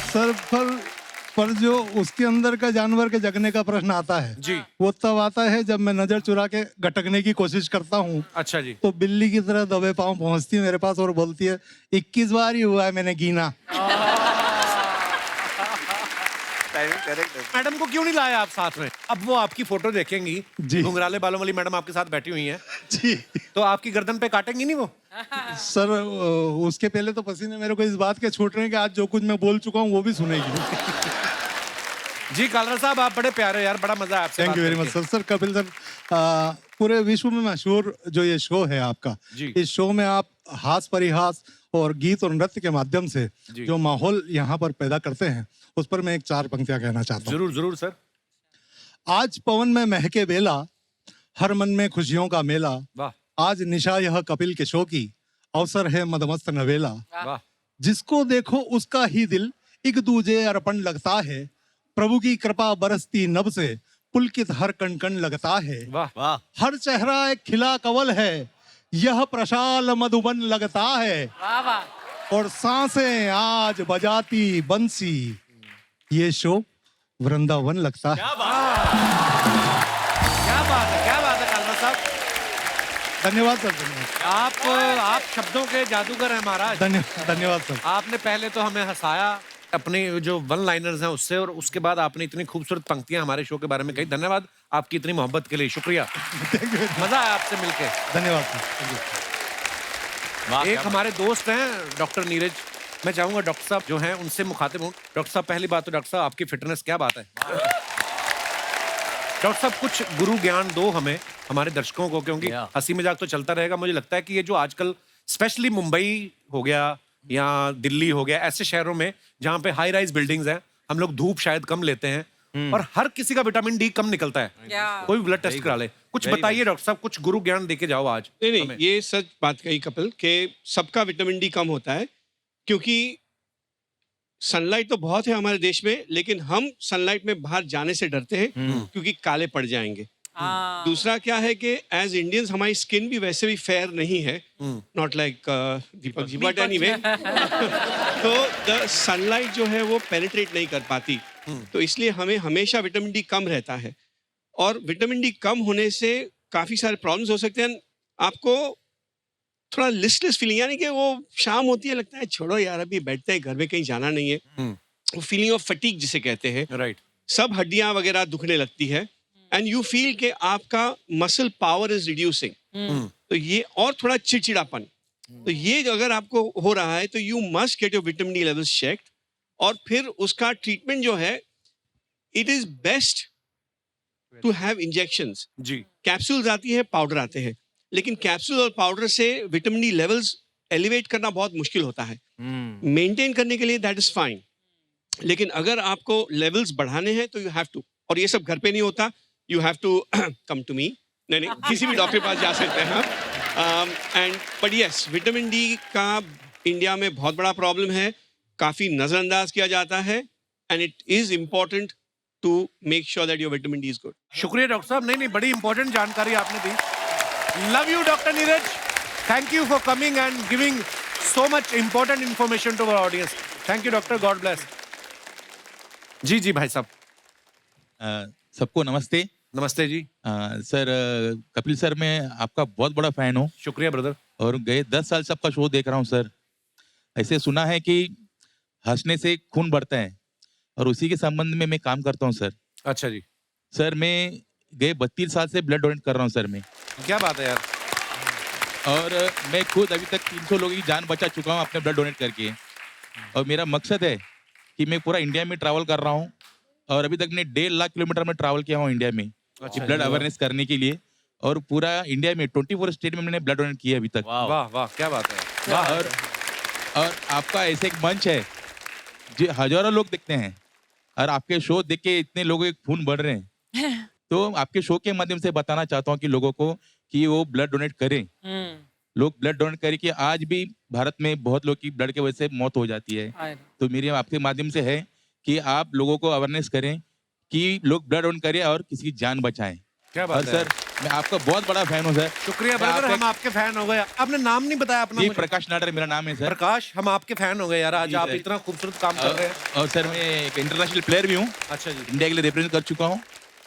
सर पर जो उसके अंदर का जानवर के जगने का प्रश्न आता है जी, वो तब आता है जब मैं नजर चुरा के गटकने की कोशिश करता हूँ। अच्छा जी। तो बिल्ली की तरह दबे पांव पहुंचती है मेरे पास और बोलती है 21 बार ही हुआ है, मैंने गिना। टाइमिंग करेक्ट है। मैडम को क्यों नहीं लाया आप साथ में? अब वो आपकी फोटो देखेंगी, घुंघराले बालों वाली मैडम आपके साथ बैठी हुई हैं जी, तो आपकी गर्दन पे काटेंगी नहीं वो? सर उसके पहले तो पसीने मेरे को इस बात के छूट रहे हैं कि आज जो कुछ मैं बोल चुका हूँ वो भी सुनेगी। जी कालरा साहब, आप बड़े प्यारे हो यार, बड़ा मजा आया आपसे। Thank you very much sir. Sir Kapil sir, पूरे विश्व में मशहूर जो ये शो है आपका, इस शो में आप हास परिहास और गीत और नृत्य के माध्यम से जो माहौल यहाँ पर पैदा करते हैं, उस पर मैं एक 4 पंक्तियां कहना चाहता हूँ। जरूर जरूर सर। आज पवन में महके बेला, हर मन में खुशियों का मेला। वाह। आज निशा यह कपिल के शो की, अवसर है मदमस्त नवेला। वाह। जिसको देखो उसका ही दिल एक दूजे अर्पण लगता है। प्रभु की कृपा बरसती नभ से पुलकित हर कण कण लगता है। वाह वाह। हर चेहरा एक खिला कवल है, यह प्रशाल मधुबन लगता है। वाह वाह। और सांसें आज बजाती बंसी, ये शो वृंदावन लगता है। क्या बात है, क्या बात है कालरा साहब। धन्यवाद सर, धन्यवाद। आप शब्दों के जादूगर हैं महाराज। धन्यवाद सर। आपने पहले तो हमें हंसाया अपने जो वन लाइनर्स हैं उससे, और उसके बाद आपने इतनी खूबसूरत पंक्तियां हमारे शो के बारे में कही। धन्यवाद आपकी इतनी मोहब्बत के लिए, शुक्रिया। मजा आया आपसे मिलके। धन्यवाद सर। एक हमारे दोस्त हैं डॉक्टर नीरज, मैं चाहूंगा डॉक्टर साहब जो हैं उनसे मुखातिब हूँ। डॉक्टर साहब, पहली बात तो डॉक्टर साहब आपकी फिटनेस क्या बात है। डॉक्टर साहब कुछ गुरु ज्ञान दो हमें, हमारे दर्शकों को, क्योंकि हंसी मजाक तो चलता रहेगा। मुझे लगता है कि ये जो आजकल स्पेशली मुंबई हो गया या दिल्ली हो गया, ऐसे शहरों में जहाँ पे हाई राइज बिल्डिंग्स हैं, हम लोग धूप शायद कम लेते हैं और हर किसी का विटामिन डी कम निकलता है। कोई ब्लड टेस्ट करा ले। कुछ बताइए डॉक्टर साहब, कुछ गुरु ज्ञान देके जाओ आज। नहीं, ये सच बात कही कपिल के सबका विटामिन डी कम होता है, क्योंकि सनलाइट तो बहुत है हमारे देश में, लेकिन हम सनलाइट में बाहर जाने से डरते हैं क्योंकि काले पड़ जाएंगे। दूसरा क्या है कि एज इंडियंस हमारी स्किन भी वैसे भी फेयर नहीं है, not like Deepak ji, but anyway तो द सनलाइट जो है वो पेनिट्रेट नहीं कर पाती, तो इसलिए हमें हमेशा विटामिन डी कम रहता है। और विटामिन डी कम होने से काफी सारे प्रॉब्लम्स हो सकते हैं। आपको थोड़ा लिस्टलेस फीलिंग, यानी कि वो शाम होती है लगता है छोड़ो यार अभी बैठते हैं घर में, कहीं जाना नहीं है, वो फीलिंग ऑफ फटीग जिसे कहते हैं। राइट। सब हड्डियां वगैरह दुखने लगती है एंड यू फील कि आपका मसल पावर इज रिड्यूसिंग, तो ये, और थोड़ा चिड़चिड़ापन, तो ये अगर आपको हो रहा है तो you must get your vitamin D levels checked. और फिर उसका ट्रीटमेंट जो है, it is best to have injections. जी। कैप्सूल्स आती है, पाउडर आते हैं, लेकिन कैप्सूल और पाउडर से विटामिन डी लेवल्स एलिवेट करना बहुत मुश्किल होता है। मेंटेन करने के लिए दैट इज फाइन, लेकिन अगर आपको लेवल्स बढ़ाने हैं तो यू हैव टू, और ये सब घर पे नहीं होता, you have to come to me. नहीं, किसी भी डॉक्टर के पास जा सकते हैं आप। And but yes, vitamin D का इंडिया में बहुत बड़ा प्रॉब्लम है, काफी नजरअंदाज किया जाता है, and it is important to make sure that your vitamin D is good. शुक्रिया डॉक्टर साहब, नहीं बड़ी इंपॉर्टेंट जानकारी आपने दी। Love you doctor Neeraj, thank you for coming and giving so much important information to our audience. Thank you doctor, god bless. जी जी भाई साहब। सबको नमस्ते। नमस्ते जी। सर कपिल सर, मैं आपका बहुत बड़ा फैन हूँ। शुक्रिया ब्रदर। और गए 10 साल से आपका शो देख रहा हूँ सर। ऐसे सुना है कि हंसने से खून बढ़ता है, और उसी के संबंध में मैं काम करता हूँ सर। अच्छा जी। सर मैं गए 32 साल से ब्लड डोनेट कर रहा हूँ सर मैं। क्या बात है यार। और मैं खुद अभी तक 300 लोगों की जान बचा चुका हूँ अपने ब्लड डोनेट करके। और मेरा मकसद है कि मैं पूरा इंडिया में ट्रैवल कर रहा हूँ, और अभी तक मैं 1.5 लाख किलोमीटर में ट्रैवल किया हूँ इंडिया में ब्लड अवेयरनेस करने के लिए, और पूरा इंडिया में 24 स्टेट में मैंने ब्लड डोनेट किया अभी तक। वाह वाह, क्या बात है। वाह। और आपका ऐसे एक मंच है जो हजारों लोग देखते हैं, और आपके शो देख के इतने लोगों के खून बढ़ रहे हैं। तो आपके शो के माध्यम से बताना चाहता हूँ कि लोगों को कि वो ब्लड डोनेट करें। लोग ब्लड डोनेट करें, कि आज भी भारत में बहुत लोग की ब्लड की वजह से मौत हो जाती है। तो मेरी आपके माध्यम से है कि आप लोगों को अवेयरनेस करें कि लोग ब्लड डोनेट करें और किसी की जान बचाएं। क्या बात है सर, मैं आपका बहुत बड़ा फैन हूँ सर। शुक्रिया ब्रदर, हम आपके फैन हो गए। आपने नाम नहीं बताया अपना। जी, प्रकाश नाडर मेरा नाम है सर। प्रकाश, हम आपके फैन हो गए यार, आज आप इतना खूबसूरत काम कर रहे हैं। और सर मैं एक इंटरनेशनल प्लेयर भी हूँ। अच्छा जी। इंडिया के लिए रिप्रेजेंट कर चुका हूँ,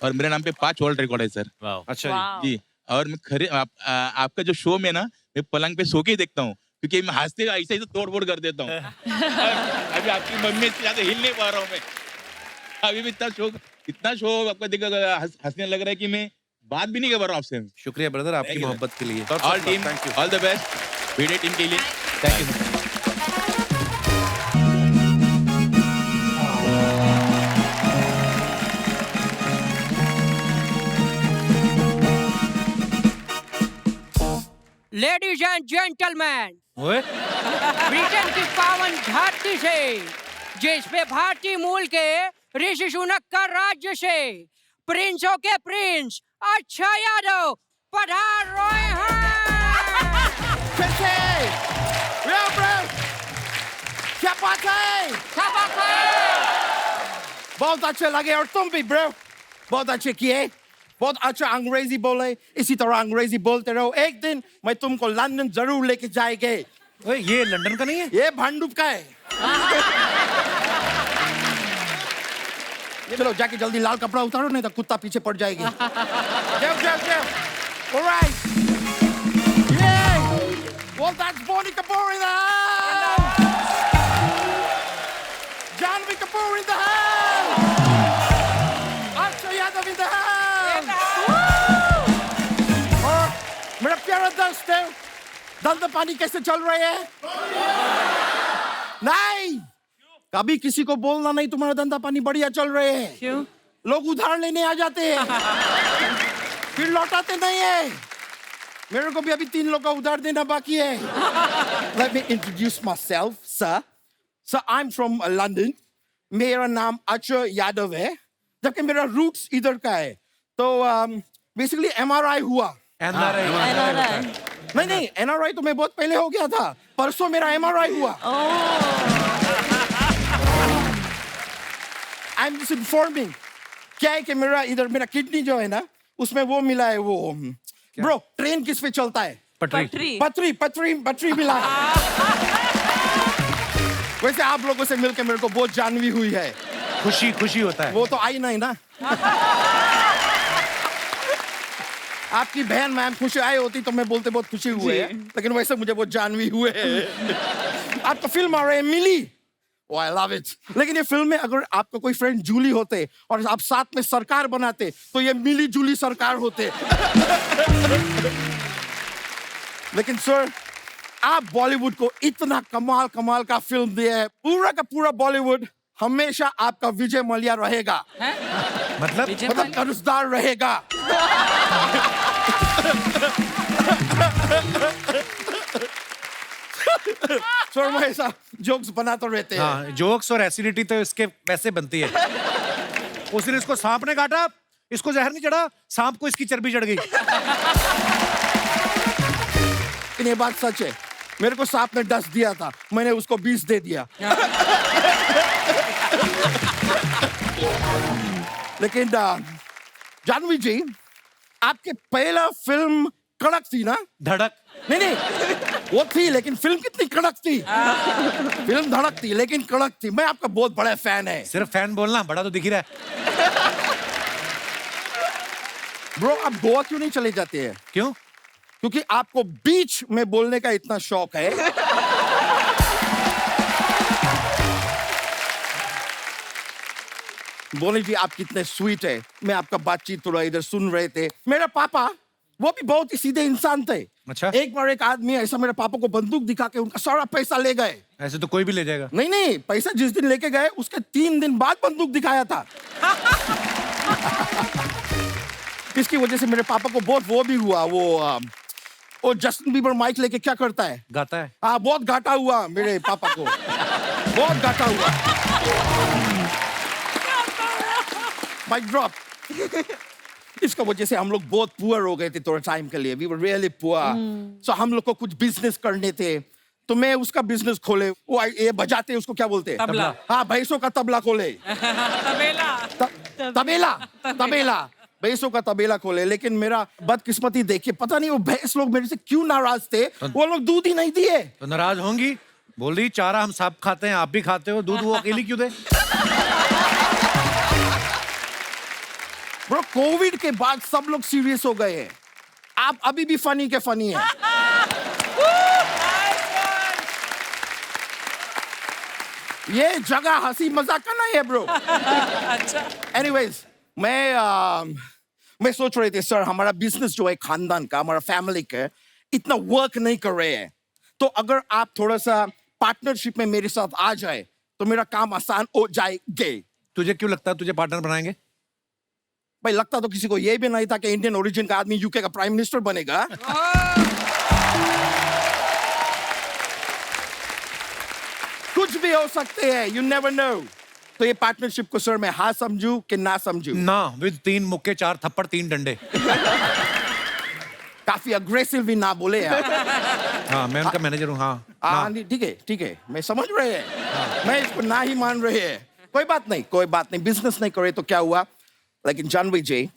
और मेरे नाम पे 5 वर्ल्ड रिकॉर्ड है सर। अच्छा जी। और मैं खरे आपका जो शो में ना, मैं पलंग पे सो के ही देखता हूँ, क्योंकि मैं हंसते ऐसे ही तो तोड़ फोड़ कर देता हूँ। अभी आपकी मम्मी से ज्यादा हिल नहीं पा रहा हूँ मैं। अभी भी इतना शो आपको देख हंसने लग रहा है कि मैं बात भी नहीं कर रहा हूँ आपसे। शुक्रिया ब्रदर आपकी मोहब्बत के लिए। All team all the best video team के लिए thank you. Ladies and gentleman, Britain की पावन धरती से, जिसपे भारतीय मूल के ऋषि शुनक का राज्य से प्रिंसों के प्रिंस अच्छा यादव पधार रहे हैं। क्या बात है? बहुत अच्छे लगे और तुम भी ब्रो बहुत अच्छे किए, बहुत अच्छा अंग्रेजी बोले, इसी तरह अंग्रेजी बोलते रहो। एक दिन मैं तुमको लंदन जरूर लेके जाएंगे। ये लंदन का नहीं है, ये भांडुप का है। चलो जाके जल्दी लाल कपड़ा उतारो नहीं तो कुत्ता पीछे पड़ जाएगी। जाओ जाओ जाओ। Alright. Yay! Well, that's Bonnie Kapoor in the house. Janvi Kapoor in the house. Akshay Yadav in the house. और मेरा प्यारा दोस्त है, धंधा पानी कैसे चल रहा है? नहीं, कभी किसी को बोलना नहीं तुम्हारा धंधा पानी बढ़िया चल रहे हैं। क्यों? लोग उधार लेने आ जाते हैं फिर लौटाते नहीं है। मेरे को भी अभी 3 लोग का उधार देना बाकी है। Let me introduce myself, sir. Sir, I'm from London. मेरा नाम अक्षय यादव है, जबकि मेरा रूट्स इधर का है। तो बेसिकली MRI हुआ। नहीं, NRI तो मैं बहुत पहले हो गया था, परसों मेरा MRI हुआ। I'm just informing, क्या है कि मेरा किडनी जो है ना, उसमें वो मिला है वो। ब्रो, ट्रेन किस पे चलता है? पटरी मिला है। वैसे आप लोगों से मिलकर मेरे को बहुत जानवी हुई है। खुशी होता है। वो तो आई नहीं ना। आपकी बहन मैम खुशी आई होती तो मैं बोलते बहुत खुशी हुए है, लेकिन वैसे मुझे बहुत जानवी हुए है। आपका फिल्म आ रहा है मिली। Oh, I love it. लेकिन ये फिल्म में अगर आपका कोई फ्रेंड जूली होते और आप साथ में सरकार बनाते तो ये मिली जूली सरकार होते। लेकिन सर, आप बॉलीवुड को इतना कमाल का फिल्म दिया है, पूरा का पूरा बॉलीवुड हमेशा आपका विजय मल्ल्या रहेगा। मतलब कर्जदार रहेगा। सर वो ऐसा जोक्स बनाते रहते हैं। हाँ, जोक्स और एसिडिटी तो इसके पैसे बनती है। उस दिन इसको सांप ने काटा, इसको जहर नहीं चढ़ा, सांप को इसकी चर्बी चढ़ गई। ये बात सच है, मेरे को सांप ने 10 दिया था, मैंने उसको 20 दे दिया। लेकिन जानवी जी, आपके पहला फिल्म कड़क थी ना? धड़क। नहीं, वो थी, लेकिन फिल्म कितनी कड़क थी। फिल्म धड़क थी लेकिन कड़क थी। मैं आपका बहुत बड़ा फैन है। सिर्फ फैन बोलना, बड़ा तो दिख ही रहा है। ब्रो, आप गोवा क्यों नहीं चले जाते हैं? क्यों? क्योंकि आपको बीच में बोलने का इतना शौक है। बोले जी आप कितने स्वीट है। मैं आपका बातचीत थोड़ा इधर सुन रहे थे। मेरा पापा वो भी बहुत ही सीधे इंसान थे। अच्छा। एक बार एक आदमी ऐसा मेरे पापा को बंदूक दिखा के उनका सारा पैसा ले गए। ऐसे तो कोई भी ले जाएगा। नहीं, पैसा जिस दिन लेके गए उसके 3 दिन बाद बंदूक दिखाया था। इसकी वजह से मेरे पापा को बहुत वो भी हुआ। वो जस्टिन बीबर माइक लेके क्या करता है? गाता है। हाँ, बहुत घाटा हुआ मेरे पापा को। बहुत घाटा हुआ। Mic drop. इसका वजह से हम लोग बहुत पुअर हो गए थे थोड़ा टाइम के लिए। We were really poor. So हम लोग को कुछ बिजनेस करने थे, तो मैं उसका बिजनेस खोले। वो ये बजाते हैं, उसको क्या बोलते हैं? तबला। हाँ, भैंसों का तबला खोले। तबेला भैंसों का तबेला खोले। लेकिन मेरा बदकिस्मती देखिए, पता नहीं वो भैंस लोग मेरे से क्यों नाराज थे। वो लोग दूध ही नहीं दिए। तो नाराज होंगी, बोल रही चारा हम सब खाते हैं, आप भी खाते हो, दूध वो अकेली क्यों दे? ब्रो, कोविड के बाद सब लोग सीरियस हो गए हैं। आप अभी भी फनी के फनी हैं। ये जगह हंसी मजाक का नहीं है ब्रो। अच्छा। एनीवेज मैं सोच रही थी सर, हमारा बिजनेस जो है खानदान का, हमारा फैमिली का, इतना वर्क नहीं कर रहे हैं, तो अगर आप थोड़ा सा पार्टनरशिप में मेरे साथ आ जाए तो मेरा काम आसान हो जाएगा। तुझे क्यों लगता है तुझे पार्टनर बनाएंगे? भाई लगता तो किसी को ये भी नहीं था कि इंडियन ओरिजिन का आदमी यूके का प्राइम मिनिस्टर बनेगा। कुछ भी हो सकते हैं, यू नेवर नो। तो ये पार्टनरशिप को सर मैं हाँ समझू कि ना समझू? ना, विद 3 मुक्के 4 थप्पड़ 3 डंडे। काफी अग्रेसिव भी ना बोले यार। हाँ, मैं उनका मैनेजर हूँ। हाँ नहीं, ठीक है, मैं समझ रहे हैं। मैं इसको ना ही मान रहे हैं। कोई बात नहीं, बिजनेस नहीं करे तो क्या हुआ, लेकिन जानवी जी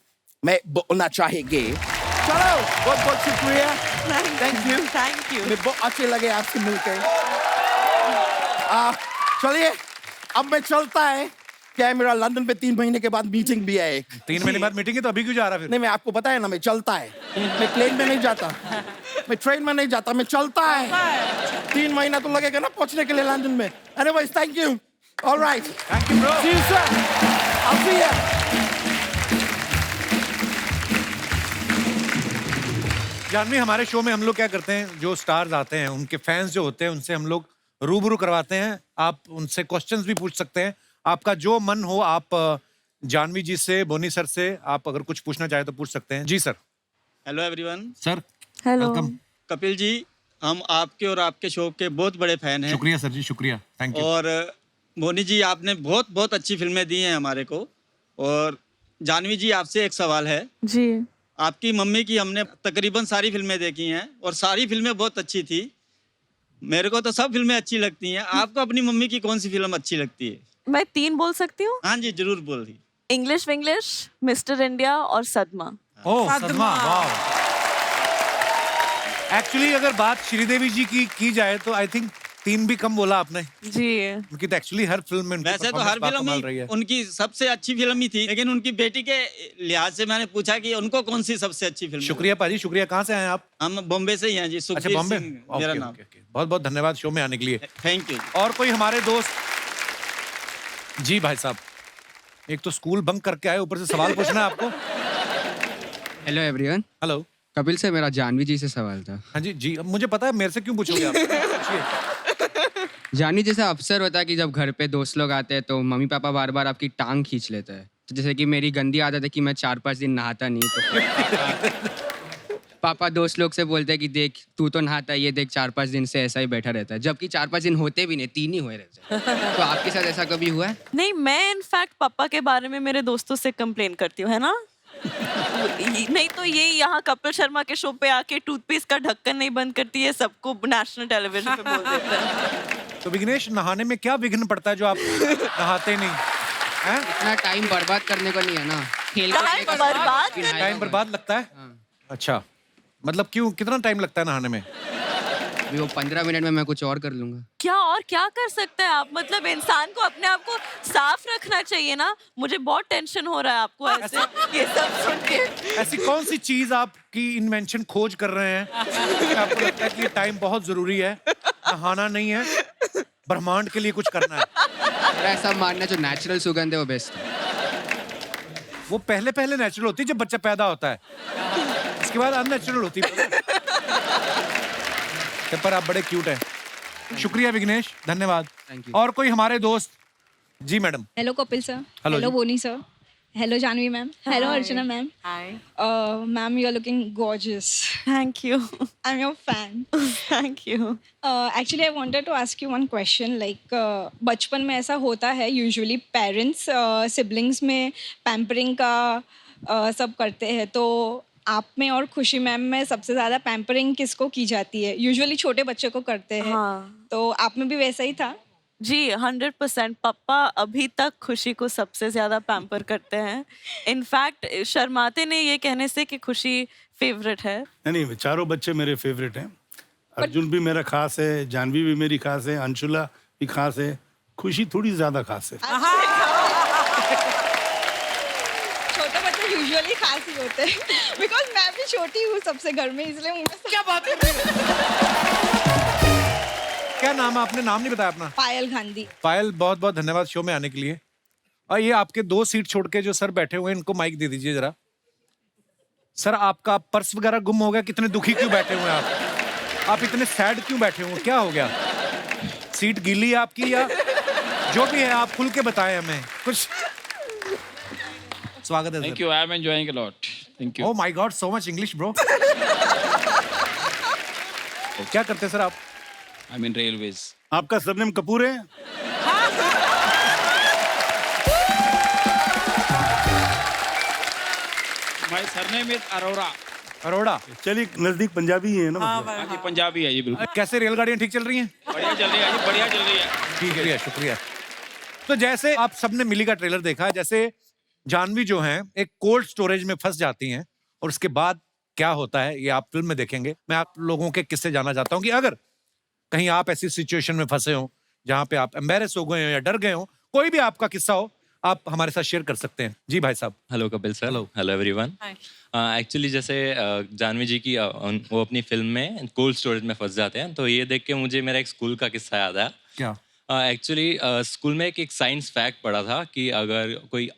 मैं बोलना चाहेंगे। चलो, बहुत बहुत शुक्रिया। Thank you. मैं बहुत अच्छे लगे आपसे मिलकर। चलिए अब मैं चलता है। क्या है, मेरा लंदन पे 3 महीने के बाद मीटिंग भी है एक। 3 महीने बाद मीटिंग है तो अभी क्यों जा रहा फिर? नहीं, मैं आपको बताया ना, मैं चलता है। मैं प्लेन में नहीं जाता, मैं ट्रेन में नहीं जाता, मैं चलता है। 3 महीना तो लगेगा ना पहुंचने के लिए लंदन में। Anyways, thank you. Alright, thank you bro. See you sir, I see you. Janhvi, हमारे शो में हम लोग क्या करते हैं, जो स्टार्स आते हैं उनके फैंस जो होते हैं उनसे हम लोग रूबरू करवाते हैं। आप उनसे क्वेश्चंस भी पूछ सकते हैं, आपका जो मन हो आप जानवी जी से, बोनी सर से आप अगर कुछ पूछना चाहे तो पूछ सकते हैं। जी sir. Hello everyone. Sir hello. Kapil ji, हम आपके और आपके शो के बहुत बड़े फैन हैं। शुक्रिया सर जी, शुक्रिया, थैंक यू। और बोनी जी, आपने बहुत बहुत अच्छी फिल्में दी हैं हमारे को। और जानवी जी, आपसे एक सवाल है जी। आपकी मम्मी की हमने तकरीबन सारी फिल्में देखी हैं और सारी फिल्में बहुत अच्छी थी। मेरे को तो सब फिल्में अच्छी लगती हैं। आपको अपनी मम्मी की कौन सी फिल्म अच्छी लगती है? मैं 3 बोल सकती हूँ? हाँ जी, जरूर बोलिए। इंग्लिश विंग्लिश, मिस्टर इंडिया और सदमा। ओह, सदमा, वाह। एक्चुअली अगर बात श्रीदेवी जी की जाए तो आई थिंक 3 भी कम बोला आपने जी। उनकी तो एक्चुअली हर फिल्म में वैसे तो हर फिल्म ही उनकी सबसे अच्छी फिल्म ही थी, लेकिन उनकी बेटी के लिहाज से मैंने पूछा कि उनको कौन सी सबसे अच्छी फिल्म। शुक्रिया पाजी, शुक्रिया। कहाँ से आए आप? हम बॉम्बे से ही हैं जी। अच्छा, सुखबीर बॉम्बे। सिंह मेरा नाम। बहुत बहुत धन्यवाद शो में आने के लिए। Thank you. और कोई हमारे दोस्त? जी भाई साहब, एक तो स्कूल बंक करके आए, ऊपर से सवाल पूछना है आपको। Hello everyone. हेलो। कपिल से मेरा जानवी जी से सवाल था। हाँ जी जी, अब मुझे पता है, मेरे से क्यों पूछोगे आप? पूछिए। जानवी, जैसे अक्सर होता है कि जब घर पे दोस्त लोग आते हैं तो मम्मी पापा बार बार आपकी टांग खींच लेते हैं। तो जैसे कि मेरी गंदी आदत है कि मैं 4-5 दिन नहाता नहीं, तो पापा दोस्त लोग से बोलते हैं कि देख तू तो नहाता है, ये देख 4-5 दिन से ऐसा ही बैठा रहता है, जबकि 4-5 दिन होते भी नहीं, 3 ही हुए रहते हैं। तो आपके साथ ऐसा कभी हुआ है? नहीं, मैं इनफैक्ट पापा के बारे में मेरे दोस्तों से कंप्लेन करती हूँ, है ना? नहीं तो ये यहाँ कपिल शर्मा के शो पे आके टूथपेस्ट का ढक्कन नहीं बंद करती है, सबको नेशनल टेलीविजन पे बोल देता है। तो विघ्नेश, नहाने में क्या विघ्न पड़ता है जो आप नहाते नहीं हैं? इतना टाइम बर्बाद करने को नहीं है ना। टाइम बर्बाद लगता है? अच्छा, मतलब क्यों, कितना टाइम लगता है नहाने में? वो 15 मिनट में मैं कुछ और कर लूंगा। क्या कर सकते हैं आप? मतलब इंसान को अपने आप को साफ रखना चाहिए ना। मुझे बहुत टेंशन हो रहा है आपको ऐसे ये सब सुन के। ऐसी कौन सी चीज आपकी इन्वेंशन खोज कर रहे हैं कि आपको लगता है कि ये टाइम बहुत जरूरी है, नहाना नहीं है, ब्रह्मांड के लिए कुछ करना है? मेरा ऐसा मानना है जो नेचुरल सुगंध है वो बेस्ट है। वो पहले नेचुरल होती है जब बच्चा पैदा होता है, उसके बाद अननेचुरल होती है। पर आप बड़े क्यूट हैं। शुक्रिया विघ्नेश, धन्यवाद। और कोई हमारे दोस्त? जी madam. Hello Kapil sir. Hello hello Boney sir. Hello Janhvi ma'am. Hello Archana ma'am. Hi ma'am, you are looking gorgeous. Thank you. I am your fan. Thank you. Actually I wanted to ask you one question. Like बचपन में ऐसा होता है, usually parents siblings में pampering का सब करते हैं, तो आप में और खुशी मैम में सबसे ज्यादा पैम्परिंग किसको की जाती है? यूजुअली छोटे बच्चे को करते हैं। हाँ। तो आप में भी वैसा ही था? जी 100%। पापा अभी तक खुशी को सबसे ज्यादा पैम्पर करते हैं। इनफैक्ट शर्माते ने ये कहने से कि खुशी फेवरेट है। नहीं, चारों बच्चे मेरे फेवरेट हैं। अर्जुन भी मेरा खास है, जानवी भी मेरी खास है, अंशुला भी खास है, खुशी थोड़ी ज्यादा खास है। छोटे बच्चे यूजुअली खास ही होते हैं, बिकॉज मैं भी छोटी हूँ सबसे घर में, इसलिए मुझे क्या बात है। क्या नाम है? आपने नाम नहीं बताया अपना। पायल गांधी। पायल, बहुत बहुत धन्यवाद शो में आने के लिए। और ये आपके 2 सीट छोड़ के जो सर बैठे हुए हैं, इनको माइक दे दीजिए जरा। सर, आपका पर्स वगैरह गुम हो गया? कितने दुखी क्यों बैठे हुए हैं आप इतने सैड क्यों बैठे हुए? क्या हो गया? सीट गीली है आपकी या जो भी है, आप खुल के बताएं हमें कुछ। स्वागत है। Thank you. I am enjoying a lot. Thank you. Oh my God, so much English, bro. क्या करते हैं सर आप? I'm in railways. आपका सरनेम कपूर है? My surname is Arora. Arora. चलिए, नजदीक पंजाबी ही है ना? हाँ जी, पंजाबी है ये बिल्कुल। कैसे रेलगाड़ियां ठीक चल रही हैं? बढ़िया चल रही है जी, बढ़िया चल रही है। ठीक है, शुक्रिया। तो जैसे आप सबने मिली का ट्रेलर देखा, जैसे जानवी जो हैं एक कोल्ड स्टोरेज में फंस जाती हैं और उसके बाद क्या होता है ये आप फिल्म में देखेंगे। मैं आप लोगों के किस्से जानना चाहता हूं कि अगर कहीं आप ऐसी सिचुएशन में फंसे हो जहां पे आप एम्बैरेस हो गए हो या डर गए हो, कोई भी आपका किस्सा हो, आप हमारे साथ शेयर कर सकते हैं। जी भाई साहब। Hello Kapil sir. Hello everyone. Actually जैसे जानवी जी की वो अपनी फिल्म में कोल्ड स्टोरेज में फंस जाते हैं, तो ये देख के मुझे मेरा एक स्कूल का किस्सा याद आया। क्या? एक्चुअली स्कूल में एक साइंस फैक्ट पढ़ा था कि अगर कोई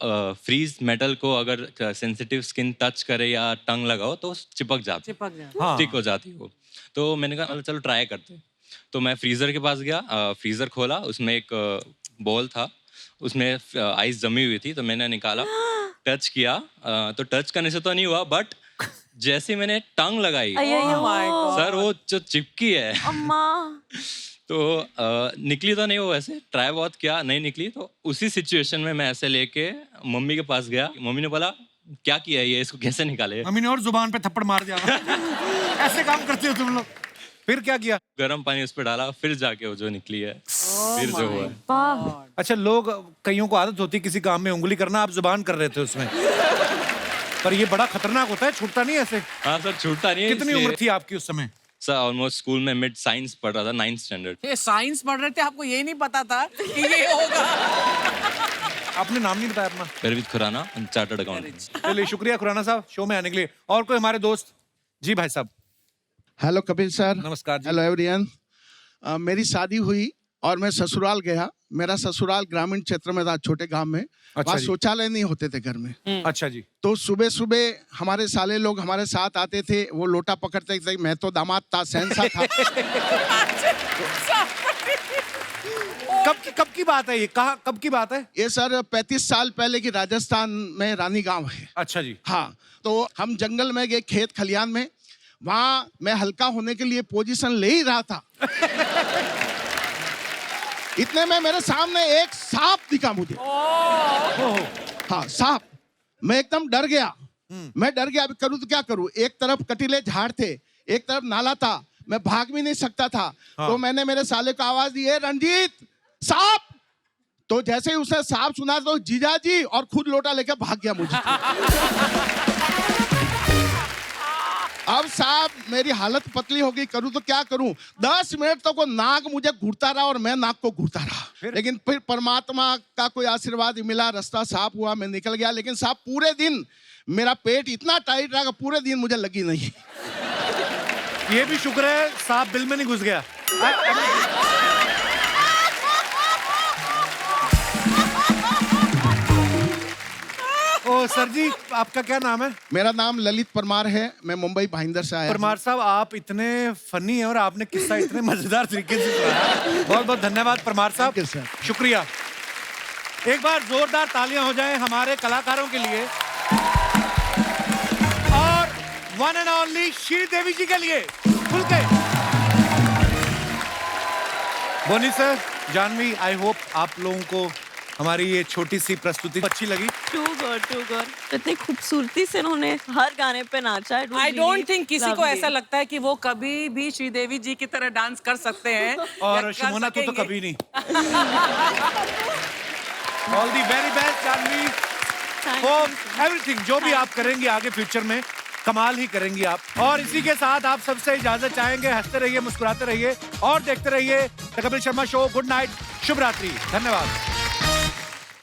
फ्रीज मेटल को अगर सेंसिटिव स्किन टच करे या टंग लगाओ तो चिपक जाती, स्टिक हो जाती वो। तो मैंने कहा चलो ट्राई करते। तो मैं फ्रीज़र के पास गया, फ्रीज़र खोला, उसमें एक बॉल था, उसमें आइस जमी हुई थी। तो मैंने निकाला, टच किया, तो टच करने से तो नहीं हुआ, बट जैसे मैंने टंग लगाई सर वो जो चिपकी है तो निकली तो नहीं वो, वैसे ट्राई बहुत किया, नहीं निकली। तो उसी सिचुएशन में मैं ऐसे लेके मम्मी के पास गया। मम्मी ने बोला क्या किया ये, इसको कैसे निकाले? मम्मी ने और जुबान पे थप्पड़ मार दिया। ऐसे काम करते हो तुम लोग? फिर क्या किया? गर्म पानी उस पर डाला, फिर जाके वो जो निकली है फिर जो हुआ। अच्छा, लोग कईयों को आदत होती है किसी काम में उंगली करना, आप जुबान कर रहे थे उसमें। पर ये बड़ा खतरनाक होता है, छूटता नहीं ऐसे। हाँ सर, छूटता नहीं है। कितनी उम्र थी आपकी उस समय? सर ऑलमोस्ट स्कूल में मिड साइंस पढ़ रहा था, 9th स्टैंडर्ड। ये साइंस पढ़ रहे थे, आपको ये नहीं पता था कि ये होगा? आपने नाम नहीं बताया अपना? परवीत खुराना, चार्टर्ड अकाउंटेंट। चलिए, शुक्रिया खुराना साहब शो में आने के लिए। और कोई हमारे दोस्त? जी भाई साहब। Hello Kapil sir. नमस्कार। Hello everyone. मेरी शादी हुई और मैं ससुराल गया। मेरा ससुराल ग्रामीण क्षेत्र में था, छोटे गांव में। वहाँ शौचालय नहीं होते थे घर में। अच्छा जी। तो सुबह सुबह हमारे साले लोग हमारे साथ आते थे, वो लोटा पकड़ते थे। मैं तो दामाद था, सहनसा था। कब की बात है ये? कब की बात है ये? सर 35 साल पहले की राजस्थान में रानी गांव है। अच्छा जी। हाँ, तो हम जंगल में गए, खेत खलियान में। वहां मैं हल्का होने के लिए पोजीशन ले ही रहा था। इतने में मेरे सामने एक सांप दिखा मुझे। हाँ, सांप। मैं एकदम डर गया। मैं डर गया, अभी करूँ तो क्या करूँ? एक तरफ कटीले झाड़ थे, एक तरफ नाला था, मैं भाग भी नहीं सकता था। तो मैंने मेरे साले को आवाज दी, रंजीत सांप। तो जैसे ही उसने सांप सुना तो जीजाजी और खुद लोटा लेकर भाग गया मुझे। अब साहब मेरी हालत पतली हो गई, करूं तो क्या करूं? 10 मिनट तक वो नाग मुझे घूरता रहा और मैं नाग को घूरता रहा। लेकिन फिर परमात्मा का कोई आशीर्वाद मिला, रास्ता साफ हुआ, मैं निकल गया। लेकिन साहब पूरे दिन मेरा पेट इतना टाइट रहा कि पूरे दिन मुझे लगी नहीं। ये भी शुक्र है सांप बिल में नहीं घुस गया। ओ सर जी, आपका क्या नाम है? मेरा नाम ललित परमार है, मैं मुंबई भाईंदर से आया। परमार साहब, आप इतने फनी हैं और आपने किस्सा इतने मजेदार तरीके से सुनाया। बहुत बहुत धन्यवाद परमार साहब, शुक्रिया। एक बार जोरदार तालियां हो जाएं हमारे कलाकारों के लिए और वन एंड ओनली श्रीदेवी जी के लिए। खुल के बोनी सर, जानवी, आई होप आप लोगों को हमारी ये छोटी सी प्रस्तुति अच्छी लगी। Too good. इतनी खूबसूरती से उन्होंने हर गाने पे नाचा है। आई डोंट थिंक किसी को ऐसा लगता है कि वो कभी भी श्रीदेवी जी की तरह डांस कर सकते हैं। और शुमोना तो कभी नहीं। All the very best Janhvi for everything. जो भी आप करेंगे आगे फ्यूचर में कमाल ही करेंगी आप। और इसी के साथ आप सबसे इजाजत चाहेंगे। हंसते रहिए, मुस्कुराते रहिए और देखते रहिए the Kapil Sharma show. Good night, शुभ रात्रि, धन्यवाद।